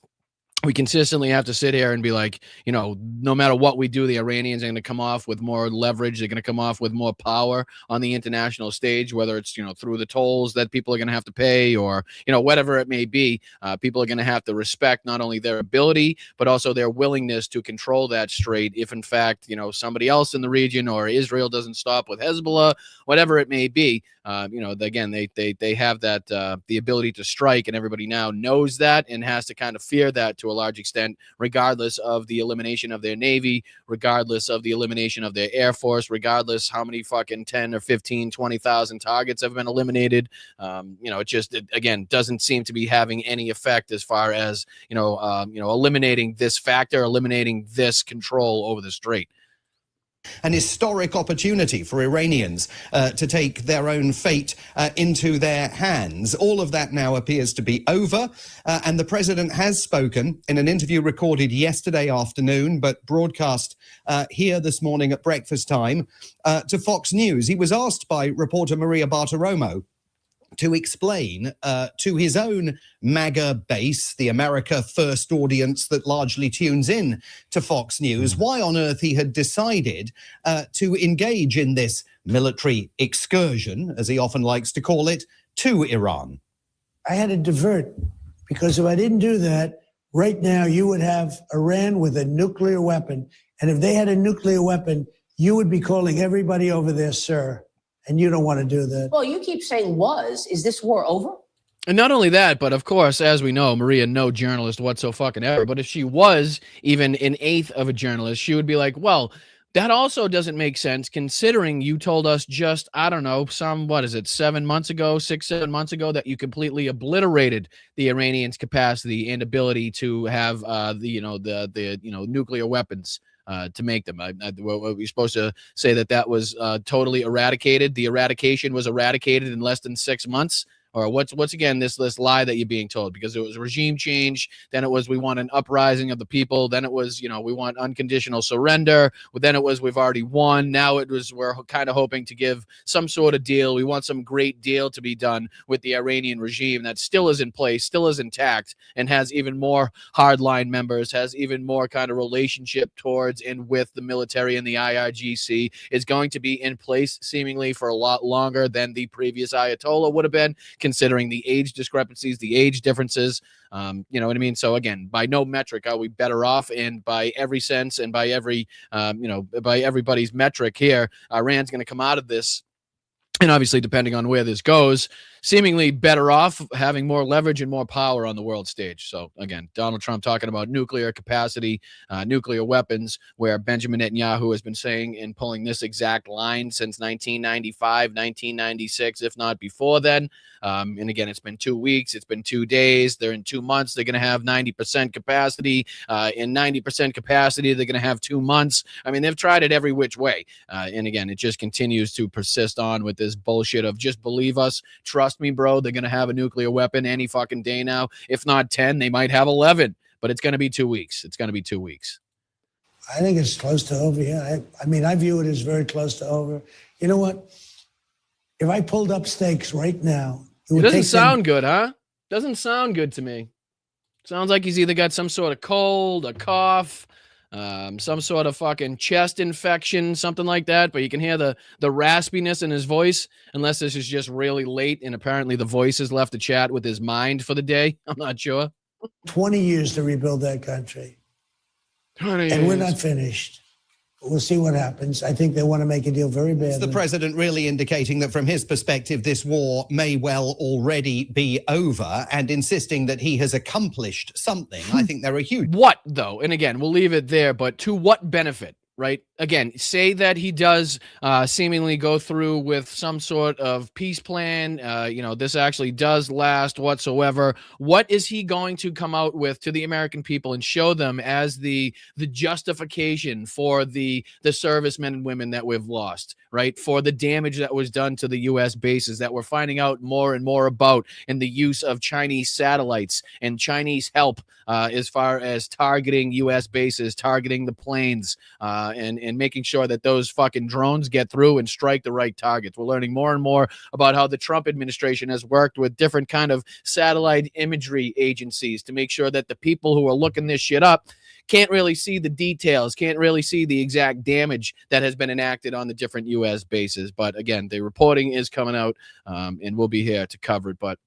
we consistently have to sit here and be like, no matter what we do, the Iranians are going to come off with more leverage. They're going to come off with more power on the international stage, whether it's, through the tolls that people are going to have to pay or, whatever it may be. People are going to have to respect not only their ability, but also their willingness to control that strait. If in fact, somebody else in the region or Israel doesn't stop with Hezbollah, whatever it may be, again, they have that, the ability to strike, and everybody now knows that and has to kind of fear that to a large extent, regardless of the elimination of their Navy, regardless of the elimination of their Air Force, regardless how many fucking 10 or 15, 20,000 targets have been eliminated. It again, doesn't seem to be having any effect as far as, eliminating this factor, eliminating this control over the strait. An historic opportunity for Iranians to take their own fate into their hands. All of that now appears to be over, and the president has spoken in an interview recorded yesterday afternoon, but broadcast here this morning at breakfast time to Fox News. He was asked by reporter Maria Bartiromo to explain to his own MAGA base, the America First audience that largely tunes in to Fox News, why on earth he had decided to engage in this military excursion, as he often likes to call it, to Iran. I had to divert, because if I didn't do that, right now you would have Iran with a nuclear weapon. And if they had a nuclear weapon, you would be calling everybody over there, sir. And you don't want to do that. Well, you keep saying was. Is this war over? And not only that, but of course, as we know, Maria, no journalist whatsoever. But if she was even an eighth of a journalist, she would be like, well, that also doesn't make sense considering you told us just, I don't know, 7 months ago, 6-7 months ago, that you completely obliterated the Iranians' capacity and ability to have the nuclear weapons. To make them. Were we supposed to say that was totally eradicated? The eradication was eradicated in less than 6 months? Or what's again this lie that you're being told? Because it was regime change, then it was we want an uprising of the people, then it was we want unconditional surrender, then it was we've already won, now it was we're kind of hoping to give some sort of deal, we want some great deal to be done with the Iranian regime that still is in place, still is intact, and has even more hardline members, has even more kind of relationship towards and with the military, and the IRGC is going to be in place seemingly for a lot longer than the previous Ayatollah would have been, considering the age discrepancies, the age differences, you know what I mean? So again, by no metric are we better off, and by every sense and by every, by everybody's metric here, Iran's going to come out of this, and obviously depending on where this goes, seemingly better off, having more leverage and more power on the world stage. So again, Donald Trump talking about nuclear capacity, nuclear weapons, where Benjamin Netanyahu has been saying and pulling this exact line since 1995, 1996, if not before then. And again, it's been 2 weeks, it's been 2 days, they're in 2 months, they're going to have 90% capacity. In 90% capacity, they're going to have 2 months. I mean, they've tried it every which way. And again, it just continues to persist on with this bullshit of just believe us, trust me, bro, they're going to have a nuclear weapon any fucking day now. If not 10, they might have 11, but it's going to be 2 weeks. It's going to be 2 weeks. I think it's close to over, yeah. I mean, I view it as very close to over. You know what? If I pulled up stakes right now, it doesn't sound good, huh? Doesn't sound good to me. Sounds like he's either got some sort of cold, a cough, some sort of fucking chest infection, something like that. But you can hear the raspiness in his voice, unless this is just really late and apparently the voice has left the chat with his mind for the day. I'm not sure. 20 years to rebuild that country. 20 and we're years. not finished. We'll see what happens. I think they want to make a deal very badly. Is the president really indicating that from his perspective, this war may well already be over, and insisting that he has accomplished something? I think they're a huge... What, though? And again, we'll leave it there, but to what benefit? Right? Again, say that he does seemingly go through with some sort of peace plan. This actually does last whatsoever. What is he going to come out with to the American people and show them as the justification for the servicemen and women that we've lost, right? For the damage that was done to the U.S. bases that we're finding out more and more about, and the use of Chinese satellites and Chinese help as far as targeting U.S. bases, targeting the planes, and making sure that those fucking drones get through and strike the right targets. We're learning more and more about how the Trump administration has worked with different kind of satellite imagery agencies to make sure that the people who are looking this shit up can't really see the details, can't really see the exact damage that has been enacted on the different U.S. bases. But again, the reporting is coming out, and we'll be here to cover it. But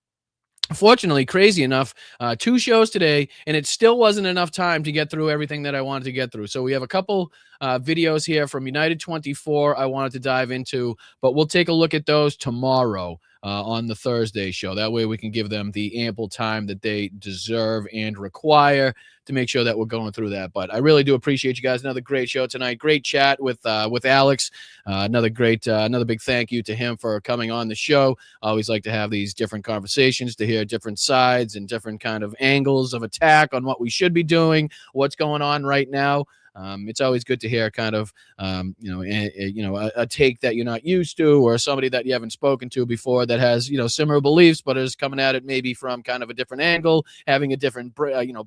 fortunately, crazy enough, 2 shows today, and it still wasn't enough time to get through everything that I wanted to get through. So we have a couple videos here from United 24 I wanted to dive into, but we'll take a look at those tomorrow on the Thursday show. That way we can give them the ample time that they deserve and require to make sure that we're going through that. But I really do appreciate you guys. Another great show tonight. Great chat with Alex. Another big thank you to him for coming on the show. I always like to have these different conversations to hear different sides and different kind of angles of attack on what we should be doing, what's going on right now. It's always good to hear kind of, a take that you're not used to, or somebody that you haven't spoken to before that has, similar beliefs, but is coming at it maybe from kind of a different angle, having a different,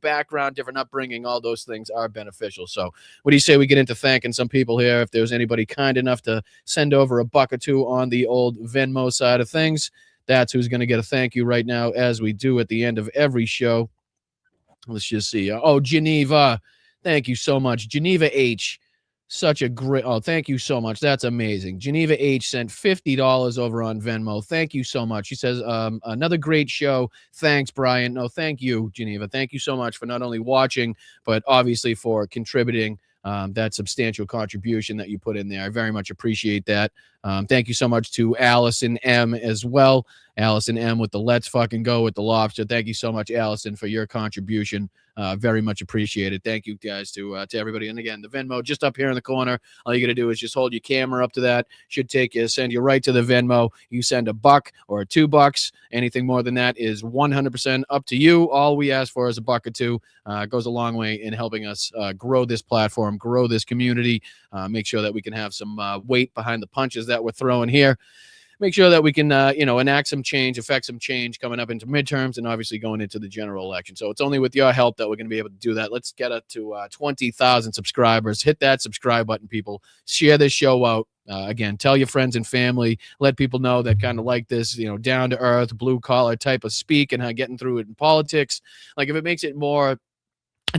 background, different upbringing. All those things are beneficial. So what do you say we get into thanking some people here? If there's anybody kind enough to send over $1 or $2 on the old Venmo side of things, that's who's going to get a thank you right now, as we do at the end of every show. Let's just see. Geneva. Thank you so much. Geneva H. Such a great. Oh, thank you so much. That's amazing. Geneva H sent $50 over on Venmo. Thank you so much. She says, another great show. Thanks, Brian. No, thank you, Geneva. Thank you so much for not only watching, but obviously for contributing that substantial contribution that you put in there. I very much appreciate that. Thank you so much to Allison M as well. Allison M with the Let's Fucking Go with the Lobster. Thank you so much, Allison, for your contribution. Very much appreciated. Thank you guys to everybody. And again, the Venmo just up here in the corner. All you got to do is just hold your camera up to that. Should send you right to the Venmo. You send $1 or $2. Anything more than that is 100% up to you. All we ask for is $1 or $2. Goes a long way in helping us grow this platform, grow this community, make sure that we can have some weight behind the punches that we're throwing here. Make sure that we can, enact some change, affect some change coming up into midterms and obviously going into the general election. So it's only with your help that we're going to be able to do that. Let's get up to 20,000 subscribers. Hit that subscribe button, people. Share this show out. Again, tell your friends and family. Let people know that kind of like this, down to earth, blue collar type of speak and how getting through it in politics. Like if it makes it more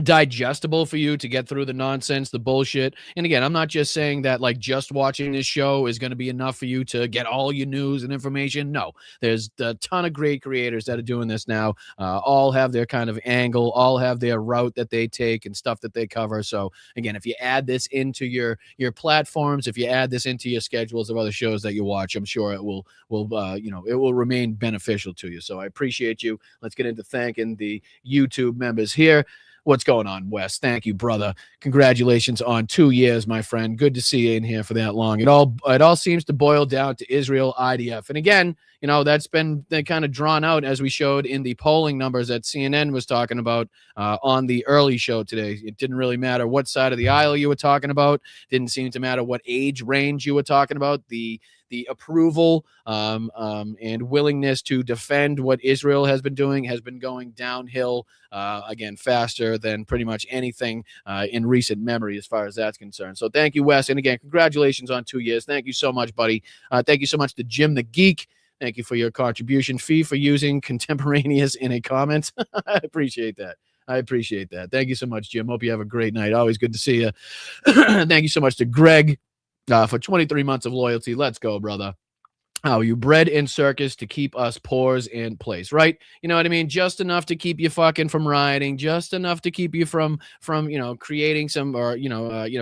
digestible for you to get through the nonsense, the bullshit. And again, I'm not just saying that like just watching this show is going to be enough for you to get all your news and information. No, there's a ton of great creators that are doing this now. All have their kind of angle, all have their route that they take and stuff that they cover. So again, if you add this into your platforms, if you add this into your schedules of other shows that you watch, I'm sure it will remain beneficial to you. So I appreciate you. Let's get into thanking the YouTube members here. What's going on, Wes? Thank you, brother. Congratulations on 2 years, my friend. Good to see you in here for that long. It all seems to boil down to Israel IDF. And again, that's been kind of drawn out as we showed in the polling numbers that CNN was talking about on the early show today. It didn't really matter what side of the aisle you were talking about. Didn't seem to matter what age range you were talking about. The approval and willingness to defend what Israel has been doing has been going downhill, again, faster than pretty much anything in recent memory as far as that's concerned. So thank you, Wes. And again, congratulations on 2 years. Thank you so much, buddy. Thank you so much to Jim the Geek. Thank you for your contribution fee for using contemporaneous in a comment. I appreciate that. Thank you so much, Jim. Hope you have a great night. Always good to see you. Thank you so much to Greg for 23 months of loyalty. Let's go, brother. How you bred in circus to keep us poors in place, right? You know what I mean? Just enough to keep you fucking from rioting, just enough to keep you from creating some or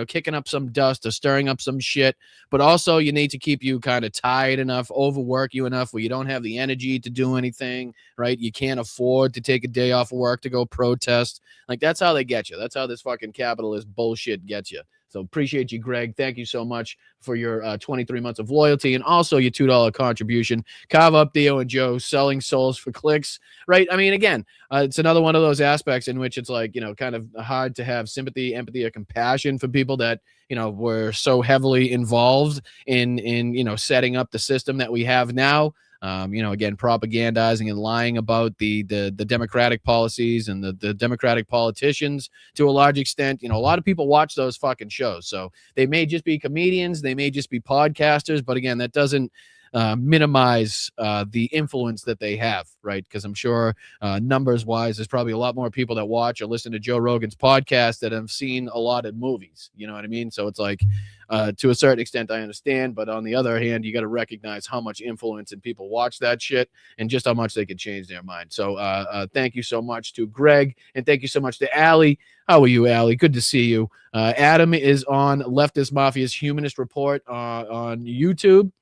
kicking up some dust or stirring up some shit. But also you need to keep you kind of tired enough, overwork you enough where you don't have the energy to do anything, right? You can't afford to take a day off of work to go protest. Like that's how they get you. That's how this fucking capitalist bullshit gets you. So appreciate you, Greg. Thank you so much for your 23 months of loyalty and also your $2 contribution. Carve up Theo and Joe selling souls for clicks, right? I mean, again, it's another one of those aspects in which it's like, kind of hard to have sympathy, empathy, or compassion for people that, were so heavily involved in setting up the system that we have now. again, propagandizing and lying about the Democratic policies and the Democratic politicians to a large extent. A lot of people watch those fucking shows. So they may just be comedians, they may just be podcasters, but again, that doesn't minimize the influence that they have, right? Because I'm sure numbers wise, there's probably a lot more people that watch or listen to Joe Rogan's podcast that have seen a lot of movies. You know what I mean? So it's like, to a certain extent, I understand. But on the other hand, you got to recognize how much influence and people watch that shit and just how much they can change their mind. So thank you so much to Greg, and thank you so much to Allie. How are you, Allie? Good to see you. Adam is on Leftist Mafia's Humanist Report on YouTube.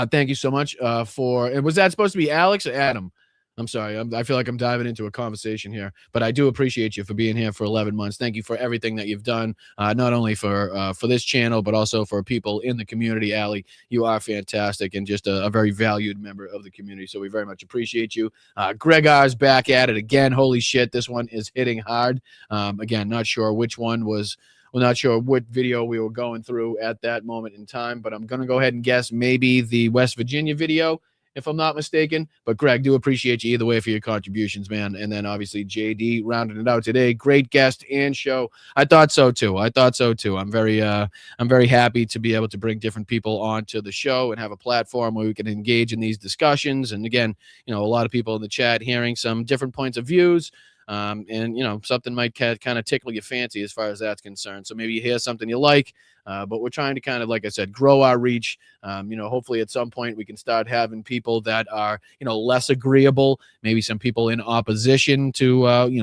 Thank you so much and was that supposed to be Alex or Adam? I'm sorry. I feel like I'm diving into a conversation here, but I do appreciate you for being here for 11 months. Thank you for everything that you've done, not only for this channel, but also for people in the community. Allie, you are fantastic and just a very valued member of the community. So we very much appreciate you. Gregor's back at it again. Holy shit. This one is hitting hard. Again, not sure which one was. We're not sure what video we were going through at that moment in time, but I'm going to go ahead and guess maybe the West Virginia video, if I'm not mistaken. But Greg, do appreciate you either way for your contributions, man. And then obviously JD rounding it out today. Great guest and show. I thought so too. I'm very happy to be able to bring different people onto the show and have a platform where we can engage in these discussions. And again, a lot of people in the chat hearing some different points of views. And something might kind of tickle your fancy as far as that's concerned. So maybe you hear something you like, but we're trying to kind of, like I said, grow our reach. Hopefully at some point we can start having people that are, less agreeable, maybe some people in opposition to,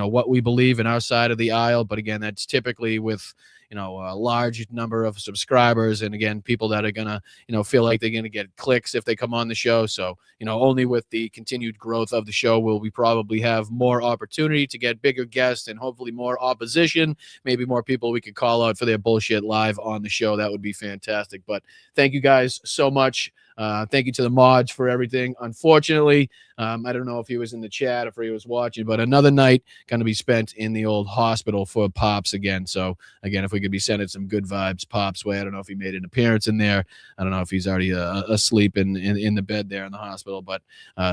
what we believe in our side of the aisle. But again, that's typically with, a large number of subscribers. And again, people that are going to, feel like they're going to get clicks if they come on the show. So, only with the continued growth of the show will we probably have more opportunity to get bigger guests and hopefully more opposition, maybe more people we could call out for their bullshit live on the show. That would be fantastic. But thank you guys so much. Thank you to the mods for everything. Unfortunately, I don't know if he was in the chat or if he was watching, but another night going to be spent in the old hospital for Pops again. So again, if we could be sending some good vibes Pops way, I don't know if he made an appearance in there. I don't know if he's already asleep in the bed there in the hospital, but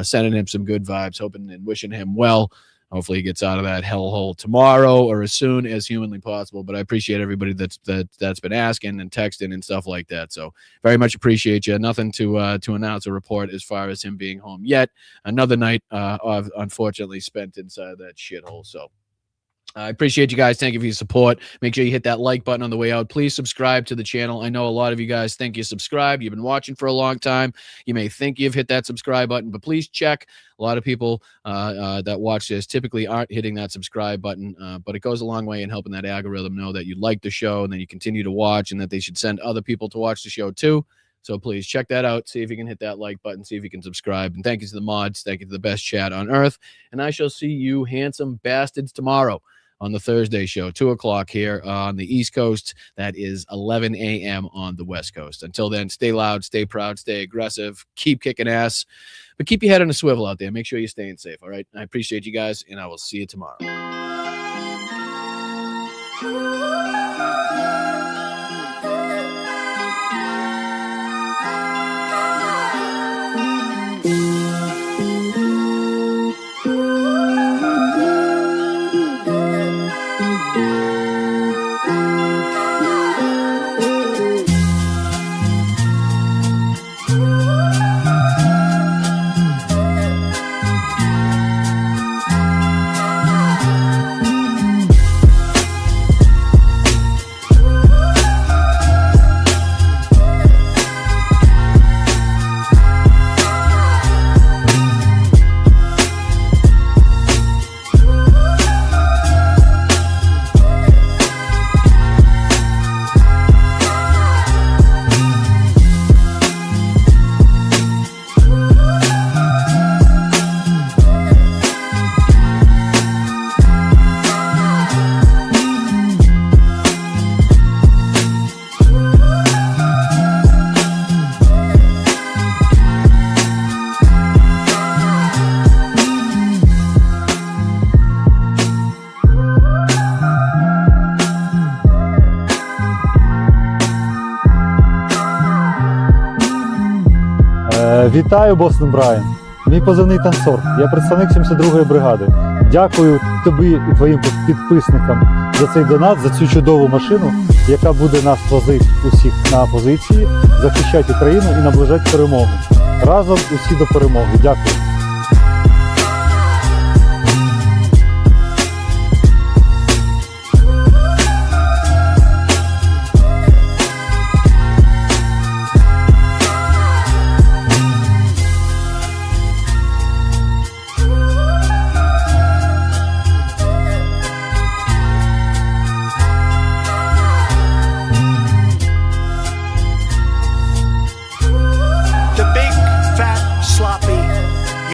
sending him some good vibes, hoping and wishing him well. Hopefully he gets out of that hellhole tomorrow or as soon as humanly possible. But I appreciate everybody that's been asking and texting and stuff like that. So very much appreciate you. Nothing to announce a report as far as him being home yet. Another night, unfortunately, spent inside that shithole. So I appreciate you guys. Thank you for your support. Make sure you hit that like button on the way out. Please subscribe to the channel. I know a lot of you guys think you subscribed. You've been watching for a long time. You may think you've hit that subscribe button, but please check. A lot of people that watch this typically aren't hitting that subscribe button, but it goes a long way in helping that algorithm know that you like the show and that you continue to watch and that they should send other people to watch the show too. So please check that out. See if you can hit that like button. See if you can subscribe. And thank you to the mods. Thank you to the best chat on earth. And I shall see you handsome bastards tomorrow on the Thursday show, 2:00 here on the East Coast. That is 11 a.m. on the West Coast. Until then, stay loud, stay proud, stay aggressive, keep kicking ass, but keep your head on a swivel out there. Make sure you're staying safe, all right? I appreciate you guys, and I will see you tomorrow. Вітаю, Бостон Брайан. Мій позивний танцор. Я представник 72-ї бригади. Дякую тобі і твоїм підписникам за цей донат, за цю чудову машину, яка буде нас возити усіх на позиції, захищати Україну і наближати перемогу. Разом усі до перемоги. Дякую.